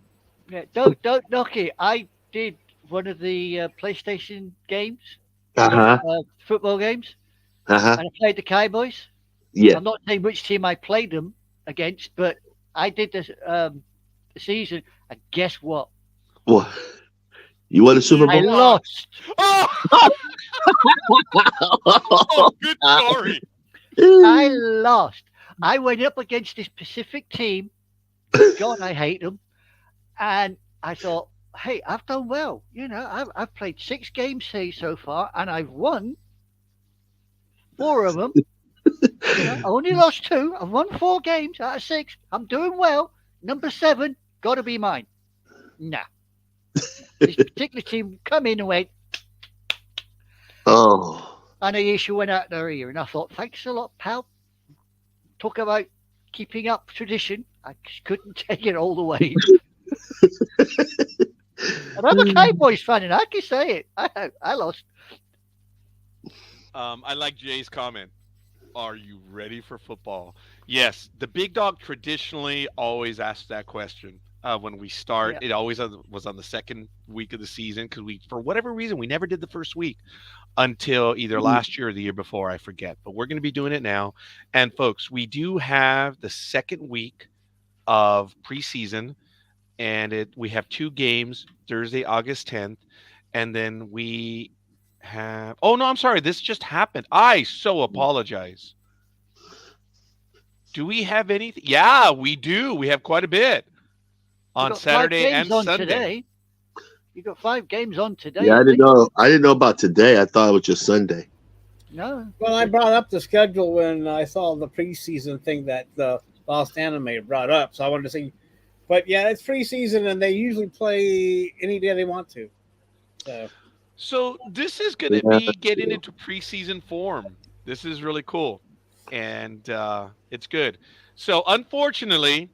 Yeah, don't knock it. I did one of the PlayStation games, football games, and I played the Cowboys. Yeah. I'm not saying which team I played them against, but I did this the season, and guess what? What? You won a Super Bowl? I lost. Oh! Oh, good story. I lost. I went up against this Pacific team. God, I hate them. And I thought, hey, I've done well. I've played 6 games here so far, and I've won 4 of them. I only lost 2. I've won 4 games out of 6. I'm doing well. Number 7, got to be mine. Nah. This particular team come in and went, oh. and the issue went out their ear. And I thought, thanks a lot, pal. Talk about keeping up tradition. I just couldn't take it all the way. And I'm a Cowboys fan, and I can say it. I lost. I like Jay's comment. Are you ready for football? Yes, the Big Dog traditionally always asks that question. when we start. Yeah. It always was on the second week of the season because for whatever reason, we never did the first week until either last year or the year before. I forget. But we're going to be doing it now. And folks, we do have the second week of preseason, and we have 2 games Thursday, August 10th, and then we have. Oh no, I'm sorry. This just happened. I so apologize. Do we have anything? Yeah, we do. We have quite a bit You on got 5 Saturday games and on Sunday. today. You got 5 games on today. Yeah, I I didn't think. know. I didn't know about today. I thought it was just Sunday. No. Well, I brought up the schedule when I saw the preseason thing that the Lost Anime brought up, so I wanted to see. But yeah, it's preseason, and they usually play any day they want to. So this is going to Yeah, be that's getting true. into preseason form. This is really cool, and it's good. So unfortunately,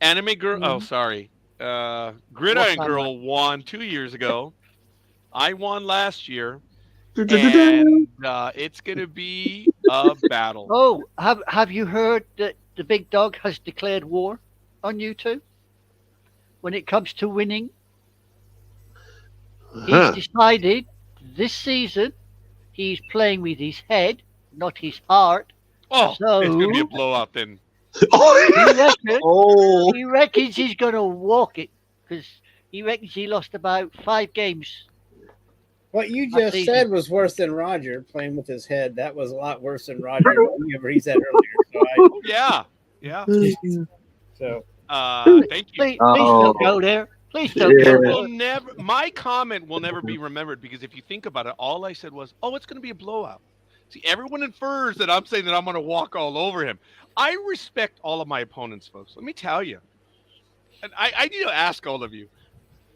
Anime Girl. Oh, Mhm. sorry. What's Gridiron that, Girl won 2 years ago. I won last year, Du-du-du-du. and it's going to be a battle. Oh, have you heard that the big dog has declared war on you two? When it comes to winning, he's Huh. decided this season he's playing with his head, not his heart. Oh, it's going to be a So blowout then. Oh, he reckons he's gonna walk it because he reckons he lost about 5 games. What you Last just season. said was worse than Roger playing with his head. That was a lot worse than Roger, whatever he said earlier. Oh, yeah. So Thank you. Please Oh. don't go there. Please don't Yeah. go It there. will never. My comment will never be remembered because if you think about it, all I said was, "Oh, it's going to be a blowout." See, everyone infers that I'm saying that I'm going to walk all over him. I respect all of my opponents, folks. Let me tell you, and I need to ask all of you.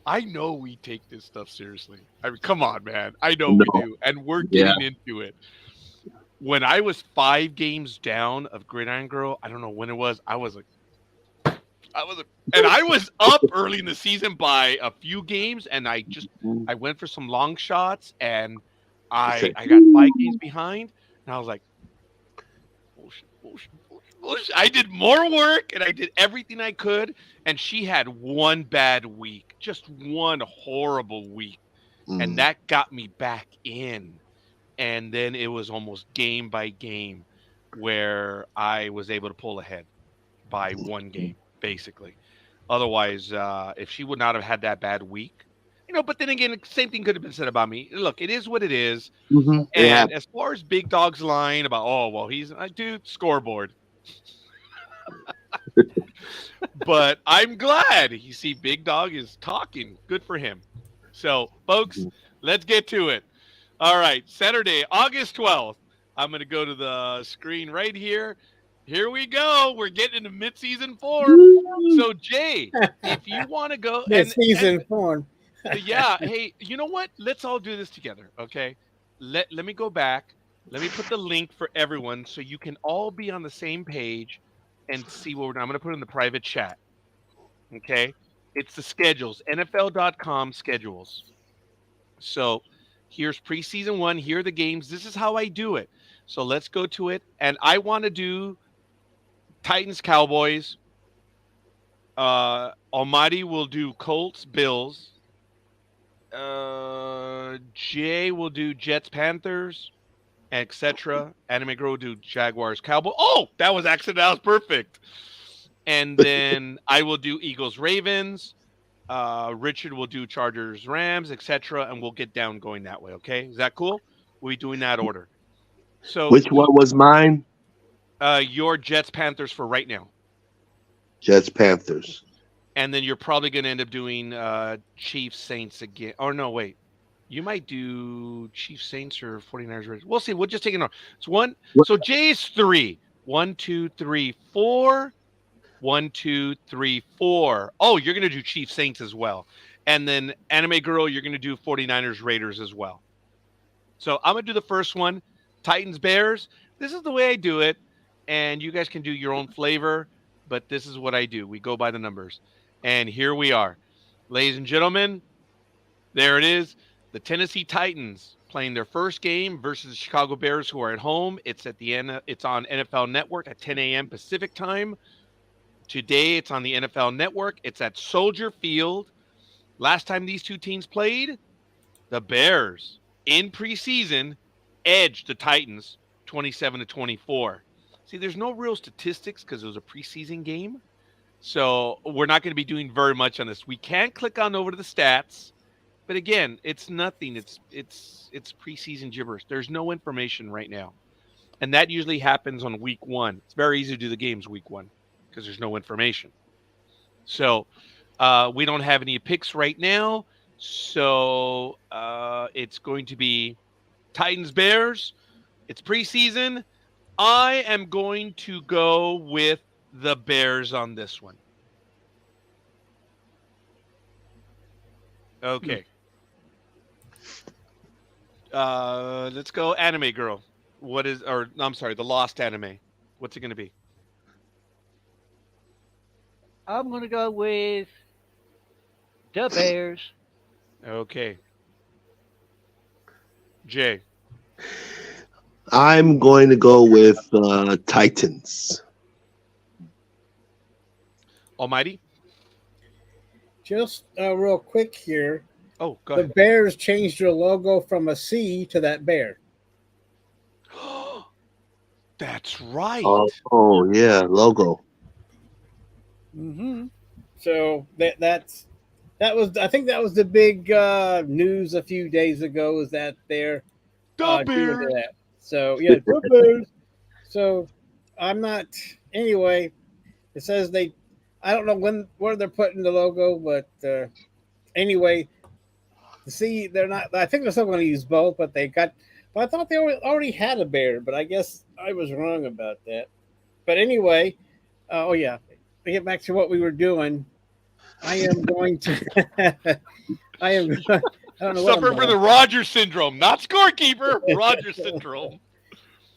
I know we take this stuff seriously. I mean, come on, man. I know we No. do, and we're Yeah. getting into it. When I was 5 games down of Gridiron Girl, I don't know when it was. I was up early in the season by a few games, and I went for some long shots, and I got 5 games behind, and I was like, bullshit, bullshit, bullshit, bullshit. I did more work, and I did everything I could, and she had one bad week, just one horrible week, and that got me back in, and then it was almost game by game where I was able to pull ahead by 1 game, basically. Otherwise, if she would not have had that bad week, but then again, the same thing could have been said about me. Look, it is what it is. Mhm. And as far as Big Dog's line about, oh, well, dude, scoreboard. But I'm glad. You see, Big Dog is talking. Good for him. So, folks, let's get to it. All right, Saturday, August 12th. I'm going to go to the screen right here. Here we go. We're getting into mid-season form. So, Jay, if you want to go mid-season form. yeah, hey, you know what? Let's all do this together, okay? Let me go back. Let me put the link for everyone so you can all be on the same page and see what I'm going to put in the private chat. Okay? It's the schedules, NFL.com schedules. So here's preseason 1. Here are the games. This is how I do it. So let's go to it. And I want to do Titans, Cowboys. Almighty will do Colts, Bills. Jay will do Jets, Panthers, etc. Anime Girl will do Jaguars, Cowboys. Oh, that was accident. That was perfect. And then I will do Eagles, Ravens. Richard will do Chargers, Rams, etc. And we'll get down going that way. Okay, is that cool? We'll be doing that order. So which one was mine? Your Jets, Panthers for right now. Jets, Panthers. And then you're probably going to end up doing Chiefs, Saints again. Or no, wait. You might do Chiefs, Saints, or 49ers. Raiders. We'll see. We'll just take it on. It's 1. So Jay's 3. 1, 2, 3, 4. 1, 2, 3, 4. Oh, you're going to do Chiefs, Saints as well. And then Anime Girl, you're going to do 49ers, Raiders as well. So I'm going to do the first one. Titans, Bears. This is the way I do it. And you guys can do your own flavor. But this is what I do. We go by the numbers. And here we are. Ladies and gentlemen, there it is. The Tennessee Titans playing their first game versus the Chicago Bears, who are at home. It's at the end. It's on NFL Network at 10 a.m. Pacific time. Today, it's on the NFL Network. It's at Soldier Field. Last time these two teams played, the Bears in preseason edged the Titans 27-24. See, there's no real statistics because it was a preseason game. So we're not going to be doing very much on this. We can click on over to the stats, but again, it's nothing. It's preseason gibberish. There's no information right now. And that usually happens on week 1. It's very easy to do the games week 1 because there's no information. So we don't have any picks right now. So it's going to be Titans Bears. It's preseason. I am going to go with the Bears on this one. Okay. Let's go Anime Girl. The Lost Anime. What's it going to be? I'm going to go with the Bears. Okay. Jay. I'm going to go with Titans. Almighty? Just real quick here. Oh, go The ahead. Bears changed their logo from a C to that bear. That's right. Oh yeah, logo. Mm-hmm. So that was I think that was the big news a few days ago is that they're The doing Bears. that. So yeah, the Bears. So I'm not anyway. It says I don't know where they're putting the logo, but anyway, see they're not. I think they're still going to use both, but they got. But I thought they already had a bear, but I guess I was wrong about that. But anyway, oh yeah, to get back to what we were doing, I am going to. I am. I don't know. Suffering from the Rogers syndrome, not Scorekeeper. Rogers syndrome.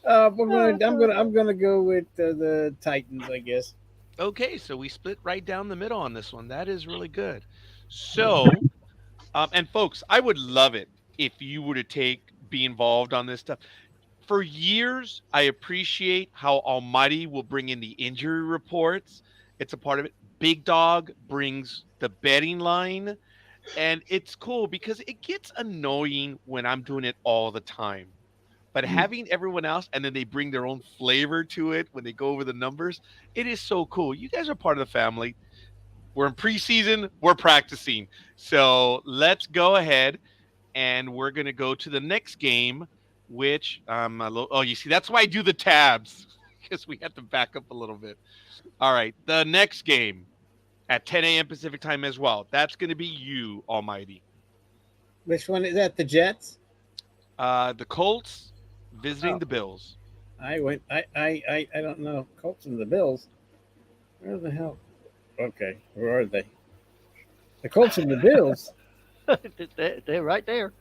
I'm gonna go with the Titans, I guess. Okay, so we split right down the middle on this one. That is really good. So, and folks, I would love it if you were to be involved on this stuff. For years, I appreciate how Almighty will bring in the injury reports. It's a part of it. Big Dog brings the betting line. And it's cool because it gets annoying when I'm doing it all the time. But having everyone else and then they bring their own flavor to it when they go over the numbers, it is so cool. You guys are part of the family. We're in preseason. We're practicing. So let's go ahead and we're going to go to the next game, which, you see, that's why I do the tabs because we have to back up a little bit. All right. The next game at 10 a.m. Pacific time as well. That's going to be you, Almighty. Which one is that? The Jets? The Colts visiting the Bills. I don't know. Colts and the Bills. Where the hell? Okay, where are they? The Colts and the Bills. They're right there.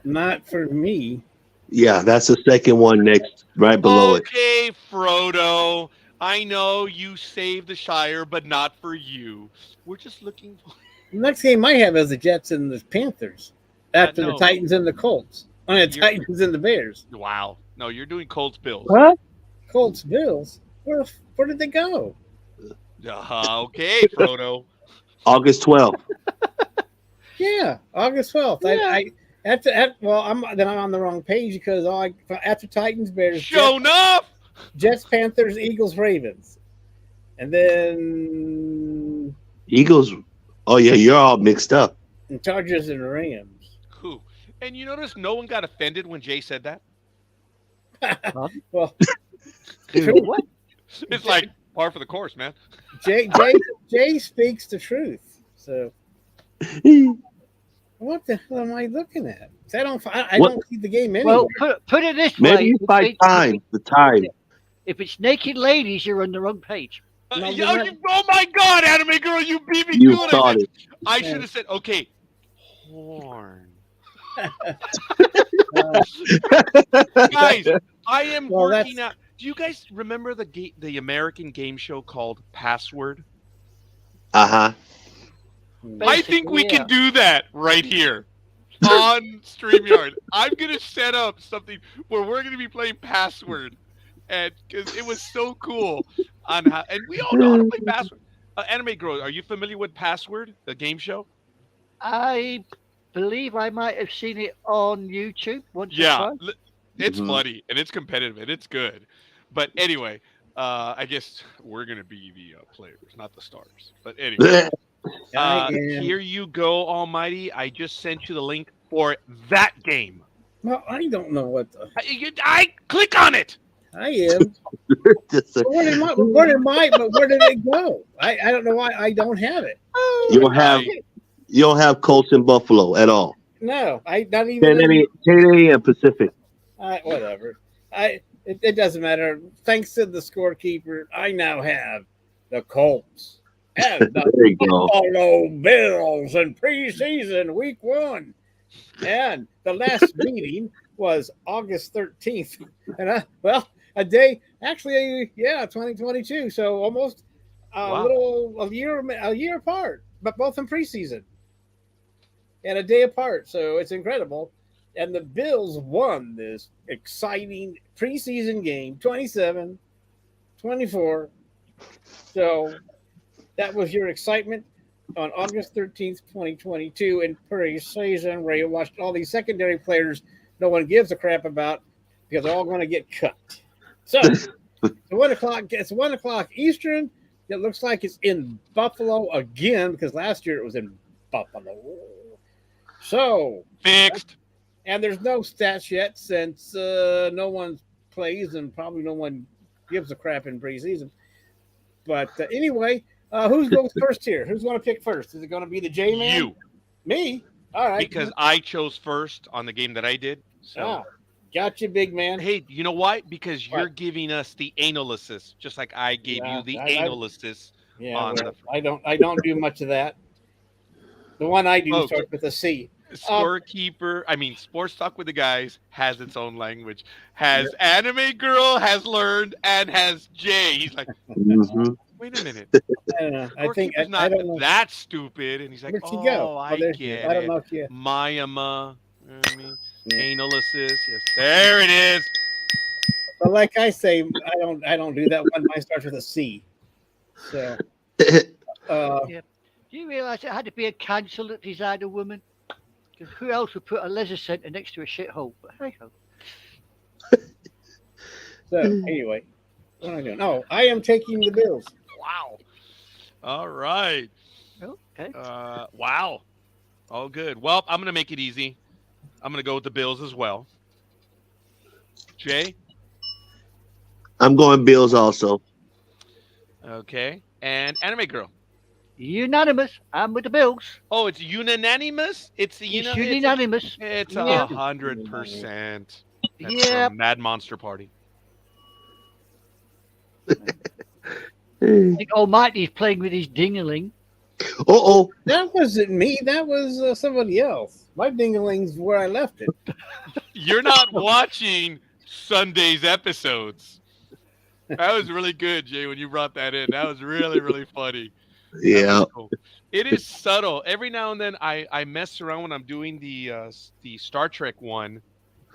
Not for me. Yeah, that's the second one next, right below it. Okay, Frodo. I know you saved the Shire, but not for you. We're just looking for. The next game I have is the Jets and the Panthers. After no. the Titans and the Colts. The Titans and the Bears. Wow. No, you're doing Colts Bills. What? Colts, Bills. Where did they go? Okay, Frodo. August 12th. Yeah, August 12th. Yeah. I'm on the wrong page because after Titans, Bears, Show enough. Jets, Panthers, Eagles, Ravens, and then Eagles. Oh yeah, you're all mixed up. Chargers and Rams. Cool. And you notice no one got offended when Jay said that? Well, What? It's like par for the course, man. Jay speaks the truth. So what the hell am I looking at? I don't see the game anywhere. Well, put it this Maybe way. you fight time. The time. If it's naked ladies, you're on the wrong page. No, Oh my God, Anime Girl, you beat me You to it. thought it. I should have said, okay, horn. Guys, I am working out. Do you guys remember the American game show called Password? Uh-huh. I think we can do that right here on StreamYard. I'm going to set up something where we're going to be playing Password. And because it was so cool on how, and we all know how to play Password. Anime Girl, are you familiar with Password, the game show? I believe I might have seen it on YouTube once or Yeah, twice. it's Mhm. funny and it's competitive and it's good. But anyway, I guess we're gonna be the players, not the stars. But anyway, I am. here you go, Almighty. I just sent you the link for that game. Well, I don't know what the. I click on it. I am. Just a- But where did it go? I don't know why I don't have it. you don't have Colts in Buffalo at all. No, I not 10 even. 10 a.m. Pacific. Whatever. It doesn't matter. Thanks to the scorekeeper, I now have the Colts and the There you go. Buffalo Bills in preseason week 1. And the last meeting was August 13th. And a day, actually, 2022. So almost Wow. a year apart, but both in preseason and a day apart. So it's incredible. And the Bills won this exciting preseason game 27-24. So that was your excitement on August 13th, 2022 in preseason, where you watched all these secondary players no one gives a crap about because they're all going to get cut. So it's 1 o'clock Eastern. It looks like it's in Buffalo again because last year it was in Buffalo. So Fixed. and there's no stats yet since no one plays and probably no one gives a crap in preseason. But anyway, who's goes first here? Who's going to pick first? Is it going to be the J-Man? You, Me? All right. because I chose first on the game that I did. So Ah, got you, big man. hey, you know why? Because you're What? giving us the analysis, just like I gave Yeah, you the I- analysis. Yeah, on well, I don't do much of that. The one I do Folks. starts with a C. Scorekeeper, I mean, Sports Talk with the Guys has its own language. Has Anime Girl has learned and has Jay. He's like, Mhm. wait a minute. I don't know. I think Scorekeeper's I not don't know. that stupid. And he's like, Where'd she oh, go? I There she is. get I don't it. know if she. Mayama. You know what I mean? Yeah. Analysis. Yes. There it is. But like I say, I don't do that one. Mine starts with a C. So Do you realise it had to be a council that designed a woman? Because who else would put a leisure centre next to a shithole? But hey ho. so anyway, what am I doing? Oh, I am taking the Bills. Wow. All right. Okay. Wow. All good. Well, I'm going to make it easy. I'm going to go with the Bills as well. Jay? I'm going Bills also. Okay. And Anime Girl? Unanimous. I'm with the Bills. Oh, it's unanimous? It's It's unanimous. It's Yeah. 100%. That's Yeah. from Mad Monster Party. I think Almighty's playing with his dingaling. Oh, That wasn't me. That was somebody else. My dingaling's where I left it. You're not watching Sunday's episodes. That was really good, Jay, when you brought that in. That was really, really funny. That yeah. was cool. It is subtle. Every now and then I mess around when I'm doing the Star Trek one.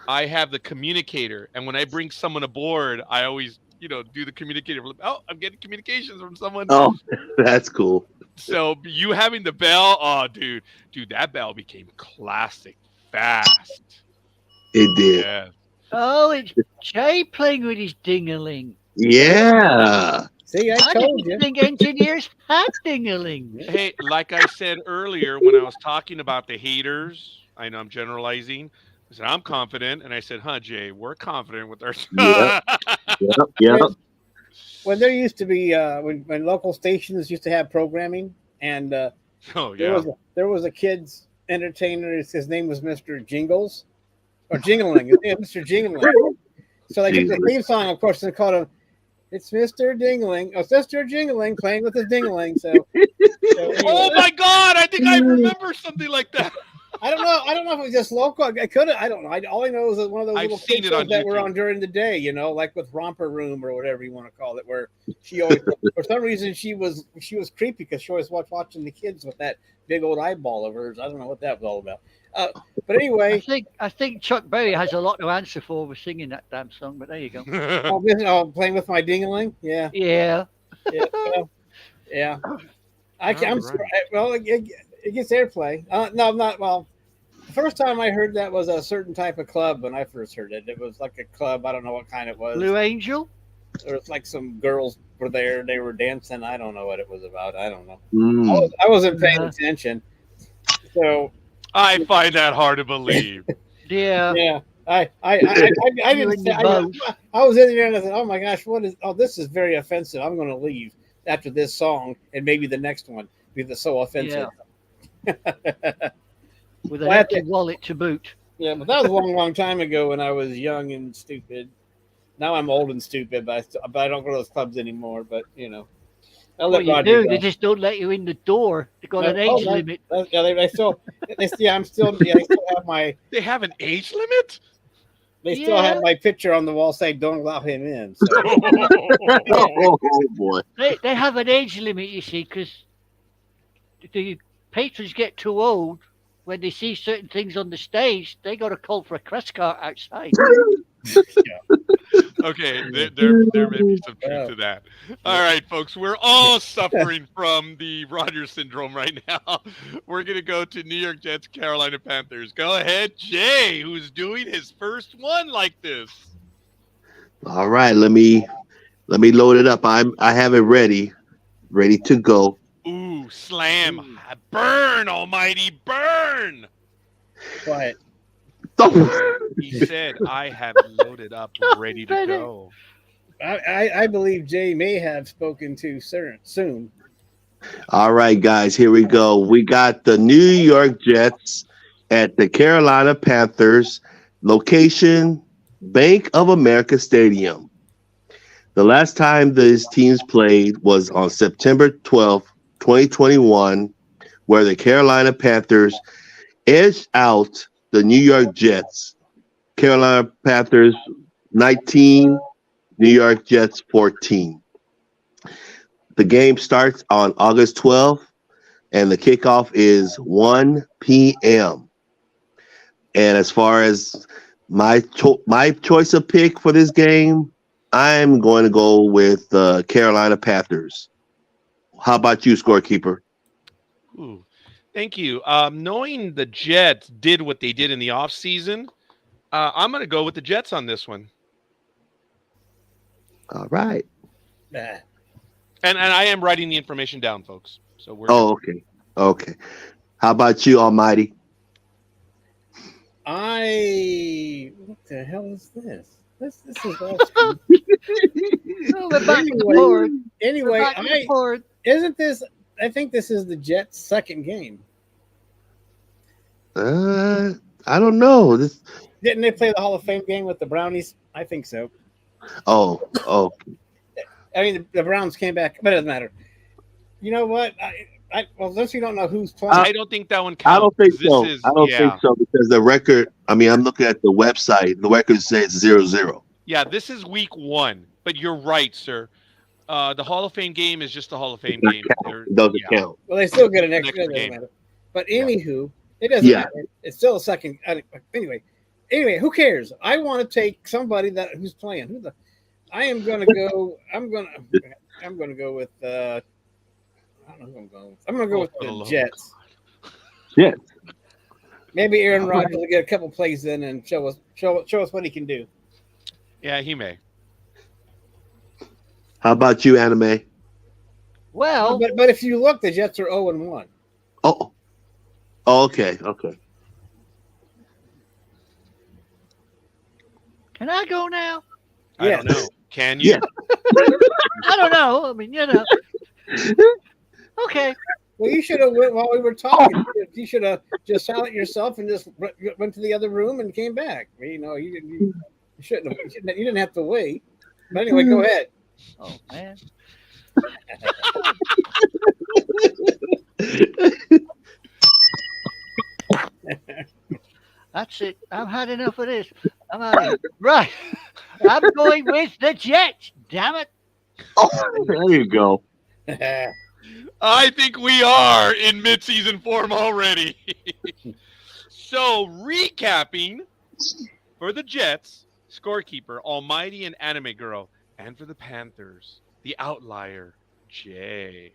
I have the communicator, and when I bring someone aboard, I always, do the communicator. Oh, I'm getting communications from someone. Oh, that's cool. So you having the bell, oh, dude, that bell became classic fast. It did. Yeah. Oh, it's Jay playing with his dingaling. Yeah. See, I I told didn't you. think engineers had dingaling. Hey, like I said earlier when I was talking about the haters, I know I'm generalizing. I said I'm confident, and I said, "Huh, Jay, we're confident with our." Yep. When there used to be when local stations used to have programming, and Oh there yeah. was a kid's entertainer. His name was Mr. Jingles or Jingling. Yeah, Mr. Jingling. So they get the theme song, of course, and they called him. It's Mr. Dingling. Oh, it's Mr. Jingling playing with his dingling. So anyway, Oh my God! I think I remember something like that. I don't know if it was just local. I could have. I don't know. All I know is that one of those I've little seen kid it on shows that were YouTube. on during the day. Like with Romper Room or whatever you want to call it, where she always, for some reason, she was creepy because she always watching the kids with that big old eyeball of hers. I don't know what that was all about. But anyway, I think Chuck Berry has a lot to answer for singing that damn song. But there you go. playing with my dingling. Yeah. Yeah. Yeah. Well, yeah. I can, I'm All sorry. right. Well, it gets airplay. No, not well. The first time I heard that was a certain type of club when I first heard it. It was like a club. I don't know what kind it was. Blue Angel. There was like some girls were there. They were dancing. I don't know what it was about. I don't know. Mm. I wasn't paying Uh-huh. attention. So I find that hard to believe. Yeah. yeah, I You didn't and say. me both. I was in there and I said, "Oh my gosh, what is? Oh, this is very offensive. I'm going to leave after this song and maybe the next one because it's so offensive." With Well, an I empty have to- wallet to boot. Yeah, but that was a long, long time ago when I was young and stupid. Now I'm old and stupid, but I don't go to those clubs anymore. But I'll What let you Roger do, go. they just don't let you in the door. They got an Oh, age limit. yeah, they still, I still have my, They have an age limit? they still have Yeah. my picture on the wall saying "Don't allow him in." So Oh boy. They have an age limit, you see, because the patrons get too old when they see certain things on the stage. They got to call for a crash cart outside. Okay, there may be some truth Yeah. to that. All right, folks, we're all suffering from the Rogers syndrome right now. We're gonna go to New York Jets, Carolina Panthers. Go ahead, Jay, who's doing his first one like this. All right, let me load it up. I have it ready to go. Ooh, slam, burn, almighty, burn! quiet. He said, "I have loaded up, ready to go." I believe Jay may have spoken too soon. All right, guys, here we go. We got the New York Jets at the Carolina Panthers, location Bank of America Stadium. The last time these teams played was on September 12th, 2021, where the Carolina Panthers edged out the New York Jets. Carolina Panthers 19, New York Jets 14. The game starts on August 12th, and the kickoff is 1 p.m. And as far as my choice of pick for this game, I'm going to go with the Carolina Panthers. How about you, Scorekeeper? Ooh, thank you. Knowing the Jets did what they did in the offseason, I'm going to go with the Jets on this one. All right. Nah. And I am writing the information down, folks. So we're Okay. Okay. How about you, Almighty? What the hell is this? This is awesome. Oh, we're back to the Anyway, board. We're anyway, back to the board. isn't this? I think this is the Jets' second game. I don't know. Didn't they play the Hall of Fame game with the Brownies? I think so. Oh. I mean, the Browns came back, but it doesn't matter. You know what? Well, since we don't know who's playing, I don't think that one counts. I don't think This so. is- I don't yeah. think so because the record. I mean, I'm looking at the website. The record says 0-0. Yeah, this is week 1. But you're right, sir. The Hall of Fame game is just the Hall of Fame game. It doesn't count. well, they still get an extra. Next It doesn't game. matter. But anywho, it doesn't Yeah. matter. It's still a second. Anyway, who cares? I want to take somebody who's playing. I am going to go. I'm going to go with. I don't know who I'm going with. I'm going to go with the Jets. Jets. Maybe Aaron Rodgers will get a couple plays in and show us what he can do. Yeah, he may. How about you, Anime? Well, But if you look, the Jets are 0-1. Oh, okay. can I go now? I don't know. Can you? Yeah. I don't know. I mean, you know. Okay. Well, you should have went while we were talking. You should have just silent yourself and just went to the other room and came back. You shouldn't have. You didn't have to wait. But anyway, go ahead. Oh man. That's it. I've had enough of this. I'm out of here. Right. I'm going with the Jets. Damn it. Oh, there you go. I think we are in mid-season form already. So, recapping for the Jets, Scorekeeper, Almighty, and Anime Girl, and for the Panthers, the outlier, Jay.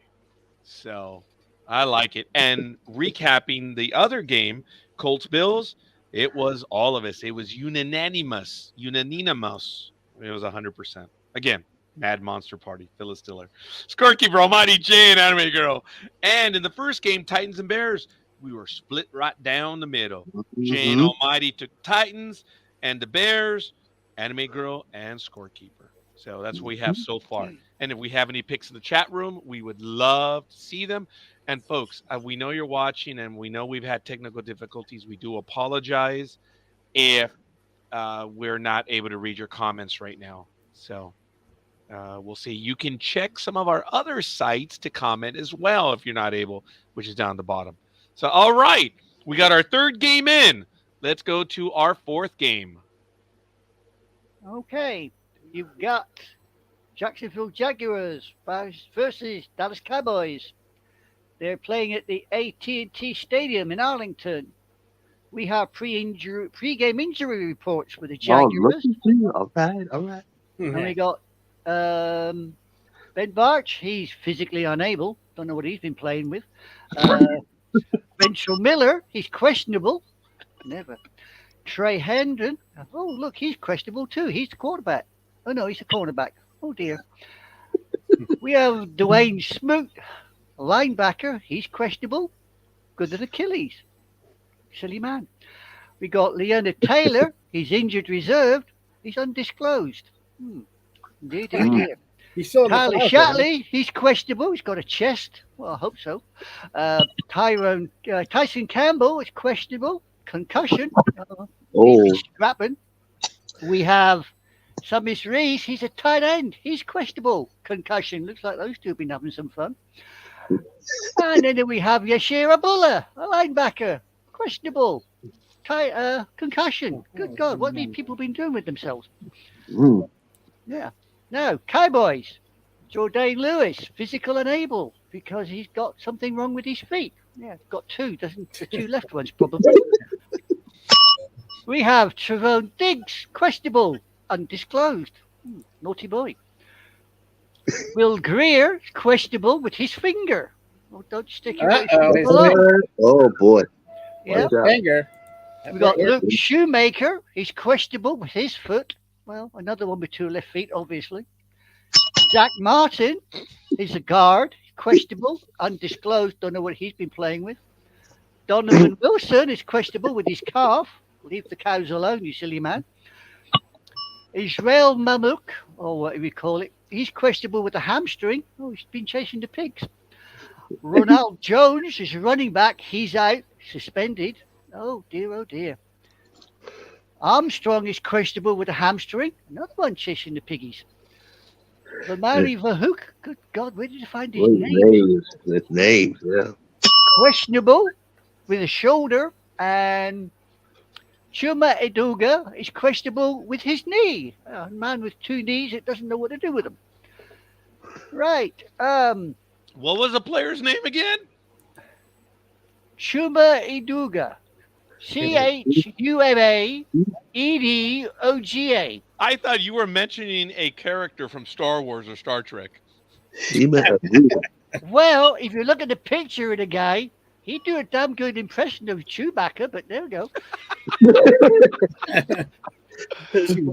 So, I like it. And recapping the other game, Colts Bills, it was all of us. It was unanimous. Unanimous. It was 100%. Again, Mad Monster Party, Phyllis Diller. Scorekeeper, Almighty J, and Anime Girl. And in the first game, Titans and Bears, we were split right down the middle. Jay and Almighty took Titans, and the Bears, Anime Girl, and Scorekeeper. So that's what we have so far. And if we have any picks in the chat room, we would love to see them. And folks, we know you're watching, and we know we've had technical difficulties. We do apologize if we're not able to read your comments right now. So we'll see. You can check some of our other sites to comment as well if you're not able, which is down the bottom. So, all right, we got our third game in. Let's go to our fourth game. Okay, you've got Jacksonville Jaguars versus Dallas Cowboys. They're playing at the AT&T Stadium in Arlington. We have pre-game injury reports for the Jaguars. All right. And we got Ben Barch. He's physically unable. Don't know what he's been playing with. Ventrell Miller. He's questionable. Never. Trey Hendon. Oh, look, he's questionable too. He's the quarterback. Oh, no, he's the cornerback. Oh, dear. We have Dwayne Smoot, linebacker. He's questionable. Good at Achilles. Silly man. We got Leonard Taylor. He's injured reserved. He's undisclosed. Dear. He's still in the Tyler closet, Shatley. He's questionable. He's got a chest. Well, I hope so. Tyson Campbell is questionable. Concussion. Scrapping. We have Samis Reese. He's a tight end. He's questionable. Concussion. Looks like those two have been having some fun. And then we have Yashir Abdullah, a linebacker. Questionable. Concussion. Good God, what have these people been doing with themselves? Yeah. Now, Cowboys. Jordan Lewis, physical unable because he's got something wrong with his feet. Yeah, got two, doesn't the two left ones probably. We have Trevon Diggs, questionable, undisclosed. Naughty boy. Will Greer, questionable with his finger. Oh, don't stick your Oh boy. Yeah. Finger. We got Luke Shoemaker. He's questionable with his foot. Well, another one with two left feet, obviously. Zach Martin is a guard. Questionable, undisclosed. Don't know what he's been playing with. Donovan Wilson is questionable with his calf. Leave the cows alone, you silly man. Israel Mamuk, or what we call it, he's questionable with a hamstring. Oh, he's been chasing the pigs. Ronald Jones is running back. He's out, suspended. Oh, dear, oh, dear. Armstrong is questionable with a hamstring. Another one chasing the piggies. Lamari Vahuk, good God, where did you find his name? Names, yeah. Questionable with a shoulder. And Chuma Edoga is questionable with his knee. A man with two knees, it doesn't know what to do with them. Right. What was the player's name again? Chuma Edoga. CHUMAEDOGA. I thought you were mentioning a character from Star Wars or Star Trek. Well, if you look at the picture of the guy, he'd do a damn good impression of Chewbacca, but there we go.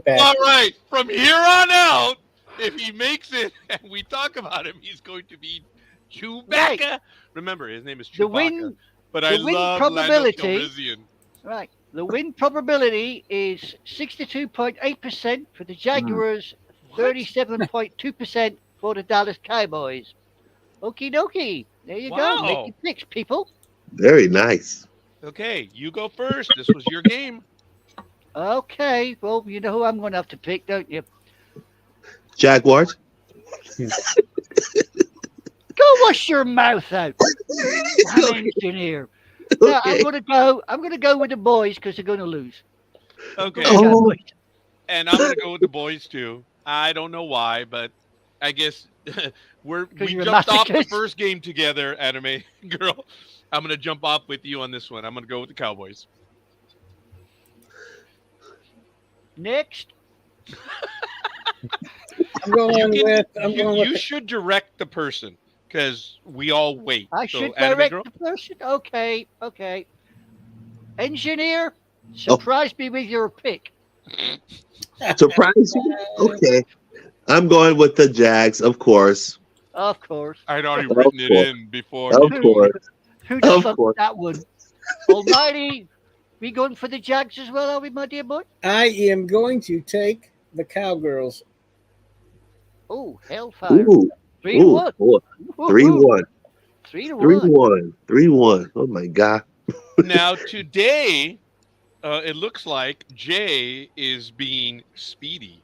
All right. From here on out, if he makes it and we talk about him, he's going to be Chewbacca. Right. Remember, his name is Chewbacca. But I love Lando Calrissian. Right. The win probability is 62.8% for the Jaguars, 37.2% for the Dallas Cowboys. Okie dokie. There you go. Make your picks, people. Very nice. Okay, you go first. This was your game. Okay. Well, you know who I'm going to have to pick, don't you? Jaguars. Go wash your mouth out. I'm engineer. No, I'm gonna go with the boys because they're gonna lose. Okay. Oh. And I'm gonna go with the boys too. I don't know why, but I guess we jumped off the first game together, Anime Girl. I'm gonna jump off with you on this one. I'm gonna go with the Cowboys. Next. I'm going with. You should direct the person. because we all wait. I So, should Anime direct Girl? the person. Okay. Engineer, Oh. surprise me with your pick. Surprise you? Okay. I'm going with the Jags, of course. Of course. I'd already Of written it course. in before Of you told me. course. Who'd Of have course. that one? Almighty, we going for the Jags as well, are we, my dear boy? I am going to take the Cowgirls. Oh, hellfire. Ooh. 3 to Ooh. 1. Boy. Woo-hoo. 3-1. 3 to 1. 3-1. 3-1. Oh my God. Now, today, it looks like Jay is being Speedy.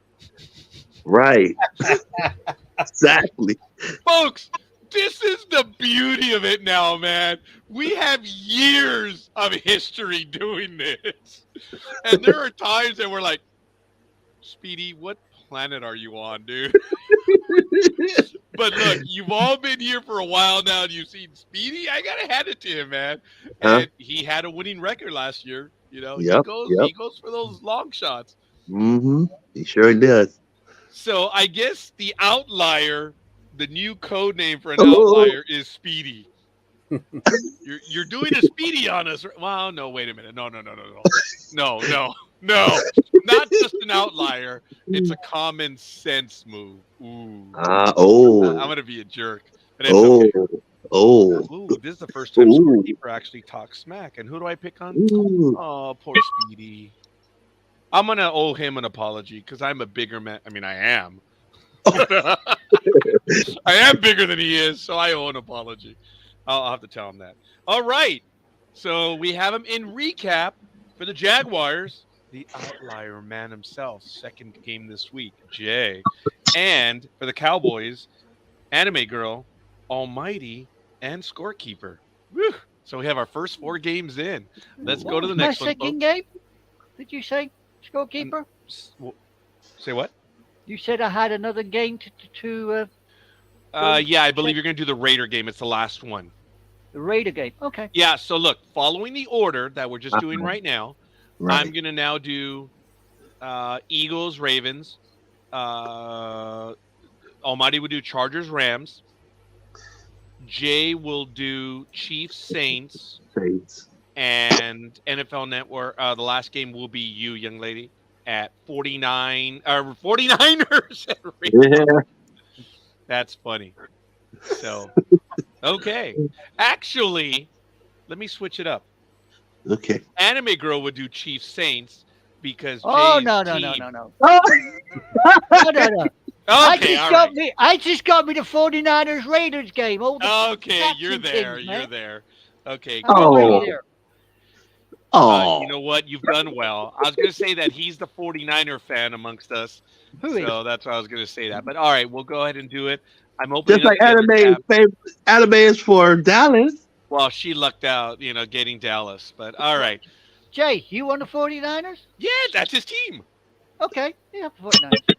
Right. Exactly. Folks, this is the beauty of it now, man. We have years of history doing this. And there are times that we're like, Speedy, what planet are you on, dude? But look, you've all been here for a while now and you've seen Speedy. I gotta hand it to him, man. Huh? And he had a winning record last year. You know, Yep, he goes for those long shots. Mm-hmm. He sure does. So I guess the outlier, the new code name for an Oh. outlier is Speedy. You're doing a Speedy on us. Well, no, wait a minute. No. Not just an outlier. It's a common sense move. Ooh. Oh. I'm gonna be a jerk. But it's Oh. okay. Oh. Ooh, this is the first time Ooh. Scorekeeper actually talks smack. And who do I pick on? Ooh. Oh, poor Speedy. I'm gonna owe him an apology because I'm a bigger man. I mean, I am. I am bigger than he is, so I owe an apology. I'll have to tell him that. All right. So we have him in recap for the Jaguars, the outlier man himself, second game this week, Jay. And for the Cowboys, Anime Girl, Almighty, and Scorekeeper. Whew. So we have our first 4 games in. Let's go to the next my one, second folks. game? Did you say, Scorekeeper? Say what? You said I had another game to Yeah, I believe you're going to do the Raider game. It's the last one. the Raider game. Okay. Yeah, so look, following the order that we're just doing Uh-huh. right now, Right. I'm going to now do Eagles, Ravens. Almighty will do Chargers, Rams. Jay will do Chiefs, Saints. Saints. And NFL Network, the last game will be you, young lady, at 49ers. Yeah. That's funny. So, okay. Actually, let me switch it up. Okay. Anime Girl would do Chiefs Saints because Oh Jay's no. team... No. No. Okay, all right. I just got me the 49ers Raiders game. All the Okay, you're Jackson there. things, You're man. there. Okay. I'm Oh. already there. Oh. You know what? You've done well. I was going to say that he's the 49er fan amongst us. Who is? So that's why I was going to say that. But all right, we'll go ahead and do it. I'm opening Just up like the other anime, tab. anime is for Dallas. Well, she lucked out, getting Dallas. But all right. Jay, you on the 49ers? Yeah, that's his team. Okay. Yeah, 49ers.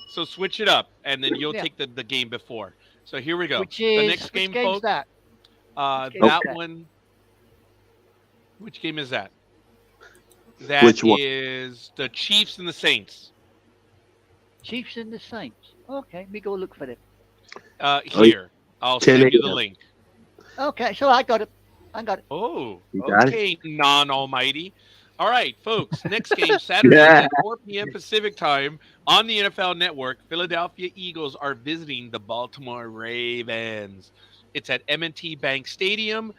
So switch it up, and then you'll Yeah. take the game before. So here we go. Which is the next which game, game's folks. that? Which game That is that? one. Which game is that? That Which one? is the Chiefs and the Saints. Chiefs and the Saints. Okay, let me go look for them. Here, I'll 10 send you the a.m. link. Okay, so I got it. Oh, You got okay, non-almighty. All right, folks. Next game, Saturday Yeah. at 4 p.m. Pacific time on the NFL Network. Philadelphia Eagles are visiting the Baltimore Ravens. It's at M&T Bank Stadium,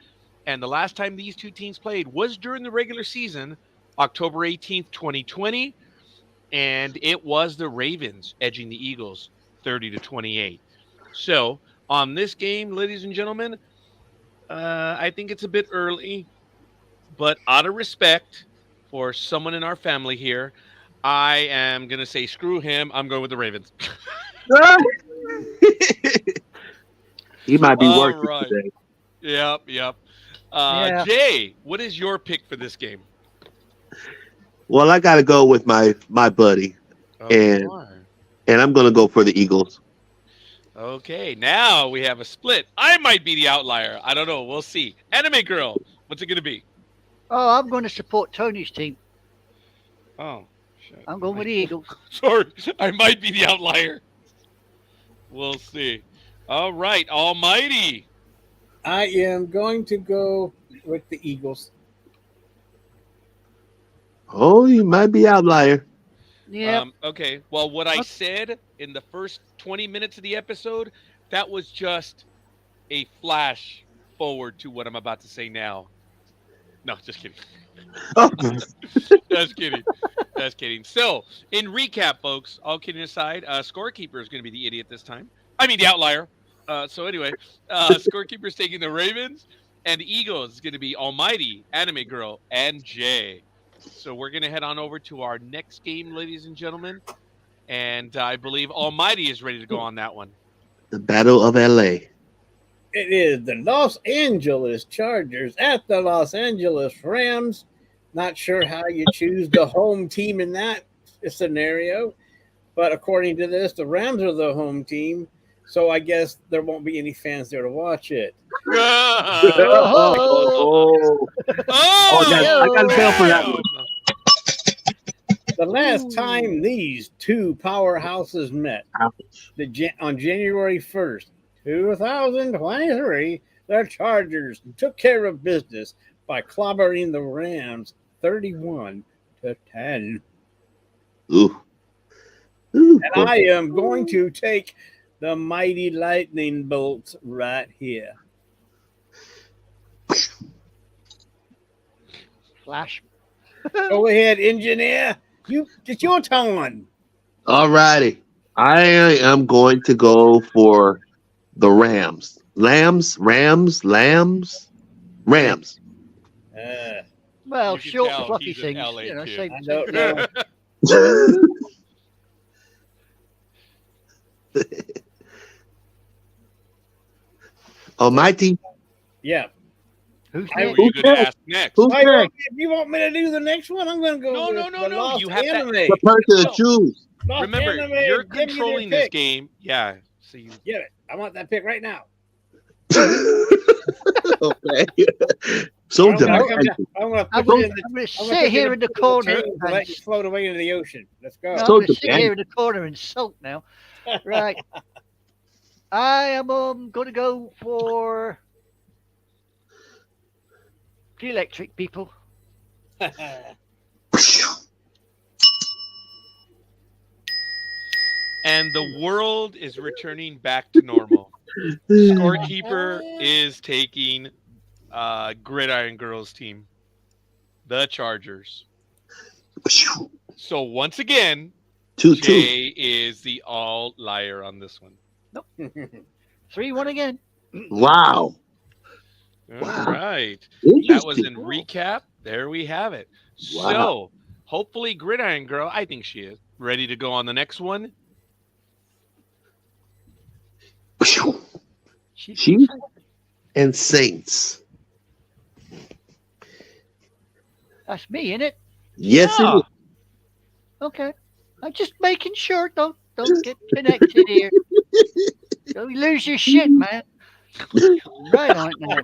and the last time these two teams played was during the regular season, October 18th, 2020, and it was the Ravens edging the Eagles 30-28. So, on this game, ladies and gentlemen, I think it's a bit early, but out of respect for someone in our family here, I am going to say screw him. I'm going with the Ravens. He might be All working right. today. Yep. Yeah. Jay, what is your pick for this game? Well, I got to go with my buddy, And- and I'm going to go for the Eagles. Okay, now we have a split. I might be the outlier. I don't know. We'll see. Anime Girl, what's it going to be? Oh, I'm going to support Tony's team. Oh, shit. I'm going with the Eagles. Sorry, I might be the outlier. We'll see. All right, Almighty. I am going to go with the Eagles. Oh, you might be outlier. Yep. Okay. Well, what I Okay. said in the first 20 minutes of the episode, that was just a flash forward to what I'm about to say now. No, just kidding. Oh, Just kidding. Just kidding. So, in recap, folks, all kidding aside, Scorekeeper is going to be the idiot this time. I mean, the outlier. So, anyway, Scorekeeper is taking the Ravens, and the Eagles is going to be Almighty, Anime Girl, and Jay. So, we're going to head on over to our next game, ladies and gentlemen. And I believe Almighty is ready to go on that one. the Battle of LA. It is the Los Angeles Chargers at the Los Angeles Rams. Not sure how you choose the home team in that scenario, but according to this, the Rams are the home team. So I guess there won't be any fans there to watch it. Oh, I got to tell for that one. The last time these two powerhouses met, on January 1st, 2023, the Chargers took care of business by clobbering the Rams 31-10. Ooh. And I am going to take the mighty lightning bolts right here. Flash. Go ahead, engineer. It's your turn. All righty. I am going to go for the Rams. Rams. Well, You can short, tell fluffy he's an things. LA You know, kid. same. I don't know. Almighty. Yeah. Who's Who are next? you going to ask next? Who's next? If you want me to do the next one, I'm going to go No, with no, no, the no. Lost You have that- Anime. The person to choose. Lost Remember, Anime, you're give me their controlling this pick. game. Yeah. So you, Get it. I want that pick right now. Okay. So I'm gonna demanding. I'm gonna I'm put going it in the to I'm sit gonna here put in the it corner and and let you float away into the ocean. Let's go. No, I'm So going to sit demanding. here in the corner and sulk now. Right. I am going to go for the electric people. and the world is returning back to normal. Scorekeeper is taking Gridiron Girls team, the Chargers. So once again, 2-2. Jay is the all liar on this one. 3-1 again. Wow. All Wow. right. That was Interesting. in recap. There we have it. Wow. So hopefully Gridiron Girl, I think she is ready to go on the next one. Chiefs and Saints. That's me, innit? Yes, Yeah. it is. Okay. I'm just making sure. Don't get connected here. Don't lose your shit, man. Right on it now.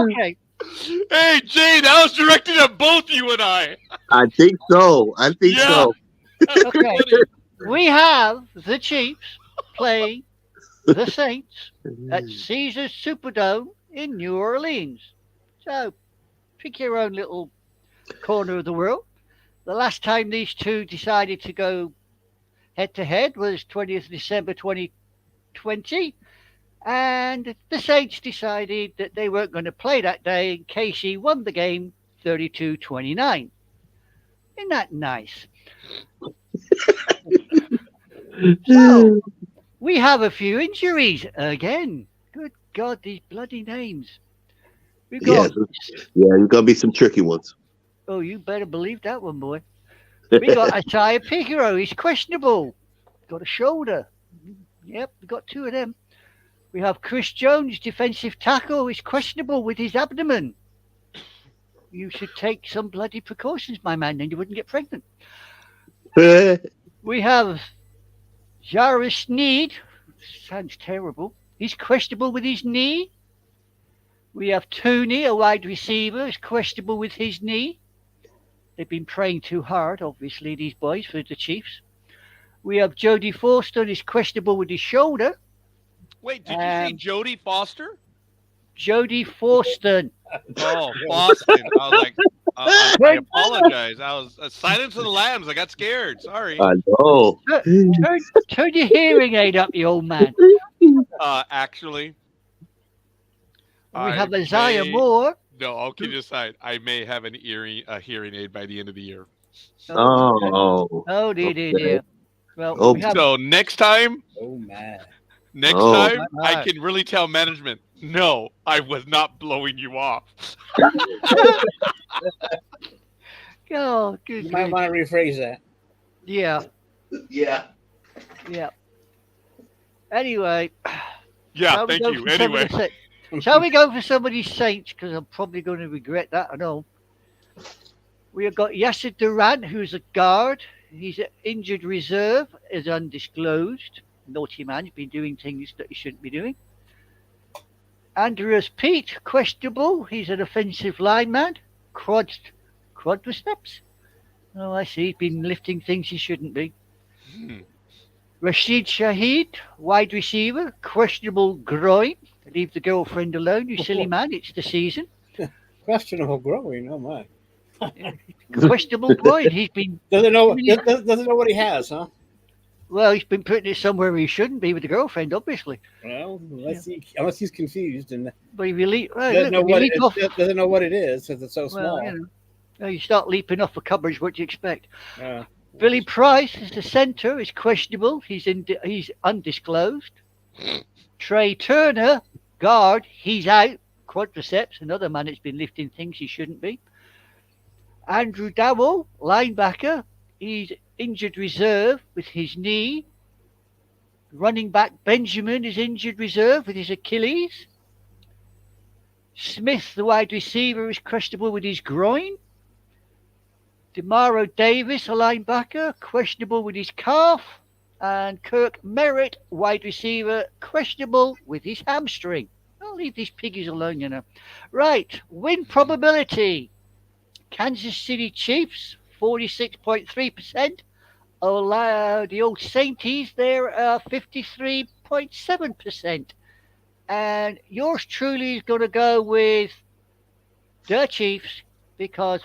Okay. Hey Jay, that was directed at both you and I. I think so. Yeah. Okay. We have the Chiefs playing the Saints at Caesars Superdome in New Orleans. So pick your own little corner of the world. The last time these two decided to go head to head was 20th December 2020. And the Saints decided that they weren't going to play that day, and KC won the game 32-29. Isn't that nice? So, we have a few injuries again. Good God, these bloody names. We've got, Yeah, there's gonna be some tricky ones. oh, you better believe that one, boy. We got Isaiah Figueroa. He's questionable. Got a shoulder. Yep, we got two of them. We have Chris Jones, defensive tackle. He's questionable with his abdomen. You should take some bloody precautions, my man, then you wouldn't get pregnant. We have Jarvis Sneed. Sounds terrible. He's questionable with his knee. We have Tooney, a wide receiver, is questionable with his knee. They've been praying too hard, obviously, these boys, for the Chiefs. We have Jodie Forster is questionable with his shoulder. Wait, did you say Jodie Foster? Jodie Forster. Oh, Boston. I was like, I apologize. I was Silence of the Lambs. I got scared. Sorry. I know. Turn your hearing aid up, you old man. Actually, We have Isaiah Moore. No, I'll kid aside. I may have a hearing aid by the end of the year. Oh, dear. Well, so next time. Oh man. Next time, I can really tell management. No, I was not blowing you off. Oh, good. You might want to rephrase that. Yeah. Yeah. Anyway. Yeah, thank you. Anyway. Shall we go for some of these Saints? Because I'm probably going to regret that. I know. We have got Yasser Durant, who's a guard. He's an injured reserve, is undisclosed. Naughty man. He's been doing things that he shouldn't be doing. Andreas Pete, questionable. He's an offensive lineman. Quadriceps. Oh, I see. He's been lifting things he shouldn't be. Rashid Shaheed, wide receiver. Questionable groin. Leave the girlfriend alone, you silly man. It's the season. Questionable groin. Oh my. Questionable groin. He's been doesn't know what he has, huh? Well, he's been putting it somewhere he shouldn't be with the girlfriend, obviously. Well, unless he's confused and but he really doesn't know what it is because it's so small. You start leaping off the cupboards. What do you expect? Billy Price is the center. Is questionable. He's undisclosed. Trey Turner, guard. He's out. Quadriceps. Another man that's been lifting things he shouldn't be. Andrew Dowell, linebacker. He's injured reserve with his knee. Running back Benjamin is injured reserve with his Achilles. Smith, the wide receiver, is questionable with his groin. Demaro Davis, a linebacker, questionable with his calf. And Kirk Merritt, wide receiver, questionable with his hamstring. I'll leave these piggies alone, you know. Right, win probability. Kansas City Chiefs, 46.3%. The old Sainties, they're 53.7%. And yours truly is going to go with the Chiefs because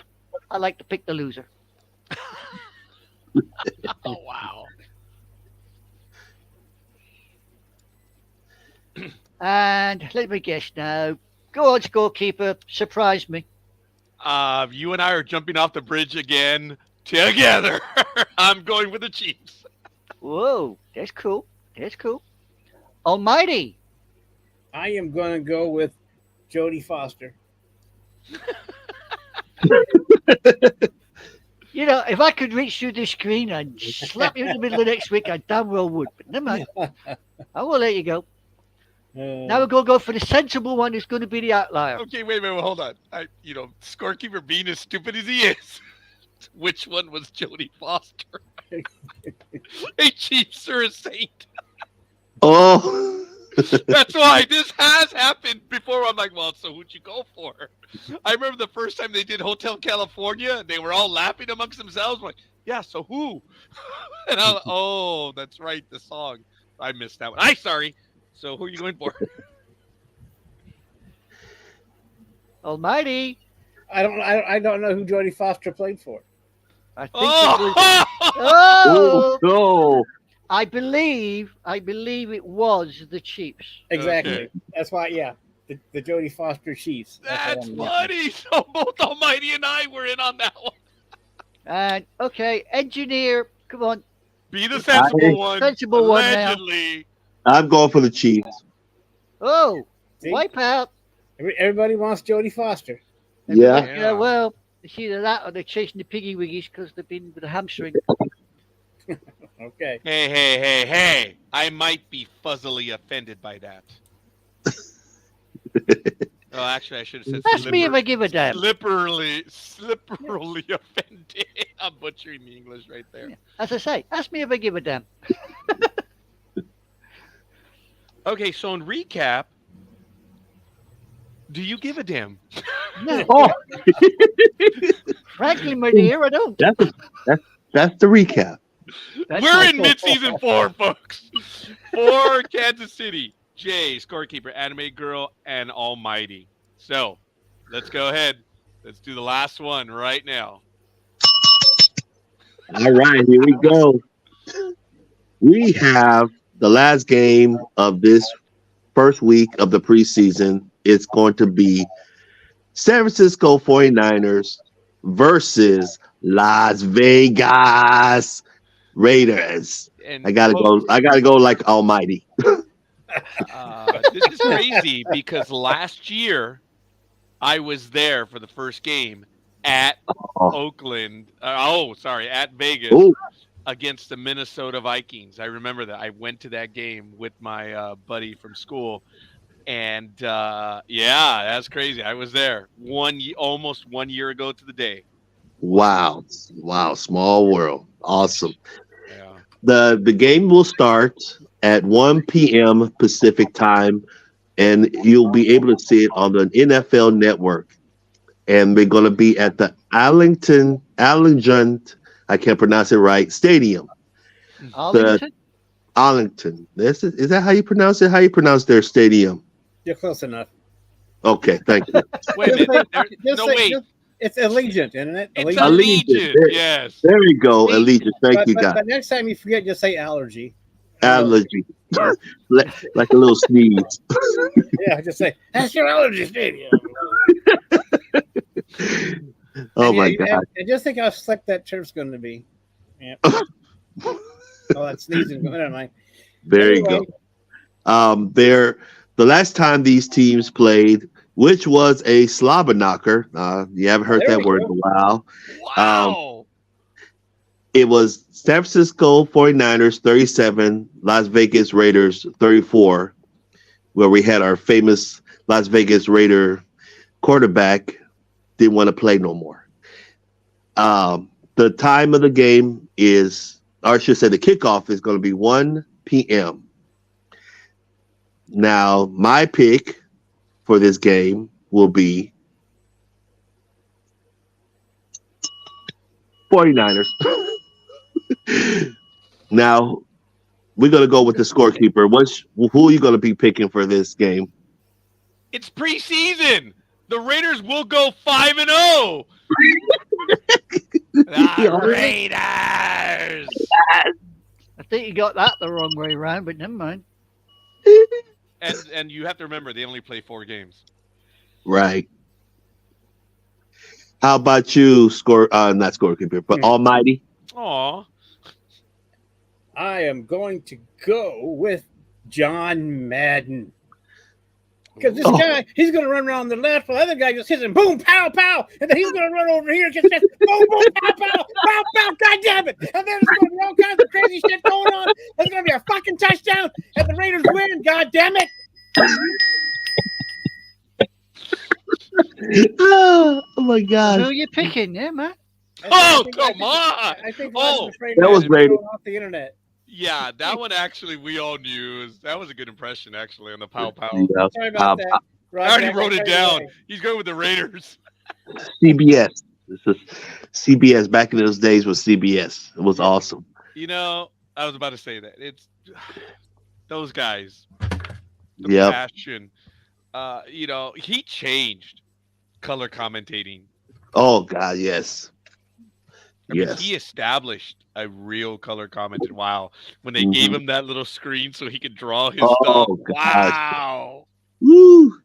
I like to pick the loser. Oh, wow. And let me guess now. Go on, Scorekeeper. Surprise me. You and I are jumping off the bridge again together. I'm going with the Chiefs. Whoa, that's cool. That's cool. Almighty. I am going to go with Jodie Foster. You know, if I could reach through the screen and slap you in the middle of next week, I damn well would. But never mind. I will let you go. Now we're going to go for the sensible one who's going to be the outlier. Okay, wait, hold on. Scorekeeper being as stupid as he is. Which one was Jodie Foster? A Chiefs or a Saint? Oh. That's why this has happened before. I'm like, well, so who'd you go for? I remember the first time they did Hotel California, they were all laughing amongst themselves. I'm like, yeah, so who? And I'm like, oh, that's right, the song. I missed that one. Sorry. So who are you going for? Almighty. I don't know who Jodie Foster played for. I think it was. No. I believe it was the Chiefs. Exactly. Okay. That's why, yeah. The Jodie Foster Chiefs. That's funny. So both Almighty and I were in on that one. And okay, engineer, come on. Be the sensible one. Sensible one now. Allegedly. I'm going for the Chiefs. Oh, See? wipe out. Everybody wants Jodie Foster. Yeah. Well, it's either that or they're chasing the piggy wiggies because they've been with a hamstring. Okay. Hey. I might be fuzzily offended by that. Oh, actually, I should have said Ask me if I give a damn. slipperily offended. I'm butchering the English right there. Yeah. As I say, ask me if I give a damn. Okay, so in recap, do you give a damn? No. Oh. Frankly, my dear, I don't. That's the recap. That's We're my in mid-season 4, folks. For Kansas City, Jay, Scorekeeper, Anime Girl, and Almighty. So, let's go ahead. Let's do the last one right now. All right, here we go. We have the last game of this first week of the preseason. It's going to be San Francisco 49ers versus Las Vegas Raiders. And I gotta folks, go. I gotta go like Almighty. this is crazy because last year I was there for the first game at Oakland. At Vegas Ooh, against the Minnesota Vikings. I remember that. I went to that game with my buddy from school, and yeah, that's crazy. I was there almost 1 year ago to the day. wow, small world. Awesome. Yeah. The game will start at 1 p.m. Pacific time, and you'll be able to see it on the NFL Network. And we're going to be at the Arlington, I can't pronounce it right, Stadium. Arlington? Arlington. Is that how you pronounce it? How you pronounce their stadium? You're close enough. Okay, thank you. Wait a minute. Wait. It's Allegiant, isn't it? It's Allegiant. Allegiant. There- Yes. There we go, Allegiant. Thank you, guys. But next time you forget, just say allergy. Allergy. Like a little sneeze. Yeah, just say, that's your allergy stadium. Oh, my God. And just think how slick that turf's going to be. Yeah. Oh, that's sneezing. Never mind. There you Anyway. go. The last time these teams played, which was a slobber knocker, you haven't heard There that we word go. in a while. Wow. It was San Francisco 49ers 37, Las Vegas Raiders 34, where we had our famous Las Vegas Raider quarterback didn't want to play no more. The time of the game is, or I should say the kickoff is going to be 1 p.m. Now, my pick for this game will be 49ers. Now, we're going to go with the scorekeeper. Who are you going to be picking for this game? It's preseason. The Raiders will go 5-0. The Raiders. I think you got that the wrong way around, but never mind. And you have to remember they only play 4 games. Right. How about you, not scorekeeper, but Almighty? Aw. I am going to go with John Madden. Because this guy, he's going to run around the left, while the other guy just hits him, boom, pow, pow. And then he's going to run over here and just says, boom, boom, pow, pow, pow, pow, God damn it. And then there's going to be all kinds of crazy shit going on. There's going to be a fucking touchdown, and the Raiders win, God damn it. Oh my God. Who are you picking, yeah, man? Come on. I think that was Raiders. off the internet. Yeah, that one actually we all knew. That was a good impression actually on the pow pow. Yeah. Sorry about that. I already wrote it down. He's going with the Raiders. CBS. This is CBS. Back in those days was CBS. It was awesome. You know, I was about to say that. It's those guys. The Yep. passion. You know, he changed color commentating. Oh God, yes. I mean, Yes. he established a real color commented. Wow. When they gave him that little screen so he could draw his Oh, stuff. God. Wow. Woo.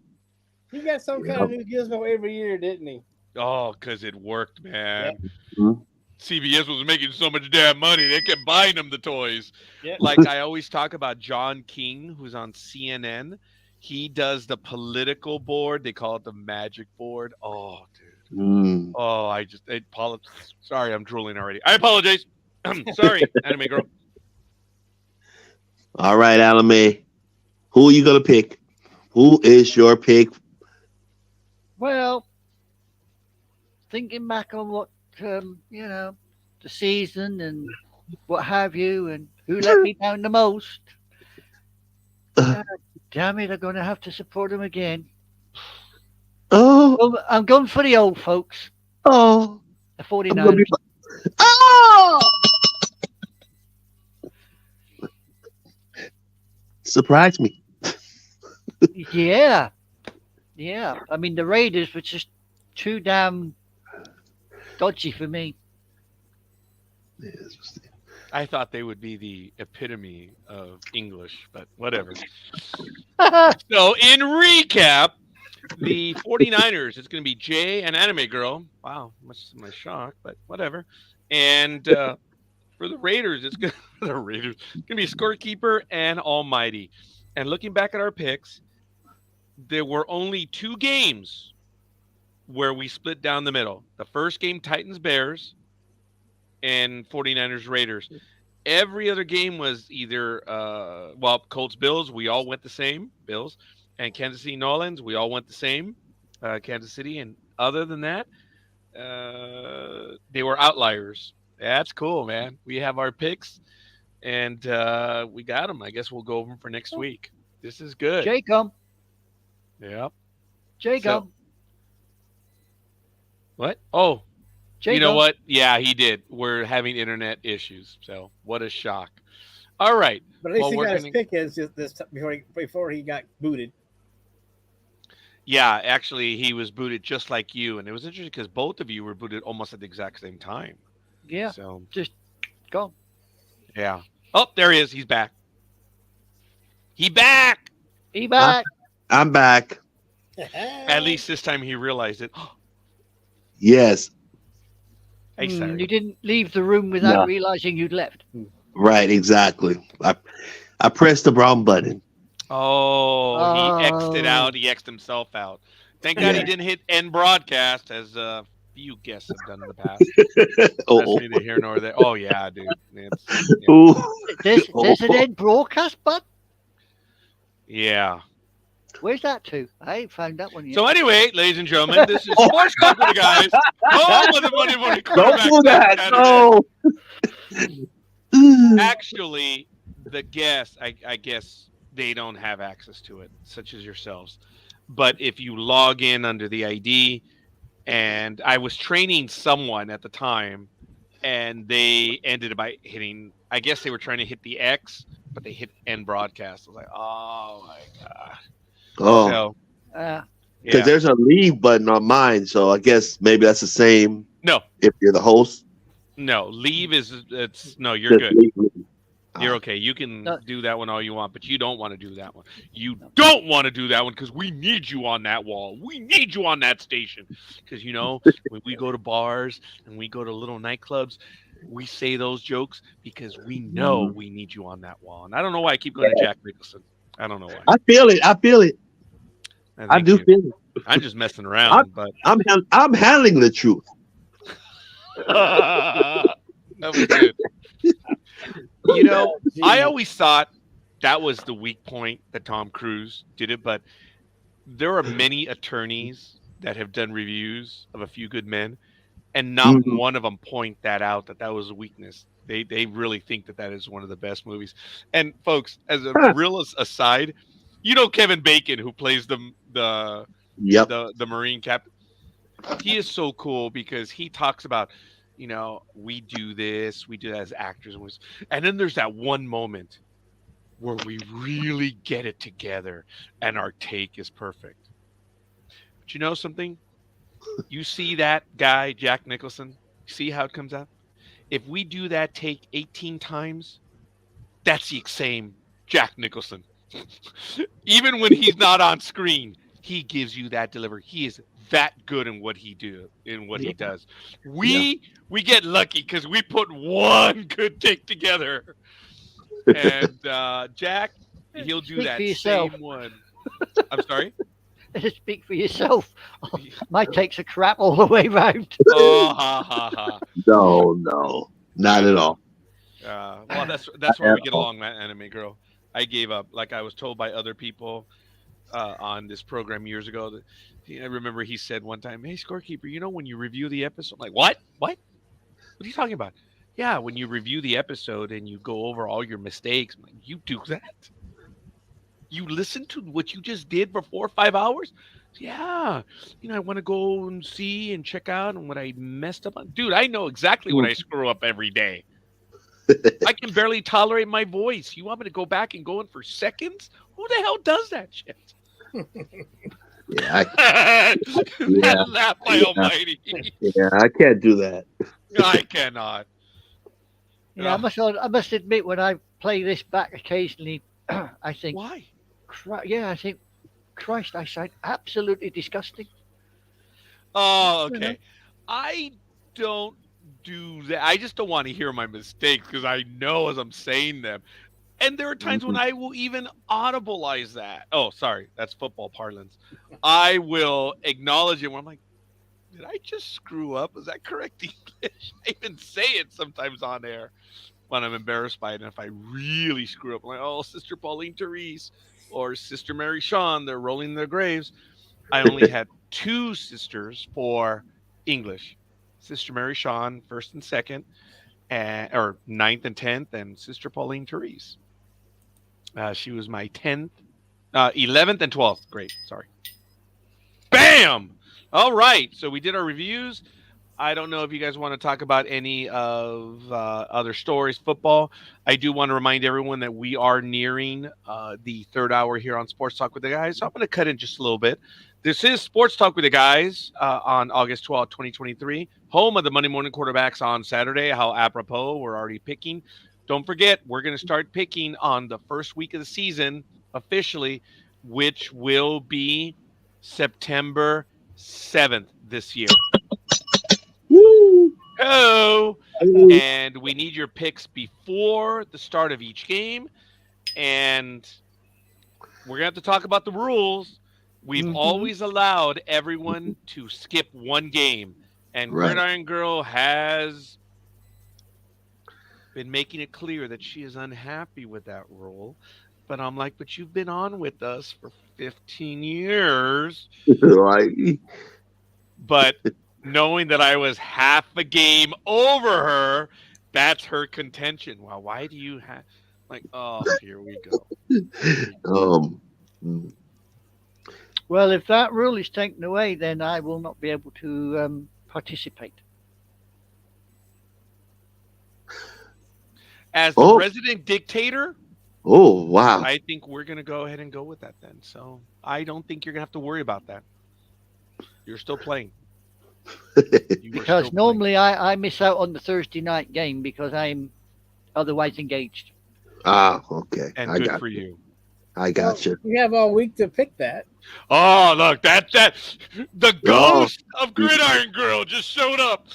He got some kind of new gizmo every year, didn't he? Oh, because it worked, man. Mhm. CBS was making so much damn money. They kept buying them the toys. Yeah. Like I always talk about John King, who's on CNN. He does the political board. They call it the magic board. Oh, dude. Mm. Oh, I apologize. Sorry, I'm drooling already. I apologize. Sorry, anime girl. All right, Alame. Who are you gonna pick? Who is your pick? Well, thinking back on what, the season and what have you, and who let me down the most. Damn it, I'm going to have to support him again. Oh, Well, I'm going for the old folks, oh, the I'm gonna 49ers. be- oh! Surprised me. Yeah. Yeah. I mean, the Raiders were just too damn dodgy for me. I thought they would be the epitome of English, but whatever. So, in recap, the 49ers, it's going to be Jay and Anime Girl. Wow, much to my shock, but whatever. And for the Raiders, it's going to be Scorekeeper and Almighty. And looking back at our picks, there were only 2 games where we split down the middle. The first game, Titans Bears, and 49ers Raiders. Every other game was either Colts Bills, we all went the same, Bills, and Kansas City Nolans, we all went the same, Kansas City. And other than that, they were outliers. That's cool, man. We have our picks, and we got them. I guess we'll go over them for next week. This is good. Jacob. Yep. Jacob. So, what? Oh, Jacob. you know what? Yeah, he did. We're having internet issues. So what a shock. All right. But at least he we're got his gonna- pick is this before he got booted. Yeah, actually, he was booted just like you, and it was interesting because both of you were booted almost at the exact same time. Yeah. So Just go. yeah. Oh, there he is. He's back. He back. He back. I'm back. At least this time he realized it. Yes. Hey, sorry. You didn't leave the room without No. realizing you'd left. Right. Exactly. I pressed the wrong button. Oh, he X'd it Oh. out. He X'd himself out. Thank God he didn't hit end broadcast, as few guests have done in the past. Oh. That's neither here nor there. Oh yeah, dude. Ooh. There's an end broadcast button. Yeah. Where's that to? I ain't found that one yet. So anyway, ladies and gentlemen, this is Sports Talk with the guys. Oh, with the money Don't quarterback do that. Saturday. No. Actually, the guests, I guess they don't have access to it, such as yourselves. But if you log in under the ID, and I was training someone at the time, and they ended by hitting, I guess they were trying to hit the X, but they hit end broadcast. I was like, oh my God. Oh. So, Because yeah. there's a leave button on mine, so I guess maybe that's the same. No. If you're the host. No, leave is, you're good. Leave. You're okay. You can No. do that one all you want, but you don't want to do that one. You don't want to do that one because we need you on that wall. We need you on that station. Because, when we go to bars and we go to little nightclubs, we say those jokes because we know we need you on that wall. And I don't know why I keep going to Jack Nicholson. I don't know why. I feel it. I Thank do you. feel it. I'm just messing around, but I'm handling the truth. that was good. I always thought that was the weak point that Tom Cruise did it, but there are many attorneys that have done reviews of A Few Good Men, and not one of them point that out, that was a weakness. They really think that is one of the best movies. And folks, as a real aside, Kevin Bacon, who plays the Marine captain, he is so cool because he talks about, we do this, we do that as actors, and then there's that one moment where we really get it together and our take is perfect. But you know something? You see that guy, Jack Nicholson, see how it comes out? If we do that take 18 times, that's the same Jack Nicholson. Even when he's not on screen, he gives you that delivery. He is that good in what he does. We get lucky because we put one good take together. And Jack, he'll do Speak that for yourself. same one. I'm sorry? Speak for yourself. My takes are crap all the way round. Oh, ha, ha, ha. No, not at all. Well, that's why we get along, that anime girl. I gave up. Like I was told by other people on this program years ago. That I remember he said one time, "Hey, Scorekeeper, when you review the episode," I'm like, what? What are you talking about? Yeah, when you review the episode and you go over all your mistakes, I'm like, you do that? You listen to what you just did for 4 or 5 hours? Yeah. I want to go and see and check out and what I messed up on. Dude, I know exactly what I screw up every day. I can barely tolerate my voice. You want me to go back and go in for seconds? Who the hell does that shit? Yeah, yeah, Laugh my yeah, almighty. yeah. I can't do that. I cannot. Yeah, I must admit, when I play this back occasionally, I think, Why? I think, Christ, I sound absolutely disgusting. Oh, You know? okay. I don't do that. I just don't want to hear my mistakes because I know as I'm saying them. And there are times when I will even audibilize that. Oh, sorry. That's football parlance. I will acknowledge it when I'm like, did I just screw up? Is that correct English? I even say it sometimes on air when I'm embarrassed by it. And if I really screw up, I'm like, oh, Sister Pauline Therese or Sister Mary Sean, they're rolling their graves. I only had 2 sisters for English. Sister Mary Sean, first and second, or 9th and 10th, and Sister Pauline Therese. She was my 10th, 11th and 12th grade. Sorry. Bam! All right. So we did our reviews. I don't know if you guys want to talk about any of other stories, football. I do want to remind everyone that we are nearing the 3rd hour here on Sports Talk with the Guys. So I'm going to cut in just a little bit. This is Sports Talk with the Guys on August 12th, 2023. Home of the Monday Morning Quarterbacks on Saturday. How apropos, we're already picking. Don't forget, we're going to start picking on the first week of the season officially, which will be September 7th this year. Woo! Oh, and we need your picks before the start of each game. And we're going to have to talk about the rules. We've always allowed everyone to skip one game. And Right. Gridiron Girl has been making it clear that she is unhappy with that rule. But I'm like, but you've been on with us for 15 years. Right. But knowing that I was half a game over her, that's her contention. Well, why do you have like, oh, here we go. Mm. Well, if that rule is taken away, then I will not be able to participate. As the resident dictator, Oh, wow. I think we're going to go ahead and go with that then. So I don't think you're going to have to worry about that. You're still playing. Because normally I miss out on the Thursday night game because I'm otherwise engaged. Ah, okay. And I good got for you. I got you. You have all week to pick that. Oh, look, that the ghost of Gridiron Girl just showed up.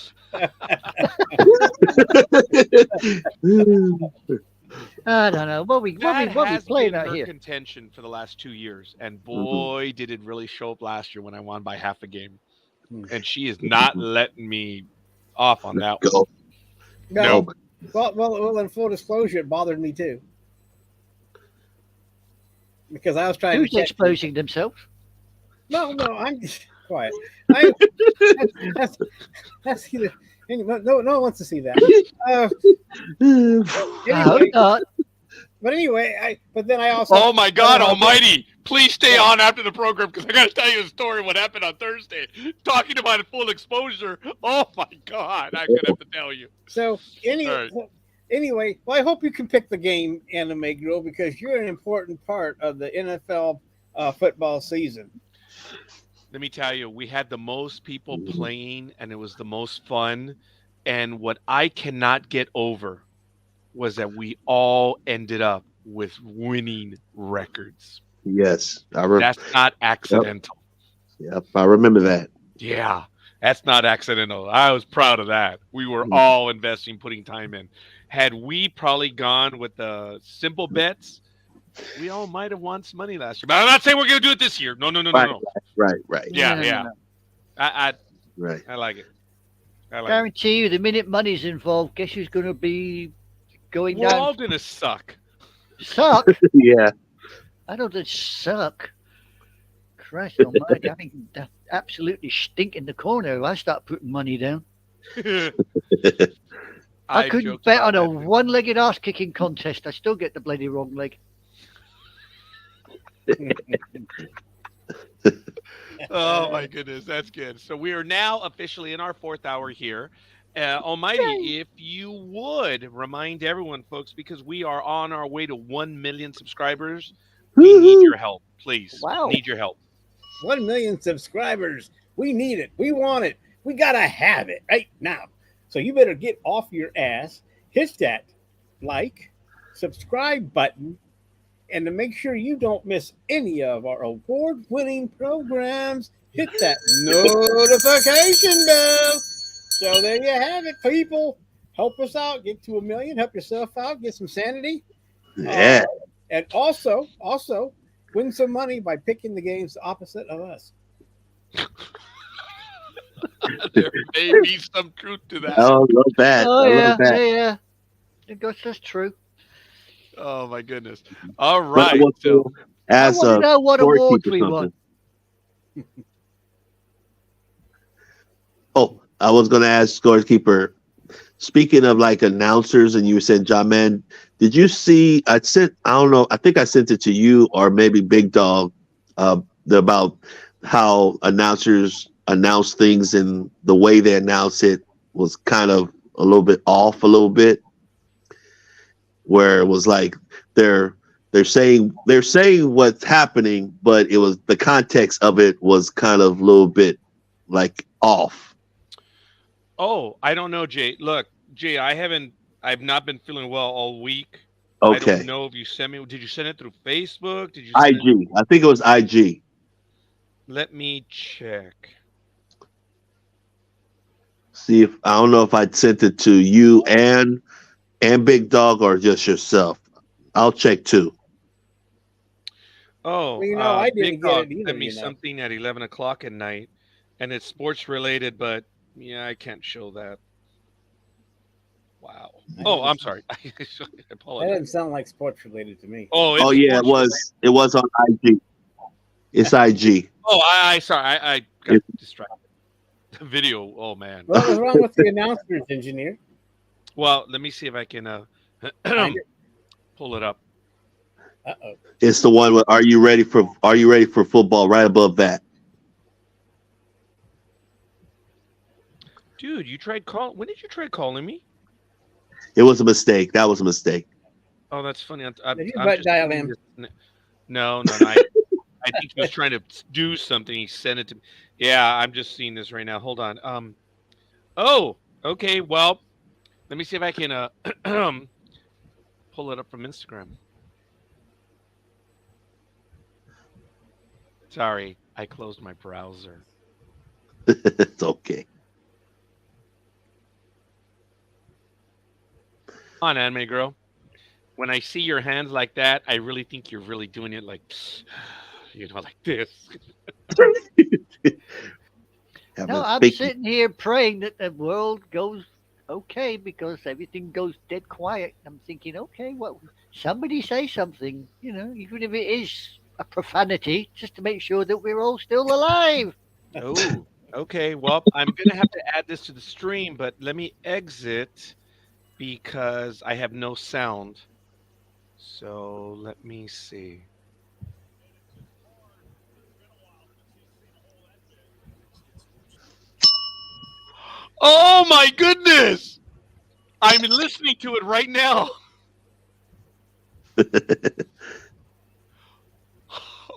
I don't know. What we playing out here? Contention for the last 2 years, and boy, did it really show up last year when I won by half a game. And she is not letting me off on that one. No. Well, in full disclosure, it bothered me too. Because I was trying Who's to exposing themselves? No, I'm quiet. That's either, no one wants to see that. Anyway, but anyway, but then I also. Oh my God Almighty! Please stay on after the program because I got to tell you a story of what happened on Thursday. Talking about full exposure. Oh my God! I'm gonna have to tell you. So anyway, well, I hope you can pick the game, Anime Girl, because you're an important part of the NFL football season. Let me tell you, we had the most people playing, and it was the most fun. And what I cannot get over was that we all ended up with winning records. Yes. That's not accidental. Yep, I remember that. Yeah, that's not accidental. I was proud of that. We were all investing, putting time in. Had we probably gone with the simple bets, we all might have won some money last year. But I'm not saying we're going to do it this year. No. Right. Yeah. I like it. Guarantee you, the minute money's involved, guess who's going to be going We're down? all going to suck. Suck? Yeah. I don't just suck. Christ almighty, I mean, absolutely stink in the corner if I start putting money down. I couldn't bet on a one-legged ass-kicking contest. I still get the bloody wrong leg. Oh my goodness, that's good. So we are now officially in our 4th hour here. Almighty, if you would remind everyone, folks, because we are on our way to 1 million subscribers, we need Woo-hoo. your help, please. Wow. Need your help. 1 million subscribers. We need it. We want it. We got to have it right now. So you better get off your ass, hit that like, subscribe button, and to make sure you don't miss any of our award-winning programs, hit that notification bell. So there you have it, people. Help us out. Get to 1 million. Help yourself out. Get some sanity. Yeah. And also, win some money by picking the games opposite of us. There may be some truth to that. Oh, I love that. Oh I yeah, love that. yeah. I guess that's true. Oh my goodness. All But I right. want So to ask I want to know what awards Scorekeeper we something. won. Oh, I was going to ask Scorekeeper. Speaking of like announcers, and you said, John, man, did you see? I don't know. I think I sent it to you or maybe Big Dog about how announcers announce things and the way they announce it was kind of a little bit off, a little bit, where it was like they're saying what's happening, but it was the context of it was kind of a little bit like off. oh, I don't know, Jay. Look, Jay, I've not been feeling well all week. I Okay. don't know if you sent me. Did you send it through Facebook? Did you send it? IG. I think it was IG. Let me check. See if I don't know if I sent it to you and Big Dog or just yourself. I'll check too. Oh, Well, you know, I didn't Big get Dog it either, sent me you know. something at 11 o'clock at night, and it's sports related, but yeah, I can't show that. Wow. Oh, I'm sorry. I That apologize. doesn't sound like sports related to me. Oh, it's Oh yeah, it sports related. was on IG. It's IG. Oh, sorry. I got distracted. The video. Oh man. What was wrong with the announcers, engineer? Well, let me see if I can Find it. pull it up. Uh-oh. It's the one with Are you ready for football? Right above that. Dude, you tried call. When did you try calling me? It was a mistake. That was a mistake. Oh, that's funny. Did you I'm butt just dial seeing him? this- No. I think he was trying to do something. He sent it to me. Yeah, I'm just seeing this right now. Hold on. Oh, okay. Well, let me see if I can pull it up from Instagram. Sorry, I closed my browser. It's okay. Come on, anime girl. When I see your hands like that, I really think you're really doing it like, like this. Have No, a I'm big- sitting here praying that the world goes okay because everything goes dead quiet. I'm thinking, okay, well, somebody say something, even if it is a profanity, just to make sure that we're all still alive. Oh, okay. Well, I'm gonna have to add this to the stream, but let me exit because I have no sound. So let me see. Oh my goodness! I'm listening to it right now.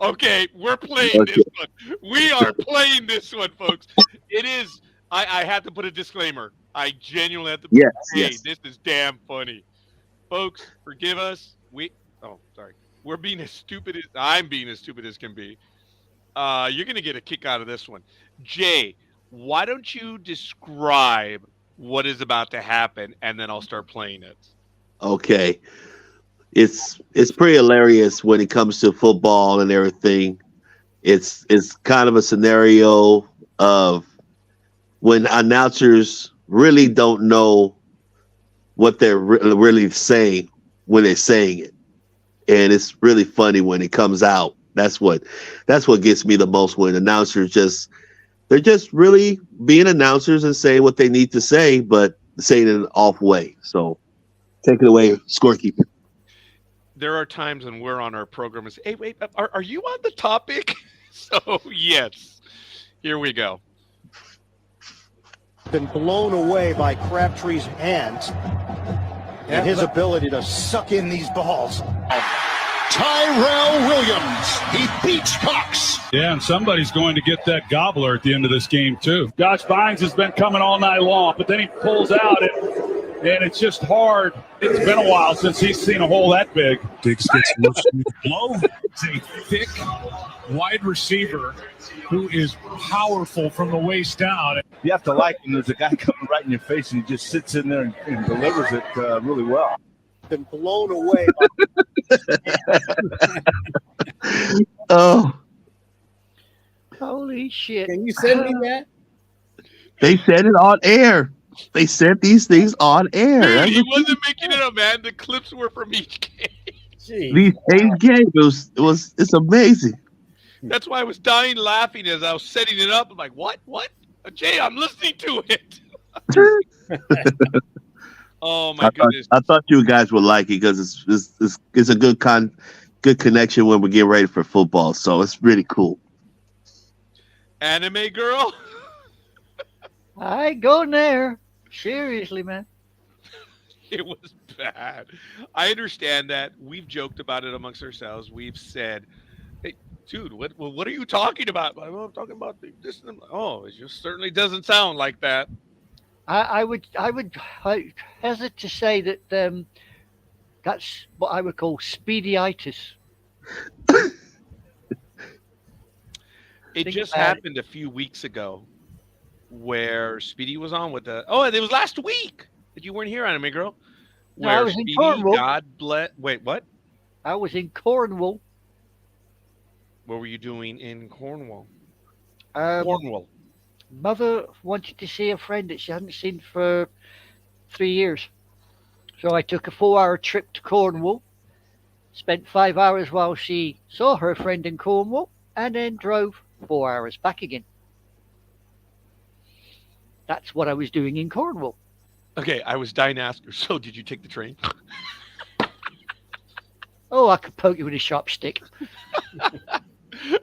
Okay, we're playing this one. We are playing this one, folks. It is. I had to put a disclaimer. I genuinely have to. Yes, Hey, yes. this is damn funny, folks. Forgive us. Oh, sorry. We're being as stupid as I'm being as stupid as can be. You're gonna get a kick out of this one, Jay. Why don't you describe what is about to happen, and then I'll start playing it. Okay. It's pretty hilarious when it comes to football and everything. It's kind of a scenario of when announcers really don't know what they're really saying when they're saying it, and it's really funny when it comes out. That's what gets me the most, when announcers they're just really being announcers and saying what they need to say, but saying it in an off way. So take it away, Scorekeeper. There are times when we're on our program and say, hey, wait, are you on the topic? So, yes. Here we go. Been blown away by Crabtree's hands and his ability to suck in these balls. Tyrell Williams, he beats Cox. Yeah, and somebody's going to get that gobbler at the end of this game, too. Josh Bynes has been coming all night long, but then he pulls out, and it's just hard. It's been a while since he's seen a hole that big. Diggs gets loose to the blow. It's a thick wide receiver who is powerful from the waist down. You have to like him. There's a guy coming right in your face, and he just sits in there and delivers it really well. Been blown away. Oh, Holy shit. Can you send me that? they said it on air. They said these things on air. Dude, he wasn't making it up, man. The clips were from each game. Jeez. These 8 games, it's amazing. That's why I was dying laughing as I was setting it up. I'm like, what? Jay, I'm listening to it. Oh, my goodness. I thought you guys would like it because it's a good connection when we get ready for football. So it's really cool. Anime girl? I ain't going there. Seriously, man. It was bad. I understand that. We've joked about it amongst ourselves. We've said, hey, dude, what are you talking about? I'm talking about this. Oh, it just certainly doesn't sound like that. I would hesitate to say that that's what I would call speedyitis. It just happened a few weeks ago where Speedy was on with the. Oh, it was last week that you weren't here, Anime Girl. No, I was Speedy, in Cornwall. God bless. Wait, what? I was in Cornwall. What were you doing in Cornwall? Cornwall. Mother wanted to see a friend that she hadn't seen for 3 years. So I took a 4-hour trip to Cornwall, spent 5 hours while she saw her friend in Cornwall, and then drove 4 hours back again. That's what I was doing in Cornwall. Okay, I was dying to ask her, so did you take the train? Oh, I could poke you with a sharp stick.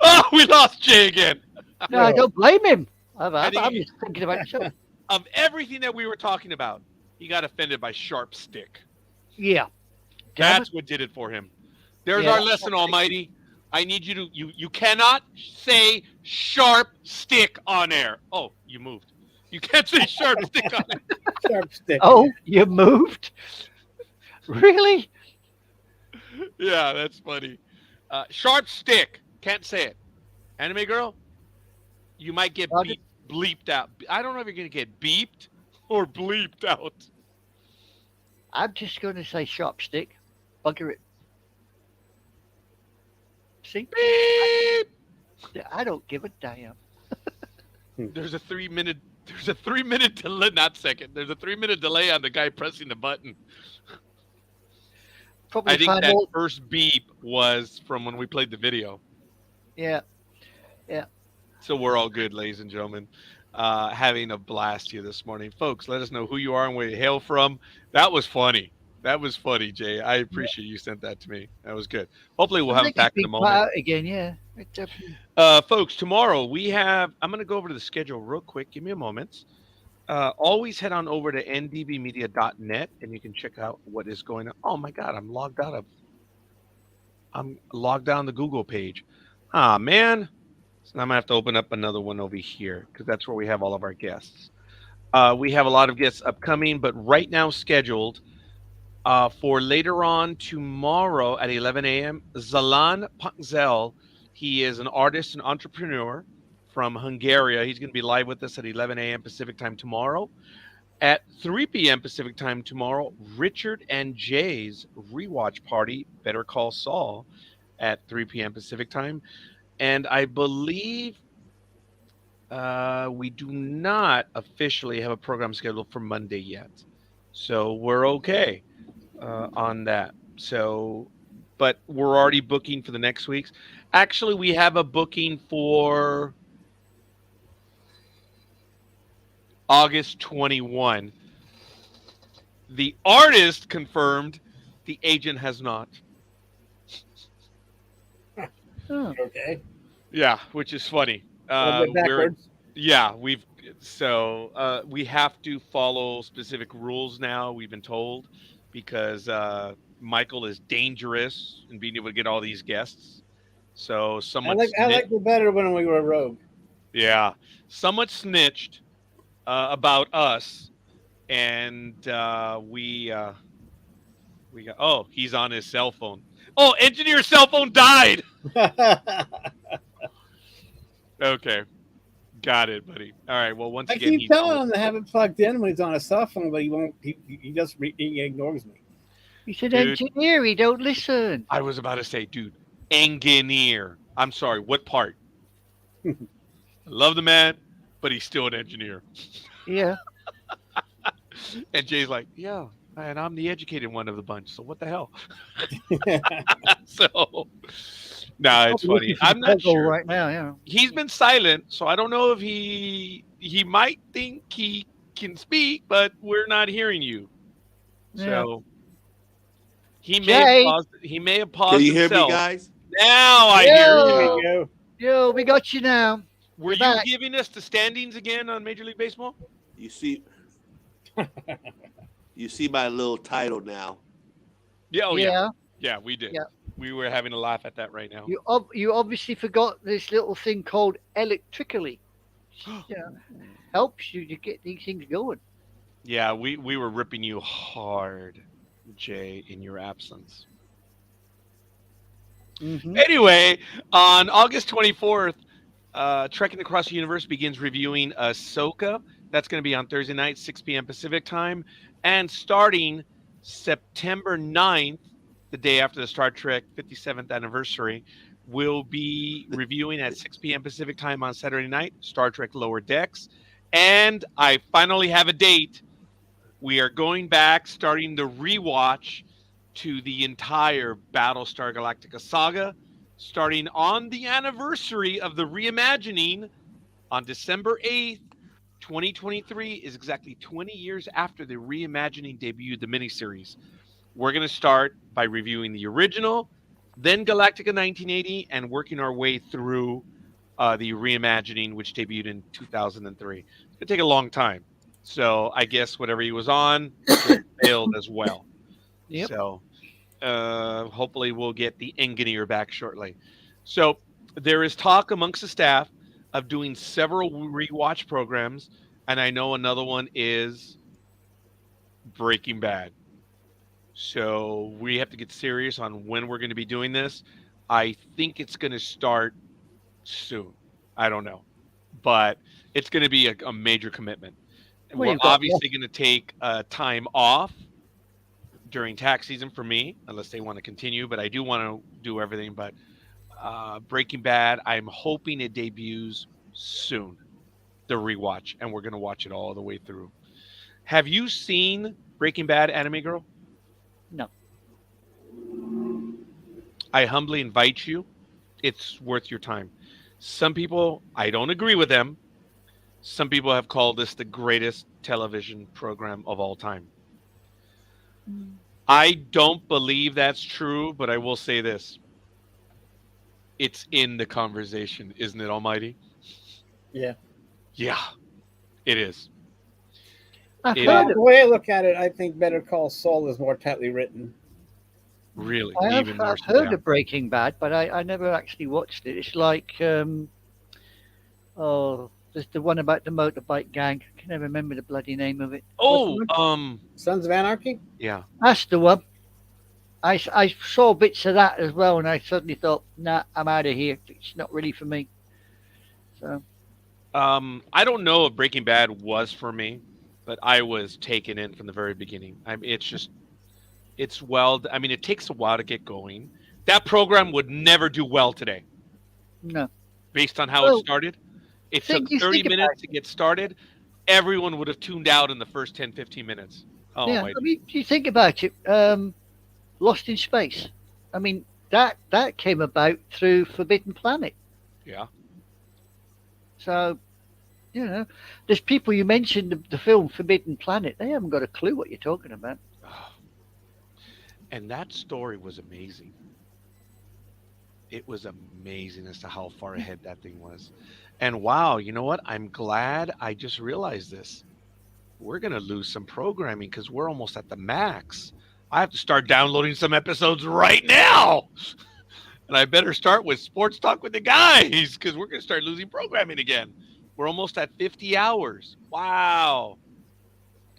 Oh, we lost Jay again. No, I don't blame him. I'm think- just thinking about myself. Of everything that we were talking about, he got offended by sharp stick. Yeah. Damn That's what did it for him. There's Yeah. our lesson, Almighty. I need you to you cannot say sharp stick on air. Oh, you moved. You can't say sharp stick on air. Sharp stick. Oh, you moved? Really? Yeah, that's funny. Sharp stick. Can't say it. Anime girl, you might get bleeped out. I don't know if you're going to get beeped or bleeped out. I'm just going to say sharp stick. Bugger it. See? Beep. I don't give a damn. There's a 3-minute delay, not second. There's a 3-minute delay on the guy pressing the button. Probably I think find that out- first beep was from when we played the video. Yeah. So we're all good, ladies and gentlemen. Having a blast here this morning. Folks, let us know who you are and where you hail from. That was funny. That was funny, Jay. I appreciate you sent that to me. That was good. Hopefully we'll have it back in a moment. Again, yeah. Folks, tomorrow I'm going to go over to the schedule real quick. Give me a moment. Always head on over to ndbmedia.net and you can check out what is going on. Oh my God, I'm logged on the Google page. Ah, man. So now I'm going to have to open up another one over here because that's where we have all of our guests. We have a lot of guests upcoming, but right now scheduled for later on tomorrow at 11 a.m. Zalan Pankzel. He is an artist and entrepreneur from Hungary. He's going to be live with us at 11 a.m. Pacific time tomorrow. At 3 p.m. Pacific time tomorrow, Richard and Jay's rewatch party, Better Call Saul, at 3 p.m. Pacific time. And I believe we do not officially have a program scheduled for Monday yet. So we're okay on that. So, but we're already booking for the next weeks. Actually, we have a booking for August 21. The artist confirmed, the agent has not. Okay. Yeah, which is funny. A bit backwards. Yeah, we've So we have to follow specific rules now. We've been told because Michael is dangerous in being able to get all these guests. So I someone like snitched. it better when we were rogue. Yeah, someone snitched about us, and we got. Oh, he's on his cell phone. Oh, engineer's cell phone died. Okay, got it, buddy. All right. Well, once I again, keep he's telling on. him to have it plugged in when he's on a cell phone, but he won't. He just he ignores me. He's an Dude. engineer. He don't listen. I was about to say, dude, engineer. I'm sorry, what part? I love the man, but he's still an engineer. Yeah. And Jay's like, yeah, and I'm the educated one of the bunch. So what the hell? So, nah, it's funny. I'm not sure right now. Yeah. He's been silent, so I don't know if he might think he can speak, but we're not hearing you. So he may have paused. Can you hear himself. me, guys? Now I hear There you. we go. Yo, we got you now. Were you back. giving us the standings again on Major League Baseball? You see, you see my little title now. Yeah, oh, yeah. Yeah, we did. Yeah. We were having a laugh at that right now. You obviously forgot this little thing called electrically. Yeah, helps you to get these things going. Yeah, we were ripping you hard, Jay, in your absence. Mm-hmm. Anyway, on August 24th, Trekking Across the Universe begins reviewing Ahsoka. That's going to be on Thursday night, 6 p.m. Pacific time. And starting September 9th, the day after the Star Trek 57th anniversary, we'll be reviewing at 6 p.m. Pacific time on Saturday night, Star Trek Lower Decks. And I finally have a date. We are going back, starting the rewatch to the entire Battlestar Galactica saga, starting on the anniversary of the reimagining on December 8th, 2023 is exactly 20 years after the reimagining debuted the miniseries. We're going to start by reviewing the original, then Galactica 1980, and working our way through the reimagining, which debuted in 2003. It's going to take a long time. So I guess whatever he was on failed as well. Yep. So hopefully we'll get the engineer back shortly. So there is talk amongst the staff of doing several rewatch programs, and I know another one is Breaking Bad. So we have to get serious on when we're going to be doing this. I think it's going to start soon. I don't know, but it's going to be a major commitment. And we're obviously going to take time off during tax season for me, unless they want to continue, but I do want to do everything. But Breaking Bad, I'm hoping it debuts soon, the rewatch, and we're going to watch it all the way through. Have you seen Breaking Bad, Anime Girl? No. I humbly invite you. It's worth your time. Some people, I don't agree with them. Some people have called this the greatest television program of all time. I don't believe that's true, but I will say this. It's in the conversation, isn't it, Almighty? Yeah. Yeah, it is. The way I look at it, I think Better Call Saul is more tightly written. Really? I've heard of Breaking Bad, but I never actually watched it. It's like, there's the one about the motorbike gang. I can never remember the bloody name of it. Sons of Anarchy? Yeah. That's the one. I saw bits of that as well, and I suddenly thought, nah, I'm out of here. It's not really for me. So. I don't know if Breaking Bad was for me, but I was taken in from the very beginning. It takes a while to get going. That program would never do well today. No. Based on how it started. It took 30 minutes to get started. Everyone would have tuned out in the first 10, 15 minutes. Oh, yeah, I mean, you think about it. Lost in Space. I mean, that came about through Forbidden Planet. Yeah. So, there's people, you mentioned the film Forbidden Planet. They haven't got a clue what you're talking about. And that story was amazing. It was amazing as to how far ahead that thing was. And wow, you know what? I'm glad I just realized this. We're going to lose some programming because we're almost at the max. I have to start downloading some episodes right now. And I better start with Sports Talk with the Guys because we're going to start losing programming again. We're almost at 50 hours. Wow.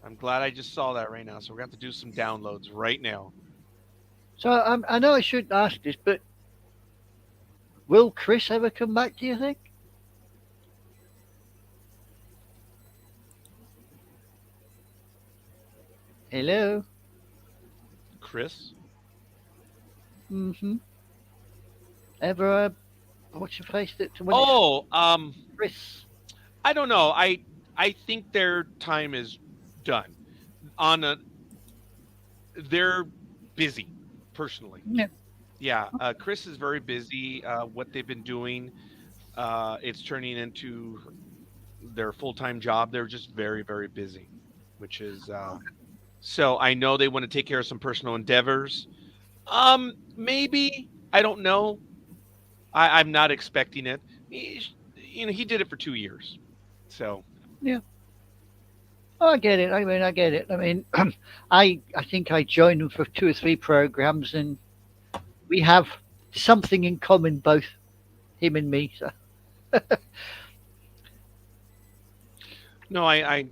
I'm glad I just saw that right now. So we're going to have to do some downloads right now. So I know I shouldn't ask this, but will Chris ever come back, do you think? Hello? Chris? Mm-hmm. Ever what's your face that Chris? I don't know. I think their time is done. They're busy personally. Yeah. Chris is very busy. What they've been doing, it's turning into their full-time job. They're just very, very busy, which is so I know they want to take care of some personal endeavors. Maybe, I don't know. I'm not expecting it. He did it for 2 years. So yeah. I get it. I get it. I mean, I think I joined them for 2 or 3 programs, and we have something in common, both him and me. So. No, I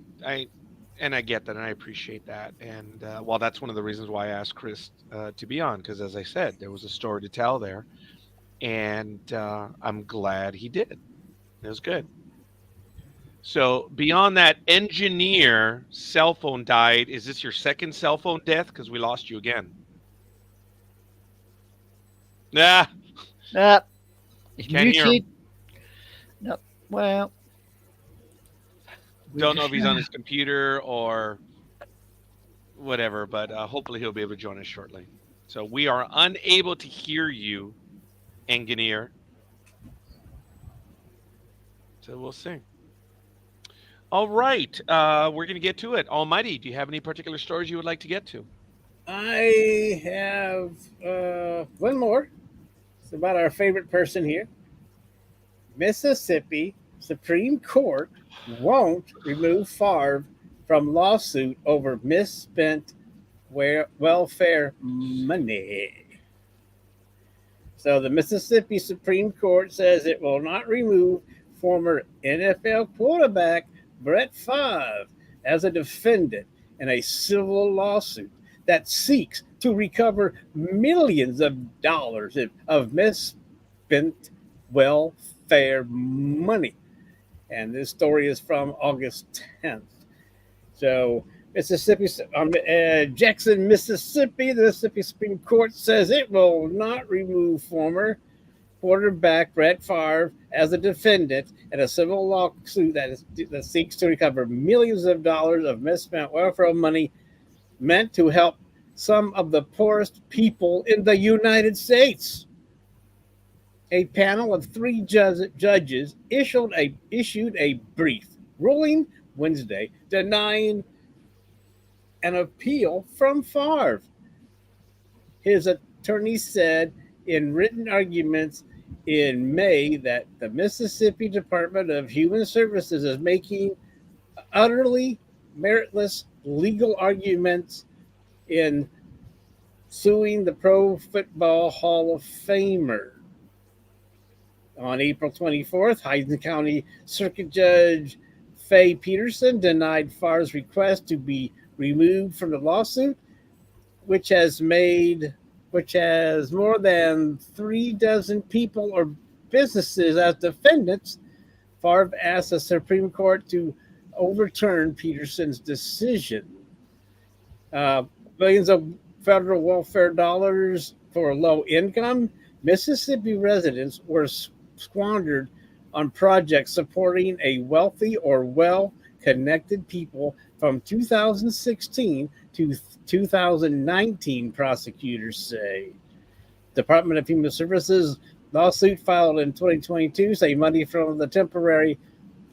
get that, and I appreciate that. And well, that's one of the reasons why I asked Chris to be on, because as I said, there was a story to tell there, and I'm glad he did. It was good. So beyond that, engineer cell phone died. Is this your second cell phone death? Because we lost you again. Nah. It's Can't hear muted. him. No. Well. Don't know if he's on his computer or whatever, but hopefully he'll be able to join us shortly. So we are unable to hear you, engineer. So we'll see. All right. We're going to get to it. Almighty, do you have any particular stories you would like to get to? I have one more. It's about our favorite person here. Mississippi Supreme Court won't remove Favre from lawsuit over misspent welfare money. So the Mississippi Supreme Court says it will not remove former NFL quarterback Brett Favre as a defendant in a civil lawsuit that seeks to recover millions of dollars of misspent welfare money. And this story is from August 10th. So Mississippi, Jackson, Mississippi, the Mississippi Supreme Court says it will not remove former quarterback Brett Favre as a defendant in a civil lawsuit that seeks to recover millions of dollars of misspent welfare money meant to help some of the poorest people in the United States. A panel of 3 judges issued a brief ruling Wednesday denying an appeal from Favre. His attorney said in written arguments in May that the Mississippi Department of Human Services is making utterly meritless legal arguments in suing the Pro Football Hall of Famer. On April 24th, Hyden County Circuit Judge Faye Peterson denied Favre's request to be removed from the lawsuit, which has more than 3 dozen people or businesses as defendants. Favre asked the Supreme Court to overturn Peterson's decision. Billions of federal welfare dollars for low income Mississippi residents were squandered on projects supporting a wealthy or well-connected people from 2016 to 2019, prosecutors say. Department of Human Services lawsuit filed in 2022 say money from the temporary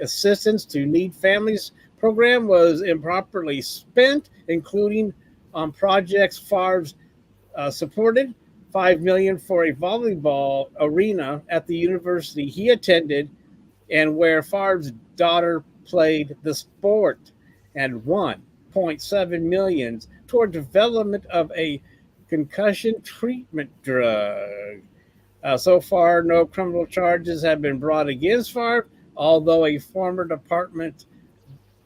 assistance to need families program was improperly spent, including on projects Favre supported. $5 million for a volleyball arena at the university he attended and where Favre's daughter played the sport, and $1.7 million toward development of a concussion treatment drug. So far, no criminal charges have been brought against Favre, although a former department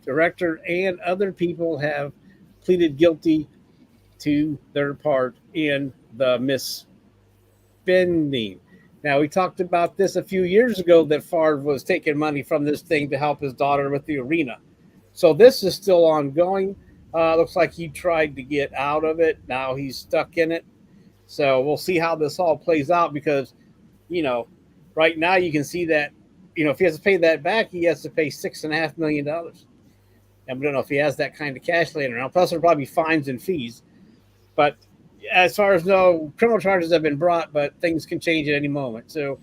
director and other people have pleaded guilty to their part in the misspending. Now, we talked about this a few years ago that Favre was taking money from this thing to help his daughter with the arena. So this is still ongoing. Looks like he tried to get out of it. Now he's stuck in it. So we'll see how this all plays out because, right now you can see that, if he has to pay that back, he has to pay $6.5 million. And we don't know if he has that kind of cash laying around. Plus, there'll probably be fines and fees. But as far as no criminal charges have been brought, but things can change at any moment. So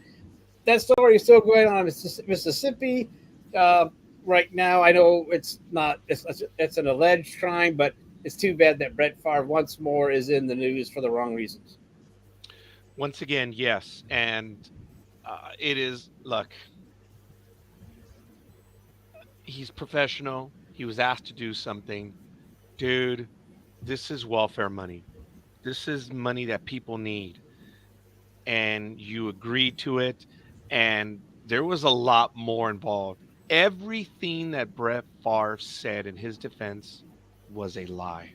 that story is still going on in Mississippi. Right now, I know it's an alleged crime, but it's too bad that Brett Favre once more is in the news for the wrong reasons. Once again, yes. And it is, look, he's professional. He was asked to do something. Dude, this is welfare money. This is money that people need. And you agreed to it. And there was a lot more involved. Everything that Brett Favre said in his defense was a lie.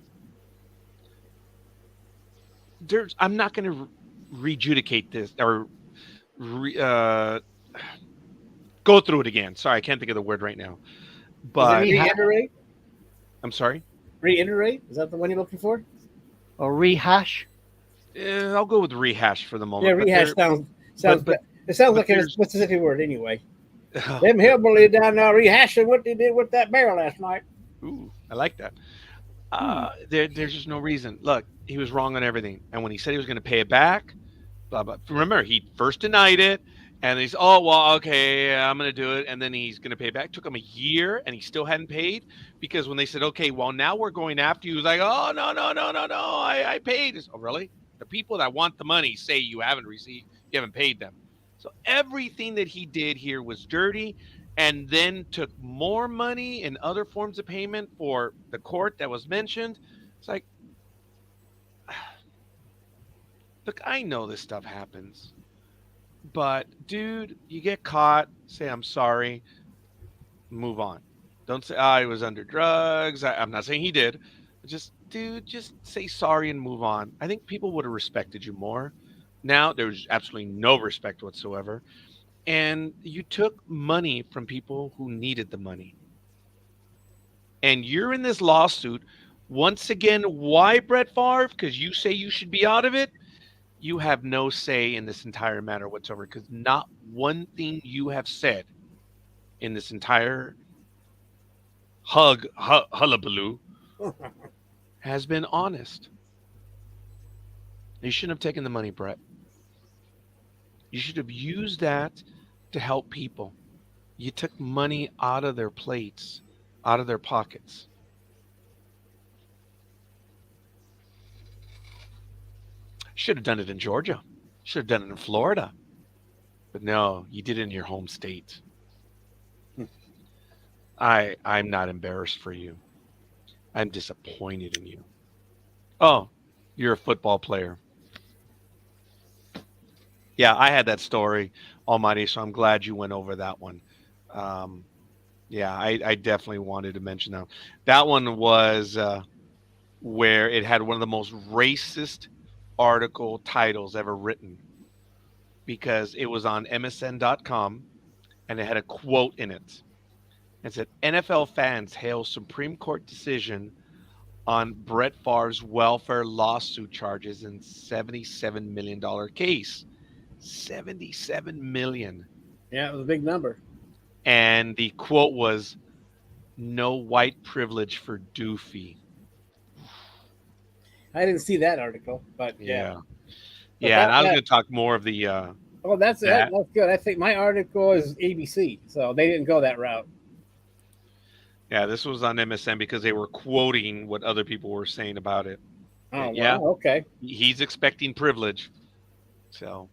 I'm not going to rejudicate this or go through it again. Sorry, I can't think of the word right now. But reiterate? I'm sorry? Reiterate? Is that the one you're looking for? Or rehash? I'll go with rehash for the moment. Yeah, rehash sounds good. It sounds like a Mississippi word anyway. Them hillbillies down there rehashing what they did with that bear last night. Ooh, I like that. There's just no reason. Look, he was wrong on everything. And when he said he was going to pay it back, blah, blah. Remember, he first denied it. And he's, okay, I'm going to do it. And then he's going to pay it back. It took him a year and he still hadn't paid because when they said, okay, well, now we're going after you. He was like, oh, no, I paid. Oh, really? The people that want the money say you haven't paid them. So everything that he did here was dirty and then took more money in other forms of payment for the court that was mentioned. It's like, look, I know this stuff happens. But, dude, you get caught, say, I'm sorry, move on. Don't say, I was under drugs. I'm not saying he did. Just say sorry and move on. I think people would have respected you more. Now, there's absolutely no respect whatsoever. And you took money from people who needed the money. And you're in this lawsuit. Once again, why, Brett Favre? Because you say you should be out of it? You have no say in this entire matter whatsoever because not one thing you have said in this entire hullabaloo has been honest. You shouldn't have taken the money, Brett. You should have used that to help people. You took money out of their plates, out of their pockets. Should have done it in Georgia. Should have done it in Florida. But no, you did it in your home state. I'm not embarrassed for you. I'm disappointed in you. Oh, you're a football player. Yeah, I had that story, Almighty, so I'm glad you went over that one. I definitely wanted to mention that. That one was where it had one of the most racist article titles ever written because it was on MSN.com and it had a quote in it. It said, NFL fans hail Supreme Court decision on Brett Favre's welfare lawsuit charges in $77 million case. $77 million. Yeah, it was a big number. And the quote was, no white privilege for Doofy. I didn't see that article, but yeah. And I was going to talk more of the. That's good. I think my article is ABC, so they didn't go that route. Yeah, this was on MSN because they were quoting what other people were saying about it. Oh, yeah. Wow, okay. He's expecting privilege. So,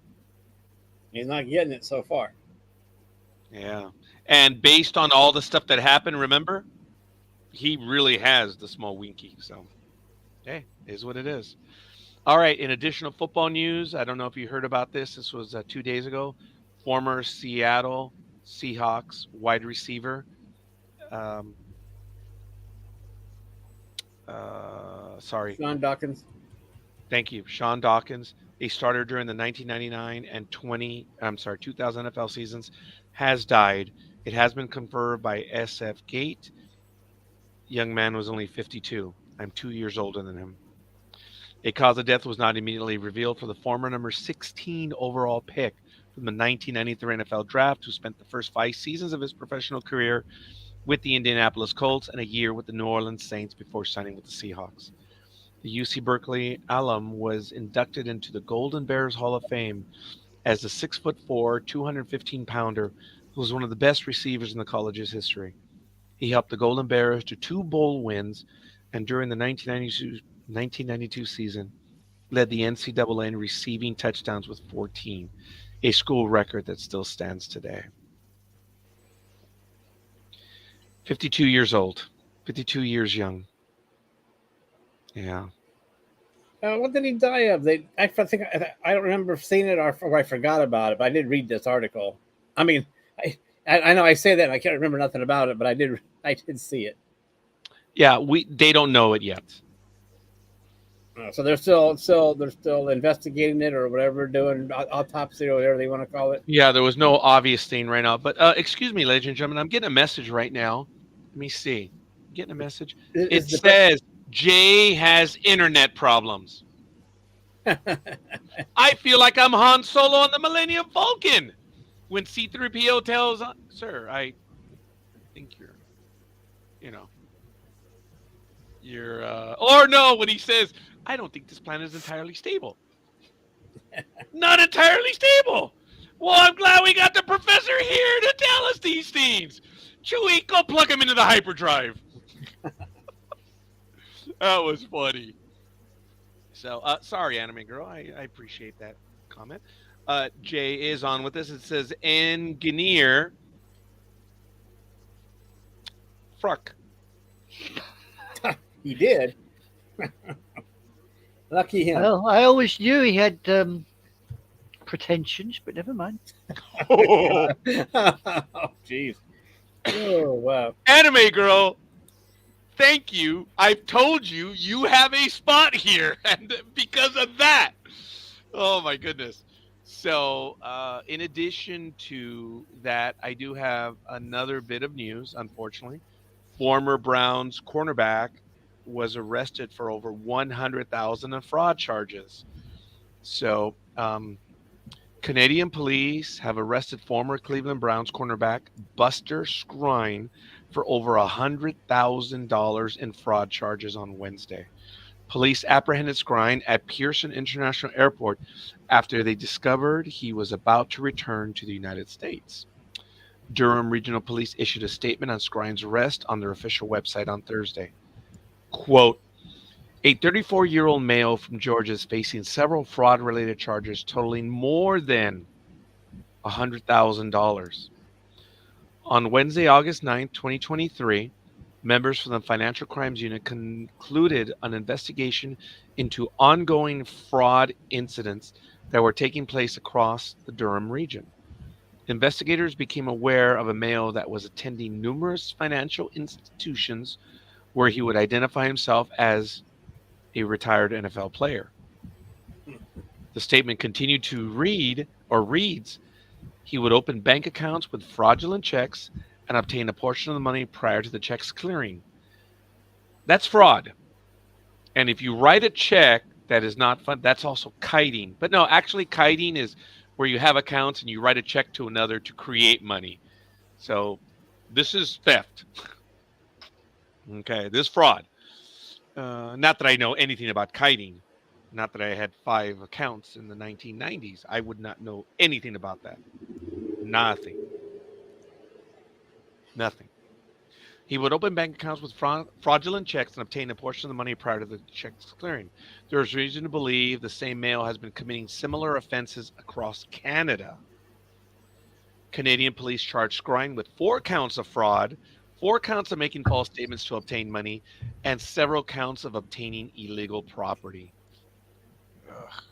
He's not getting it so far. yeah. And based on all the stuff that happened, remember, he really has the small winky. So, hey, is what it is. All right. In additional football news, I don't know if you heard about this. This was 2 days ago. Former Seattle Seahawks wide receiver. Sorry. Sean Dawkins. Thank you. Sean Dawkins, a starter during the 1999 and 2000 NFL seasons, has died. It has been confirmed by SF Gate. Young man was only 52. I'm 2 years older than him. A cause of death was not immediately revealed for the former number 16 overall pick from the 1993 NFL Draft, who spent the first 5 seasons of his professional career with the Indianapolis Colts and a year with the New Orleans Saints before signing with the Seahawks. The UC Berkeley alum was inducted into the Golden Bears Hall of Fame as the 6'4", 215-pounder who was one of the best receivers in the college's history. He helped the Golden Bears to 2 bowl wins, and during the 1992 season, led the NCAA in receiving touchdowns with 14, a school record that still stands today. 52 years old, 52 years young. Yeah. What did he die of? I think I don't remember seeing it or I forgot about it, but I did read this article. I mean, I know I say that and I can't remember nothing about it, but I did see it. Yeah, they don't know it yet. So they're still investigating it or whatever, doing autopsy or whatever they want to call it. Yeah, there was no obvious thing right now. But excuse me, ladies and gentlemen, I'm getting a message right now. Let me see. I'm getting a message. It says Jay has internet problems. I feel like I'm Han Solo on the Millennium Falcon when C-3PO tells, sir, I think you're or no, when he says, I don't think this planet is entirely stable. Not entirely stable. Well, I'm glad we got the professor here to tell us these things. Chewie, go plug him into the hyperdrive. That was funny. So, sorry, Anime Girl. I appreciate that comment. Jay is on with us. It says, engineer Fruck. He did. Lucky him. Well, I always knew he had pretensions, but never mind. Oh, jeez. Oh, wow. Anime Girl, thank you. I've told you you have a spot here, and because of that. Oh, my goodness. So, in addition to that, I do have another bit of news, unfortunately. Former Browns cornerback was arrested for over $100,000 in fraud charges. So, Canadian police have arrested former Cleveland Browns cornerback Buster Skrine for over $100,000 in fraud charges on Wednesday. Police apprehended Skrine at Pearson International Airport after they discovered he was about to return to the United States. Durham Regional Police issued a statement on Skrine's arrest on their official website on Thursday. Quote, a 34-year-old male from Georgia is facing several fraud-related charges totaling more than $100,000. On Wednesday, August 9, 2023, members from the Financial Crimes Unit concluded an investigation into ongoing fraud incidents that were taking place across the Durham region. Investigators became aware of a male that was attending numerous financial institutions where he would identify himself as a retired NFL player. The statement continued to reads, he would open bank accounts with fraudulent checks and obtain a portion of the money prior to the checks clearing. That's fraud. And if you write a check that is not fun, that's also kiting. But no, actually kiting is where you have accounts and you write a check to another to create money. So this is theft. Okay, this is fraud. Not that I know anything about kiting. Not that I had 5 accounts in the 1990s. I would not know anything about that. Nothing. He would open bank accounts with fraudulent checks and obtain a portion of the money prior to the checks clearing. There is reason to believe the same male has been committing similar offenses across Canada. Canadian police charged Scrine with 4 counts of fraud, 4 counts of making false statements to obtain money, and several counts of obtaining illegal property. Ugh.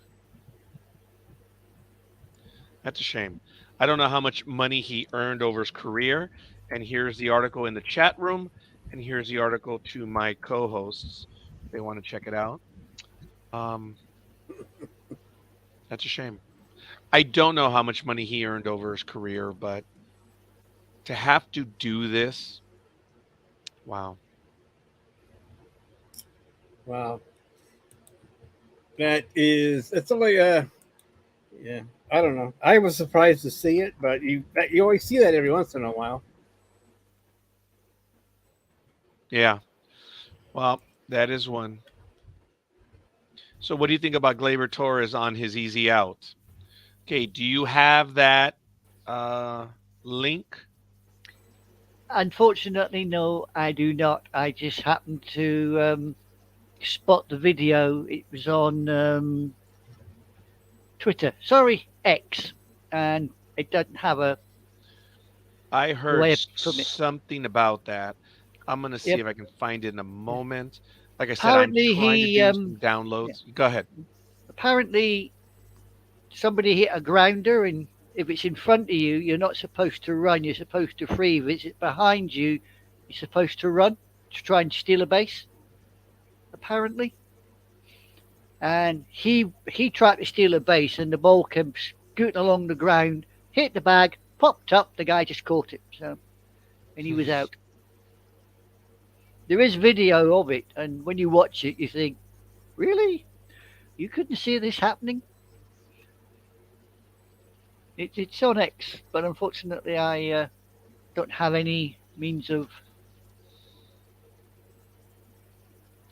That's a shame. I don't know how much money he earned over his career. And here's the article in the chat room. And here's the article to my co-hosts. If they want to check it out. That's a shame. I don't know how much money he earned over his career, but to have to do this, wow. Wow. It's only, yeah, I don't know. I was surprised to see it, but you always see that every once in a while. Yeah. Well, that is one. So what do you think about Gleyber Torres on his easy out? Okay, do you have that link? Unfortunately, no, I do not. I just happened to spot the video. It was on Twitter. Sorry, X. And it doesn't have a... I heard way from it. something about that. I'm going to see Yep. if I can find it in a moment. Like I said, Apparently I'm trying he, to do some downloads. Go ahead. Apparently, somebody hit a grounder, and if it's in front of you, you're not supposed to run. You're supposed to free. If it's behind you, you're supposed to run to try and steal a base. Apparently, and he tried to steal a base, and the ball came scooting along the ground, hit the bag, popped up. The guy just caught it, so and he was out. There is video of it, and when you watch it, you think, really? You couldn't see this happening? It's on X, but unfortunately I don't have any means of...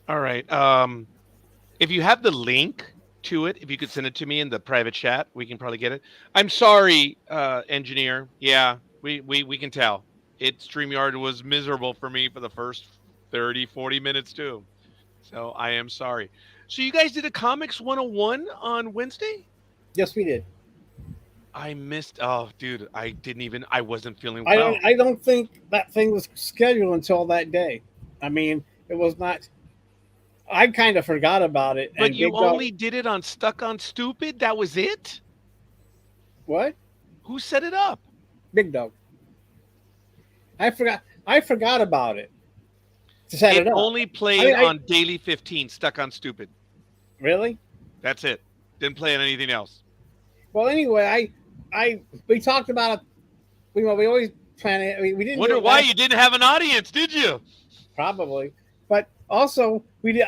All right. If you have the link to it, if you could send it to me in the private chat, we can probably get it. I'm sorry, engineer. Yeah, we can tell. StreamYard was miserable for me for the first 30, 40 minutes too. So I am sorry. So you guys did a Comics 101 on Wednesday? Yes, we did. I missed. Oh, dude, I wasn't feeling well. I don't think that thing was scheduled until that day. I mean, it was not. I kind of forgot about it. But and you Big Dog- only did it on Stuck on Stupid? That was it? What? Who set it up? Big Dog. I forgot about it. To set it up. Only played on Daily 15, Stuck on Stupid. Really? That's it. Didn't play on anything else. Well, anyway, we talked about it. We always plan it. We didn't. Wonder why you didn't have an audience, did you? Probably, but also we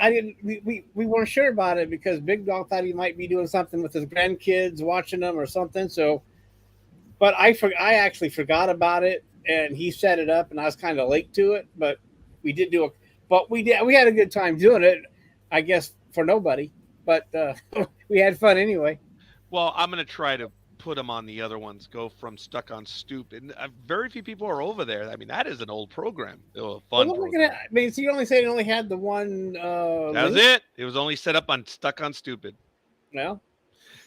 weren't sure about it because Big Dog thought he might be doing something with his grandkids, watching them or something. So, but I actually forgot about it, and he set it up, and I was kind of late to it. But we did do it. But we had a good time doing it. I guess for nobody, but we had fun anyway. Well, I'm going to try to put them on the other ones. Go from Stuck on Stupid. Very few people are over there. I mean, that is an old program. It was a fun program. I mean, so you only said it only had the one. That was it. It was only set up on Stuck on Stupid. Well,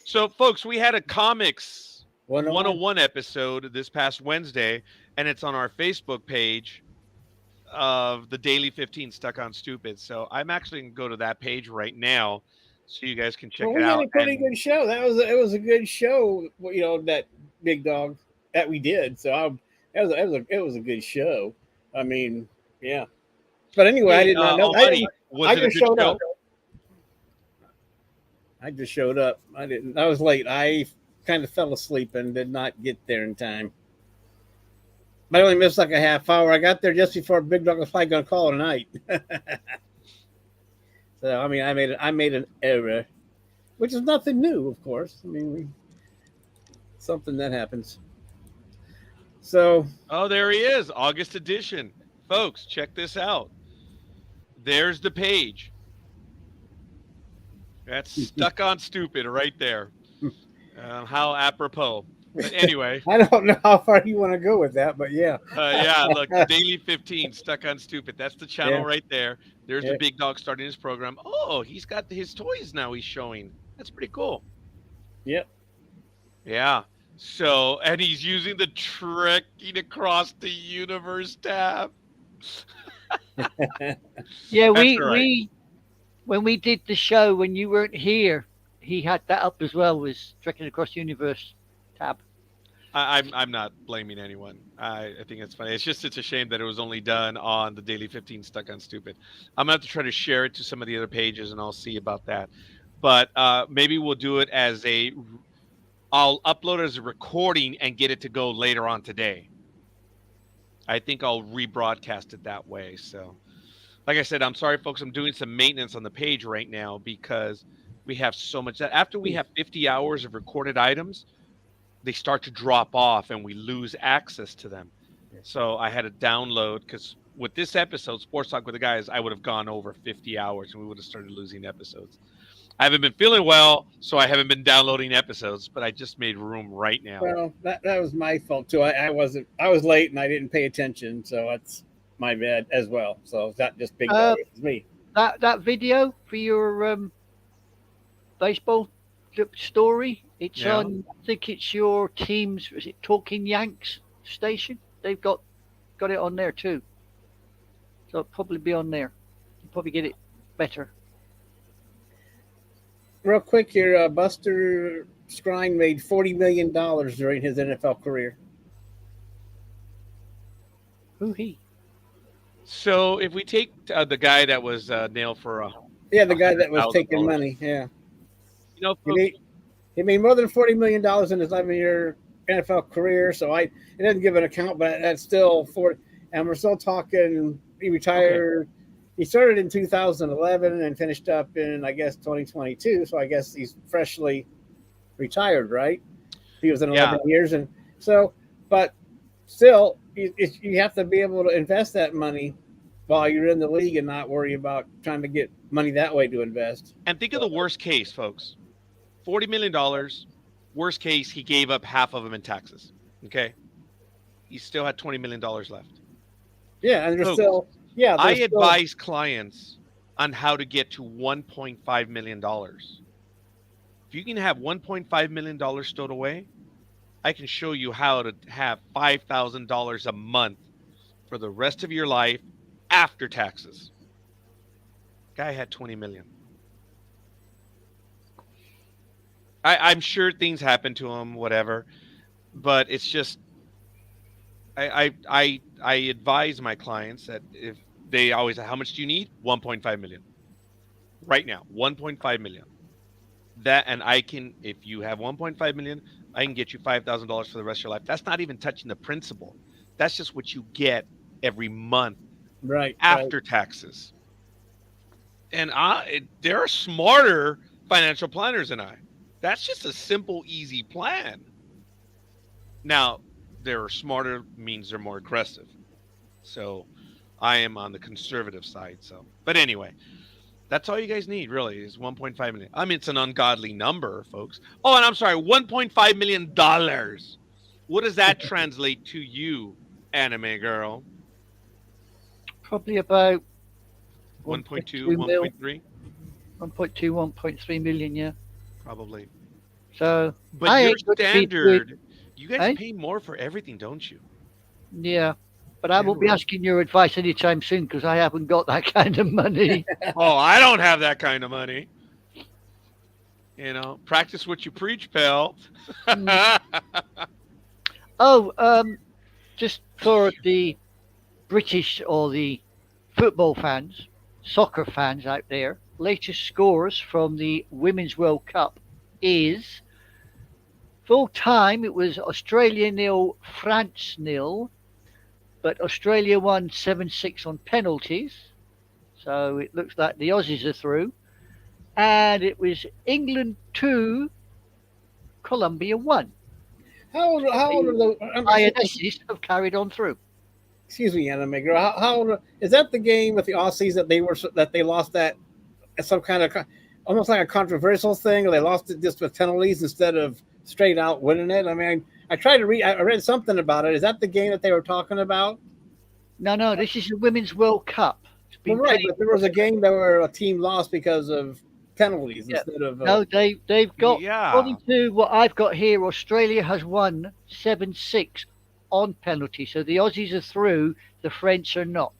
so folks, we had a Comics 101 episode this past Wednesday, and it's on our Facebook page of the Daily 15 Stuck on Stupid. So I'm actually going to go to that page right now so you guys can check it out. We had a pretty good show. It was a good show, you know, that Big Dog that we did. So it was a good show. I mean, yeah. But anyway, I did not know. I just showed up. I just showed up. I was late. I kind of fell asleep and did not get there in time. I only missed like a half hour. I got there just before Big Dog was probably going to call it a night. So I mean, I made an error, which is nothing new, of course. I mean, something that happens. So, oh, there he is, August edition, folks. Check this out. There's the page. That's Stuck on Stupid right there. How apropos. But anyway, I don't know how far you want to go with that, but yeah. yeah, look, the Daily 15, Stuck on Stupid. That's the channel Yeah. right there. There's Yeah. the big dog starting his program. Oh, he's got his toys now he's showing. That's pretty cool. Yep. Yeah. So, and he's using the Trekking Across the Universe tab. Yeah, That's right. we when we did the show when you weren't here, he had that up as well. Was Trekking Across the Universe tab. I'm not blaming anyone. I think it's funny. It's a shame that it was only done on the Daily 15 Stuck on Stupid. I'm gonna have to try to share it to some of the other pages, and I'll see about that. But maybe we'll do it as I'll upload it as a recording and get it to go later on today. I think I'll rebroadcast it that way. So, like I said, I'm sorry, folks. I'm doing some maintenance on the page right now because we have so much that after we have 50 hours of recorded items, they start to drop off and we lose access to them. So I had to download because with this episode, Sports Talk with the Guys, I would have gone over 50 hours and we would have started losing episodes. I haven't been feeling well, so I haven't been downloading episodes, but I just made room right now. Well, that was my fault too. I was late and I didn't pay attention, so that's my bad as well. So it's not just big dog, it's me. That video for your baseball story, it's on. I think it's your team's. Is it Talking Yanks station? They've got it on there too. So it'll probably be on there. You'll probably get it better. Real quick here, Buster Skrine made $40 million during his NFL career. Who he? So if we take the guy that was nailed for the guy that was taking $100,000. money, yeah. You know, he made more than $40 million in his 11-year NFL career, so it doesn't give an account, but that's still 40. And we're still talking, he retired. Okay. He started in 2011 and finished up in, I guess, 2022. So I guess he's freshly retired, right? He was in 11 years. And so, but still, you have to be able to invest that money while you're in the league and not worry about trying to get money that way to invest. And think of the worst case, folks. $40 million. Worst case, he gave up half of them in taxes. Okay? He still had $20 million left. Yeah, and there's still... Yeah, I advise clients on how to get to $1.5 million. If you can have $1.5 million stowed away, I can show you how to have $5,000 a month for the rest of your life after taxes. Guy had 20 million. I'm sure things happen to him, whatever, but it's just I advise my clients that if they always say, how much do you need? 1.5 million. Right now, 1.5 million. That, and I can, if you have 1.5 million, I can get you $5,000 for the rest of your life. That's not even touching the principal. That's just what you get every month, right after taxes. And there are smarter financial planners than I. That's just a simple, easy plan. Now, they're smarter means they're more aggressive. So I am on the conservative side. So, but anyway, that's all you guys need really is 1.5 million. I mean, it's an ungodly number, folks. Oh, and I'm sorry, $1.5 million. What does that translate to you, anime girl? Probably about 1.2, 1.3? 1.2, 1.3 million, yeah. Probably. So, but your standard, you guys pay more for everything, don't you? Yeah, but I won't be asking your advice anytime soon because I haven't got that kind of money. Oh, I don't have that kind of money. You know, practice what you preach, pal. Just for the British or the football fans, soccer fans out there, latest scores from the Women's World Cup is full time. It was Australia 0, France 0, but Australia won 7-6 on penalties. So it looks like the Aussies are through. And it was England 2, Colombia 1. How old are the Lionesses have carried on through? Excuse me, anime girl. How old is that? The game with the Aussies that they lost that some kind of almost like a controversial thing, or they lost it just with penalties instead of straight out winning it. I mean, I tried to read. I read something about it. Is that the game that they were talking about? No, this is the Women's World Cup. It's been Well, right, played- but there was a game that where a team lost because of penalties Yeah. instead of. No, they've got, Yeah. according to what I've got here, Australia has won 7-6 on penalty. So the Aussies are through, the French are not.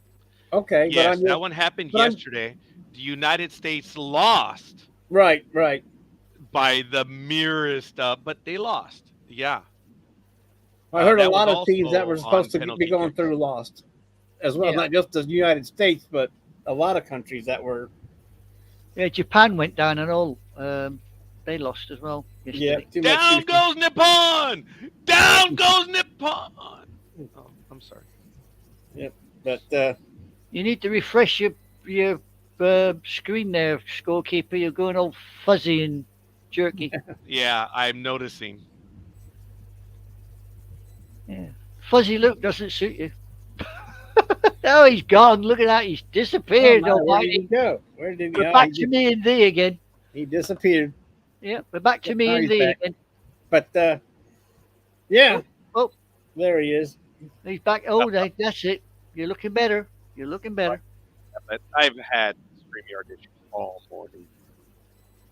Okay, but Yes, I'm that one happened but I'm- yesterday. The United States lost right, right. by the merest, but they lost. Yeah. I heard a that lot was of teams that were also supposed on to penalty be going kicks. through lost as well. Yeah. Not just the United States, but a lot of countries that were. Yeah, Japan went down and all. They lost as well yesterday. Too much Down shooting. goes Nippon! Down goes Nippon! Oh, I'm sorry. But You need to refresh your screen there, Scorekeeper. You're going all fuzzy and jerky. Yeah, I'm noticing. Yeah. Fuzzy look doesn't suit you. Oh, he's gone. Look at that. He's disappeared. oh, my, where did he Almighty. go? Where did he We're go? back to me and thee again. He disappeared. Yeah, we're back to me Now and he's thee back. again. But yeah. Oh. There he is. He's back. Oh, that's it. You're looking better. You're looking better. But I've had StreamYard issues all morning.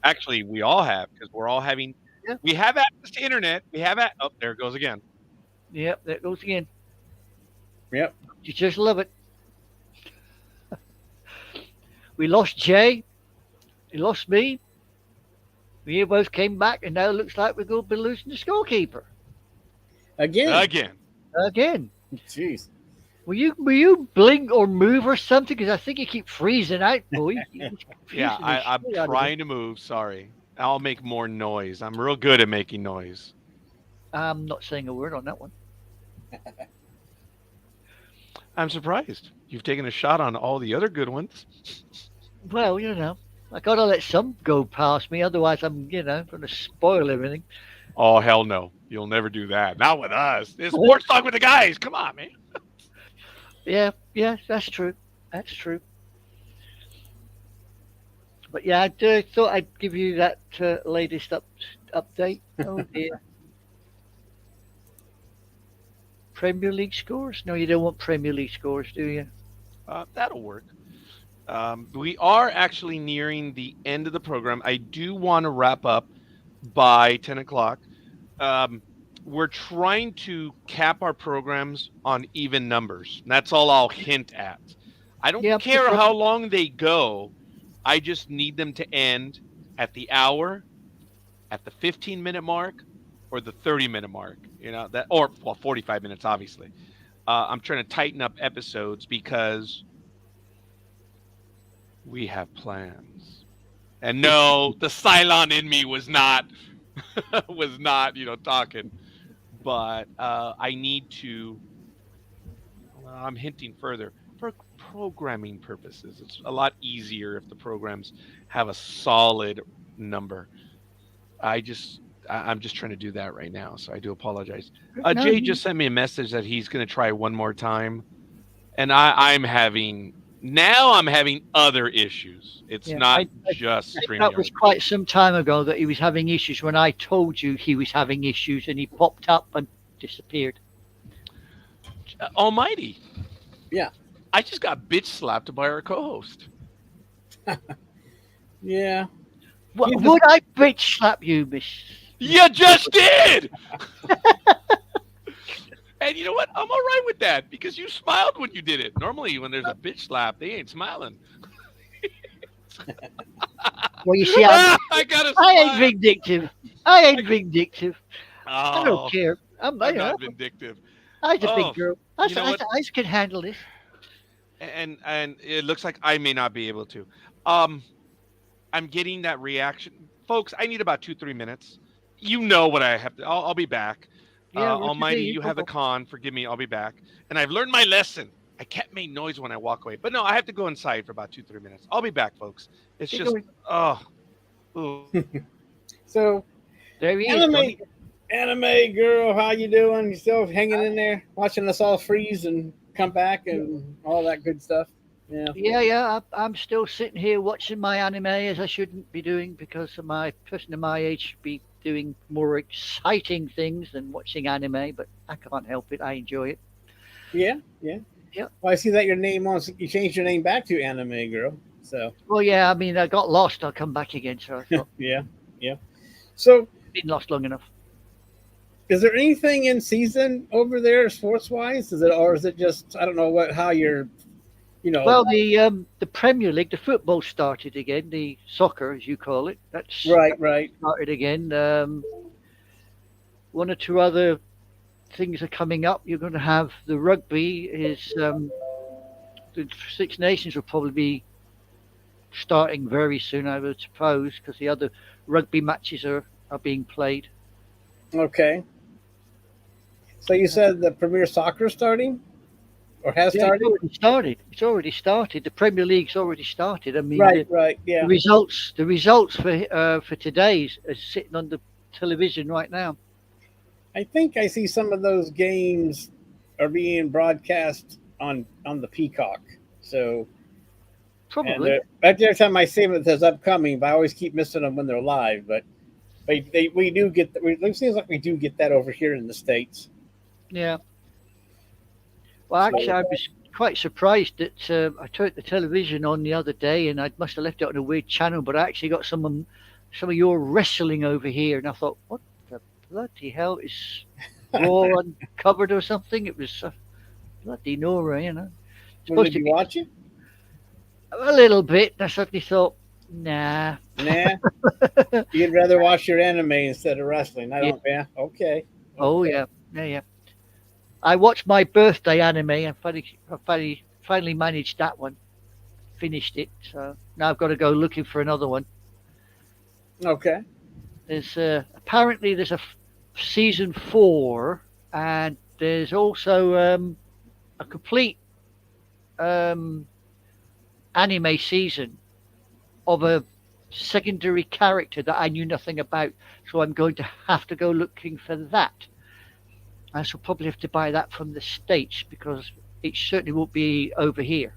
Actually, we all have, because we're all having. Yeah. We have access to internet. We have. Oh, there it goes again. Yep, there it goes again. Yep. You just love it. We lost Jay. We lost me. We both came back, and now it looks like we're going to be losing the Scorekeeper Again. again. Jeez. Will you blink or move or something? Because I think you keep freezing out, boy. Yeah, I'm trying to move. Sorry. I'll make more noise. I'm real good at making noise. I'm not saying a word on that one. I'm surprised. You've taken a shot on all the other good ones. Well, I got to let some go past me. Otherwise, I'm, going to spoil everything. Oh, hell no. You'll never do that. Not with us. It's sports talk with the guys. Come on, man. Yeah, that's true. That's true. But yeah, I thought I'd give you that latest update. Oh dear. Premier League scores? No, you don't want Premier League scores, do you? That'll work. We are actually nearing the end of the program. I do want to wrap up by 10 o'clock. We're trying to cap our programs on even numbers. That's all I'll hint at. I don't care how long they go. I just need them to end at the hour, at the 15-minute mark, or the 30-minute mark. Or 45 minutes, obviously. I'm trying to tighten up episodes because we have plans. And no, the Cylon in me was not talking. But I need to. I'm hinting further for programming purposes. It's a lot easier if the programs have a solid number. I'm just trying to do that right now, so I do apologize. Jay just sent me a message that he's going to try one more time, and I'm having other issues. It's not just StreamYard. That was quite some time ago that he was having issues when I told you he was having issues, and he popped up and disappeared. Almighty. Yeah. I just got bitch slapped by our co-host. Yeah. Would I bitch slap you, miss? You just did! And you know what? I'm all right with that because you smiled when you did it. Normally, when there's a bitch slap, they ain't smiling. Well, you see, I ain't vindictive. I Oh, don't care. I'm not vindictive. I was a big girl. I can handle this. And it looks like I may not be able to. I'm getting that reaction. Folks, I need about 2-3 minutes. You know what I have to. I'll be back. Yeah, Almighty, you have the con. Forgive me. I'll be back. And I've learned my lesson. I can't make noise when I walk away. But no, I have to go inside for about 2-3 minutes. I'll be back, folks. It's just, So, there he is. Anime girl, how you doing? You still hanging in there, watching us all freeze and come back and all that good stuff? Yeah. I'm still sitting here watching my anime as I shouldn't be doing because a person of my age should be doing more exciting things than watching anime, but I can't help it. I enjoy it. Yeah. Yeah. Well, I see that you changed your name back to Anime Girl. So Well, yeah, I mean, I got lost. I'll come back again. So I thought, yeah. So been lost long enough. is there anything in season over there sports wise? Or is it just I don't know how you're Well, the Premier League, the football started again. The soccer, as you call it, that's right. started again. One or two other things are coming up. You're going to have the rugby. The Six Nations will probably be starting very soon, I would suppose, because the other rugby matches are being played. Okay. So you said the Premier Soccer starting? Or has started? It's already started. The Premier League's already started. I mean, right. Yeah. The results for today is sitting on the television right now. I think I see some of those games are being broadcast on the Peacock. So probably every time I see them, it says upcoming, but I always keep missing them when they're live. But we do get it seems like we do get that over here in the States. Yeah. Well, actually, I was quite surprised that I turned the television on the other day, and I must have left it on a weird channel. But I actually got some of your wrestling over here, and I thought, what the bloody hell is Raw uncovered or something? It was bloody Nora, you know. Did you watch it? A little bit. I suddenly thought, nah. You'd rather watch your anime instead of wrestling. I don't. Yeah. Okay. Oh yeah. I watched my birthday anime and finally managed that one. Finished it. So now I've got to go looking for another one. Okay. There's apparently there's a season 4, and there's also a complete anime season of a secondary character that I knew nothing about. So I'm going to have to go looking for that. I shall probably have to buy that from the States because it certainly won't be over here.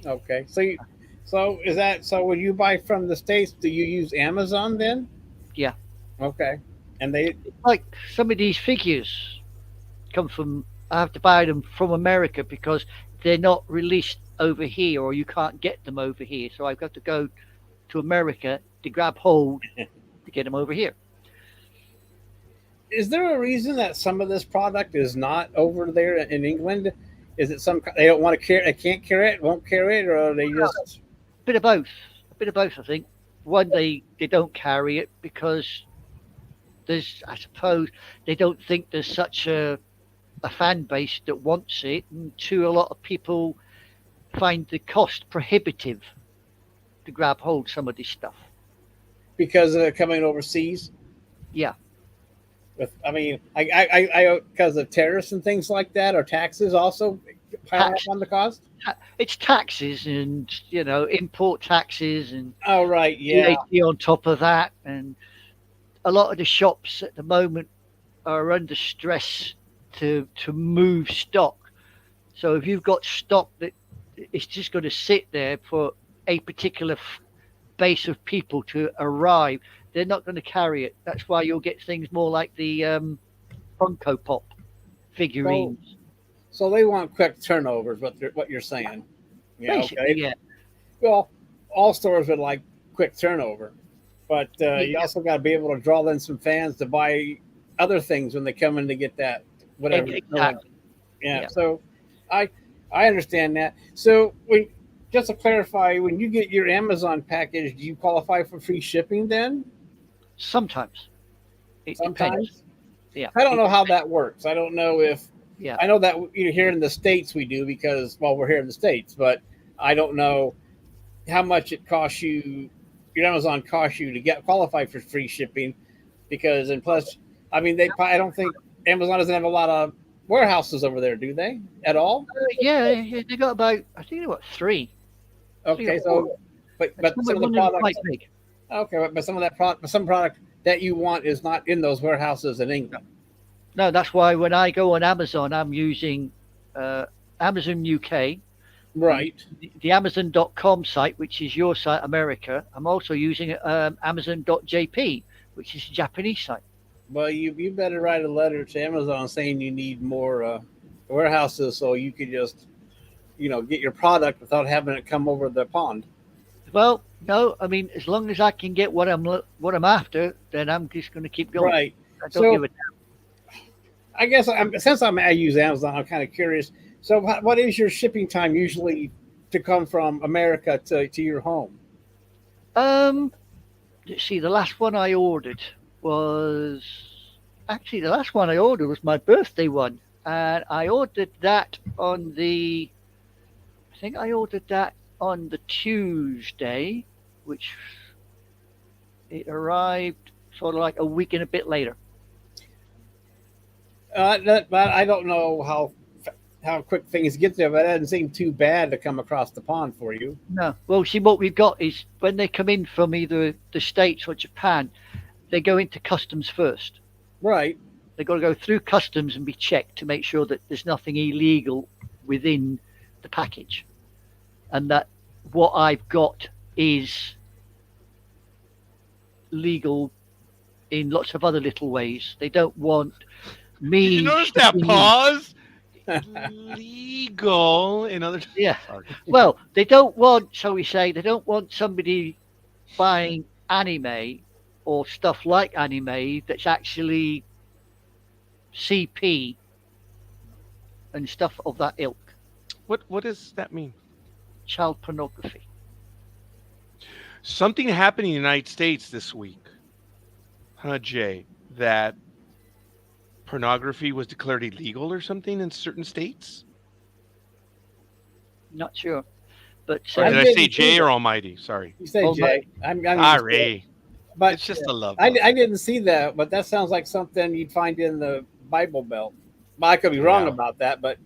Okay. So when you buy from the States, do you use Amazon then? Yeah. Okay. And they like some of these figures come from. I have to buy them from America because they're not released over here, or you can't get them over here. So I've got to go to America to grab hold to get them over here. Is there a reason that some of this product is not over there in England? Is it they don't want to carry? They can't carry it, won't carry it, or are they just a bit of both? A bit of both, I think. One, they don't carry it because I suppose they don't think there's such a fan base that wants it, and two, a lot of people find the cost prohibitive to grab hold of some of this stuff because of coming overseas. Yeah. I because of tariffs and things like that, or taxes also pile up on the cost. It's taxes and import taxes and VAT on top of that, and a lot of the shops at the moment are under stress to move stock. So if you've got stock that it's just going to sit there for a particular base of people to arrive, they're not going to carry it. That's why you'll get things more like the Funko Pop figurines. So they want quick turnovers. What you're saying? Yeah. Basically, okay. Yeah. Well, all stores would like quick turnover, but you also got to be able to draw in some fans to buy other things when they come in to get that whatever. Exactly. Yeah. So I understand that. So just to clarify, when you get your Amazon package, do you qualify for free shipping then? Sometimes. Sometimes. Yeah. I don't know how that works. I don't know if. Yeah. I know that here in the States we do because we're here in the States, but I don't know how much it costs you. Your Amazon costs you to get qualified for free shipping, because and plus, I mean, I don't think Amazon doesn't have a lot of warehouses over there, do they? At all? Yeah, they got about 3. Okay, so but some of the products quite big. Okay, but some product that you want is not in those warehouses in England. No, that's why when I go on Amazon, I'm using Amazon UK. Right. The Amazon.com site, which is your site, America. I'm also using Amazon.jp, which is a Japanese site. Well, you better write a letter to Amazon saying you need more warehouses so you could just get your product without having it come over the pond. Well, no, I mean, as long as I can get what I'm after, then I'm just going to keep going. Right. I don't give a damn. I guess since I use Amazon, I'm kind of curious. So, what is your shipping time usually to come from America to your home? Let's see. The last one I ordered was my birthday one, and I ordered that on the. I think I ordered that on the Tuesday, which it arrived sort of like a week and a bit later. But I don't know how quick things get there, but it doesn't seem too bad to come across the pond for you. No. Well, see, what we've got is when they come in from either the States or Japan, they go into customs first. Right. They've got to go through customs and be checked to make sure that there's nothing illegal within the package. And that what I've got is legal in lots of other little ways. They don't want me. Did you notice that pause? Legal in other. Yeah. Well, they don't want, shall we say, they don't want somebody buying anime or stuff like anime that's actually CP and stuff of that ilk. What does that mean? Child pornography. Something happened in the United States this week, Jay, that pornography was declared illegal or something in certain states? Not sure. But Or did I say Jay or Almighty? Sorry. You say Jay. I'm sorry. But it's just a love. I didn't see that, but that sounds like something you'd find in the Bible Belt. Well, I could be wrong about that, but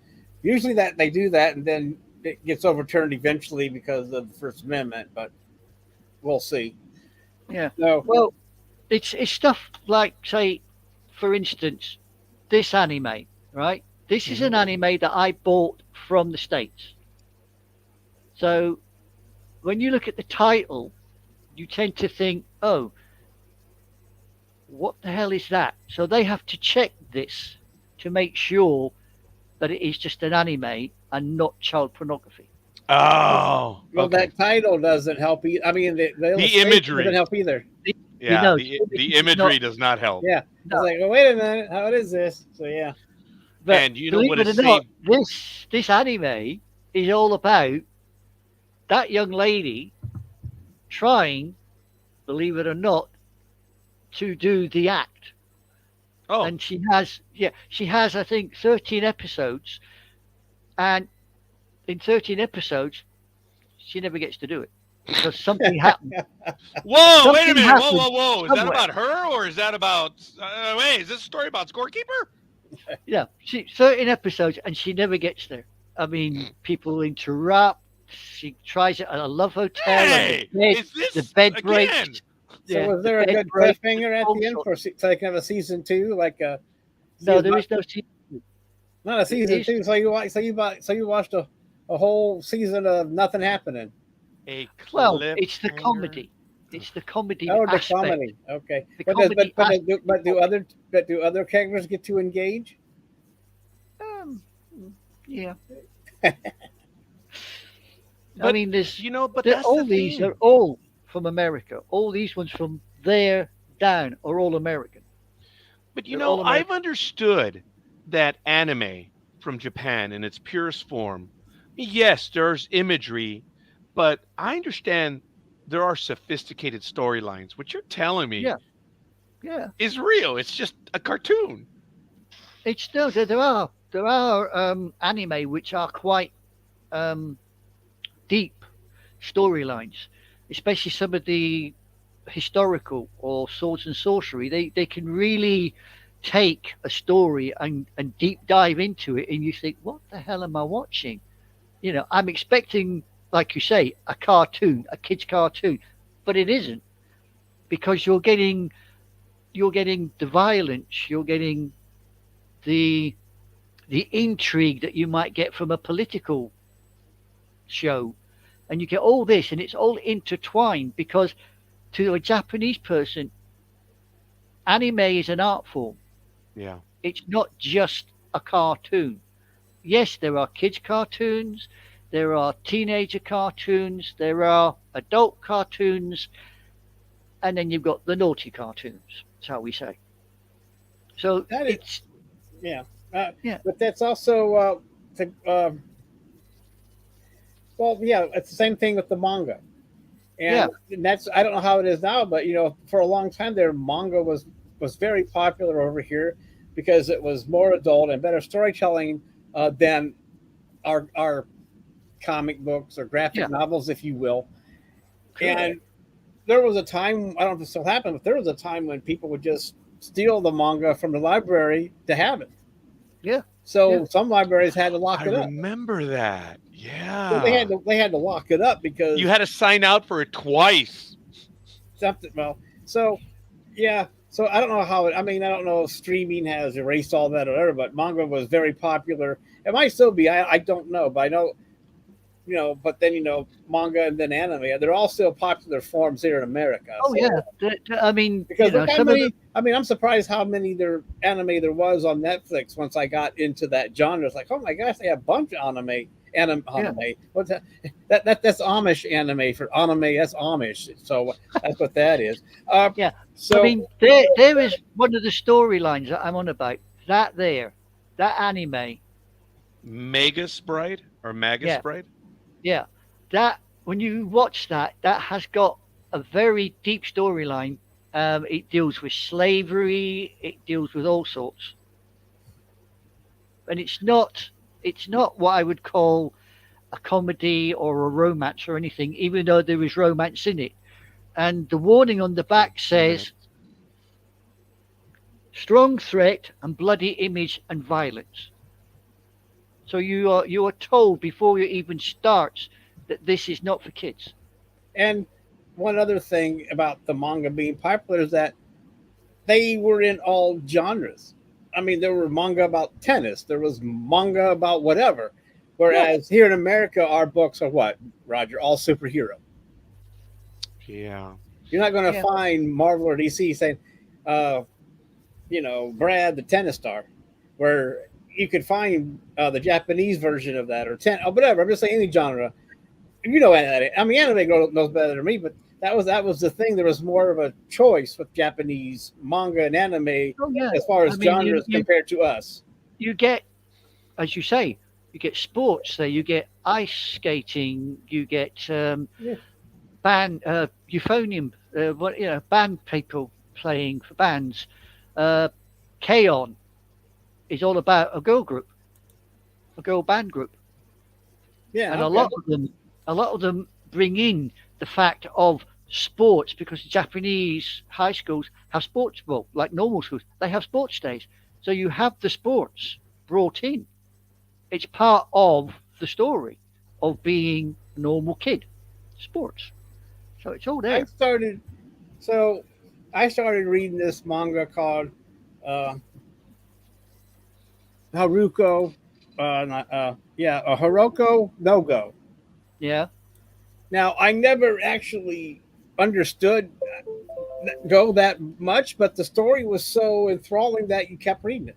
usually that they do that, and then it gets overturned eventually because of the First Amendment. But we'll see. Yeah. No. Well, it's stuff like, say, for instance, this anime, right? This is an anime that I bought from the States. So when you look at the title, you tend to think, oh, what the hell is that? So they have to check this to make sure that it is just an anime and not child pornography. Oh. Well, that title doesn't help. I mean, the imagery doesn't help either. Yeah, the imagery does not help. Yeah. No. It's like, well, wait a minute. How is this? So, yeah. But and you know what it's not, this anime is all about that young lady trying, believe it or not, to do the act. Oh. And she has, I think, 13 episodes. And in 13 episodes, she never gets to do it because something happened. Whoa, wait a minute. Whoa. Is that about her or is that about, wait, is this a story about Scorekeeper? Yeah, 13 episodes and she never gets there. I mean, people interrupt. She tries it at a love hotel. Hey, the bed breaks. So was there a good cliffhanger at the end for so they can have a season 2? Like no, there is no season 2. Not a season 2. So you watched a whole season of nothing happening. Well, it's the comedy. It's the comedy. Oh, the aspect. comedy. Okay. The But do other characters get to engage? Yeah. But, I mean, there's but that's all the these thing. are all from America. All these ones from there down are all American. But all I've understood that anime from Japan in its purest form, yes, there's imagery, but I understand there are sophisticated storylines, which you're telling me is real. It's just a cartoon. It's still there are anime which are quite deep storylines, especially some of the historical or swords and sorcery. They can really take a story and deep dive into it, and you think, what the hell am I watching? I'm expecting, like you say, a cartoon, a kid's cartoon, but it isn't, because you're getting the violence, you're getting the intrigue that you might get from a political show, and you get all this, and it's all intertwined, because to a Japanese person, anime is an art form. Yeah. It's not just a cartoon. Yes, there are kids' cartoons, there are teenager cartoons, there are adult cartoons, and then you've got the naughty cartoons, shall we say. So That is- it's Yeah. Yeah. But that's also well, yeah, it's the same thing with the manga. And that's, I don't know how it is now, but for a long time there, manga was very popular over here because it was more adult and better storytelling than our comic books or graphic novels, if you will. And there was a time, I don't know if it still happened, but there was a time when people would just steal the manga from the library to have it. Yeah. So some libraries had to lock I it up. remember that. Yeah. So they had to lock it up because You had to sign out for it twice. something. Well, so yeah. So I don't know how it. I mean, I don't know if streaming has erased all that or whatever, but manga was very popular. It might still be. I don't know, but I know. But then manga and then anime. They're all still popular forms here in America. Oh yeah, I mean, because look how some many. of the, I mean, I'm surprised how many anime there was on Netflix once I got into that genre. It's like, oh my gosh, they have a bunch of anime. What's that? That's Amish anime for anime. That's Amish. So that's what that is. yeah. So I mean, there is one of the storylines that I'm on about. That anime. Magus Bride or Magus Bride? Yeah, that when you watch that has got a very deep storyline. It deals with slavery. It deals with all sorts, and it's not what I would call a comedy or a romance or anything, even though there is romance in it. And the warning on the back says strong threat and bloody image and violence. So you are told before you even starts that this is not for kids. And one other thing about the manga being popular is that they were in all genres. I mean, there were manga about tennis. There was manga about whatever. Whereas here in America, our books are what, Roger? All superhero. Yeah. You're not going to find Marvel or DC saying, Brad, the tennis star, where you could find the Japanese version of that or whatever. I'm just saying any genre. I mean, anime knows better than me, but that was the thing. There was more of a choice with Japanese manga and anime as far as genres compared to us. You get, as you say, you get sports there. You get ice skating. You get band euphonium. Band people playing for bands. K-On! Is all about a girl group, a girl band group. Yeah, and a lot of them bring in the fact of sports because Japanese high schools have sports, well, like normal schools, they have sports days. So you have the sports brought in. It's part of the story of being a normal kid. Sports. So it's all there. I started reading this manga called Haruko Hiroko no Go. Yeah. Now, I never actually understood Go that much, but the story was so enthralling that you kept reading it.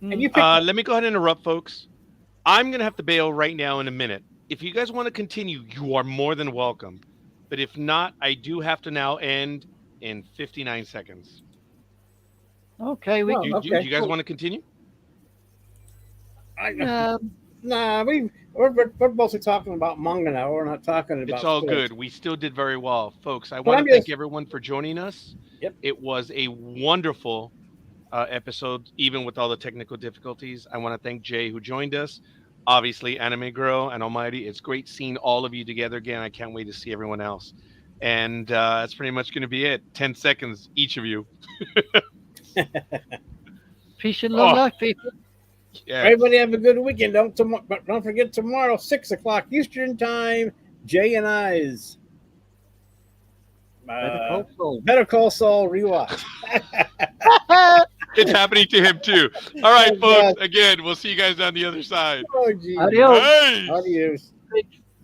And you let me go ahead and interrupt, folks. I'm going to have to bail right now in a minute. If you guys want to continue, you are more than welcome. But if not, I do have to now end in 59 seconds. Okay. Do you guys want to continue? We're mostly talking about manga now. We're not talking about. It's all sports. good. We still did very well, folks. I want to thank everyone for joining us. Yep. It was a wonderful episode, even with all the technical difficulties. I want to thank Jay who joined us. Obviously, Anime Girl and Almighty. It's great seeing all of you together again. I can't wait to see everyone else. And that's pretty much going to be it. 10 seconds, each of you. Peace and long life, people. Yeah. Everybody have a good weekend. Don't forget tomorrow, 6:00 Eastern time. Jay and I's Better Call Saul rewatch. It's happening to him too. All right, folks. Again, we'll see you guys on the other side. Oh, geez. Adios. Hey! Adios.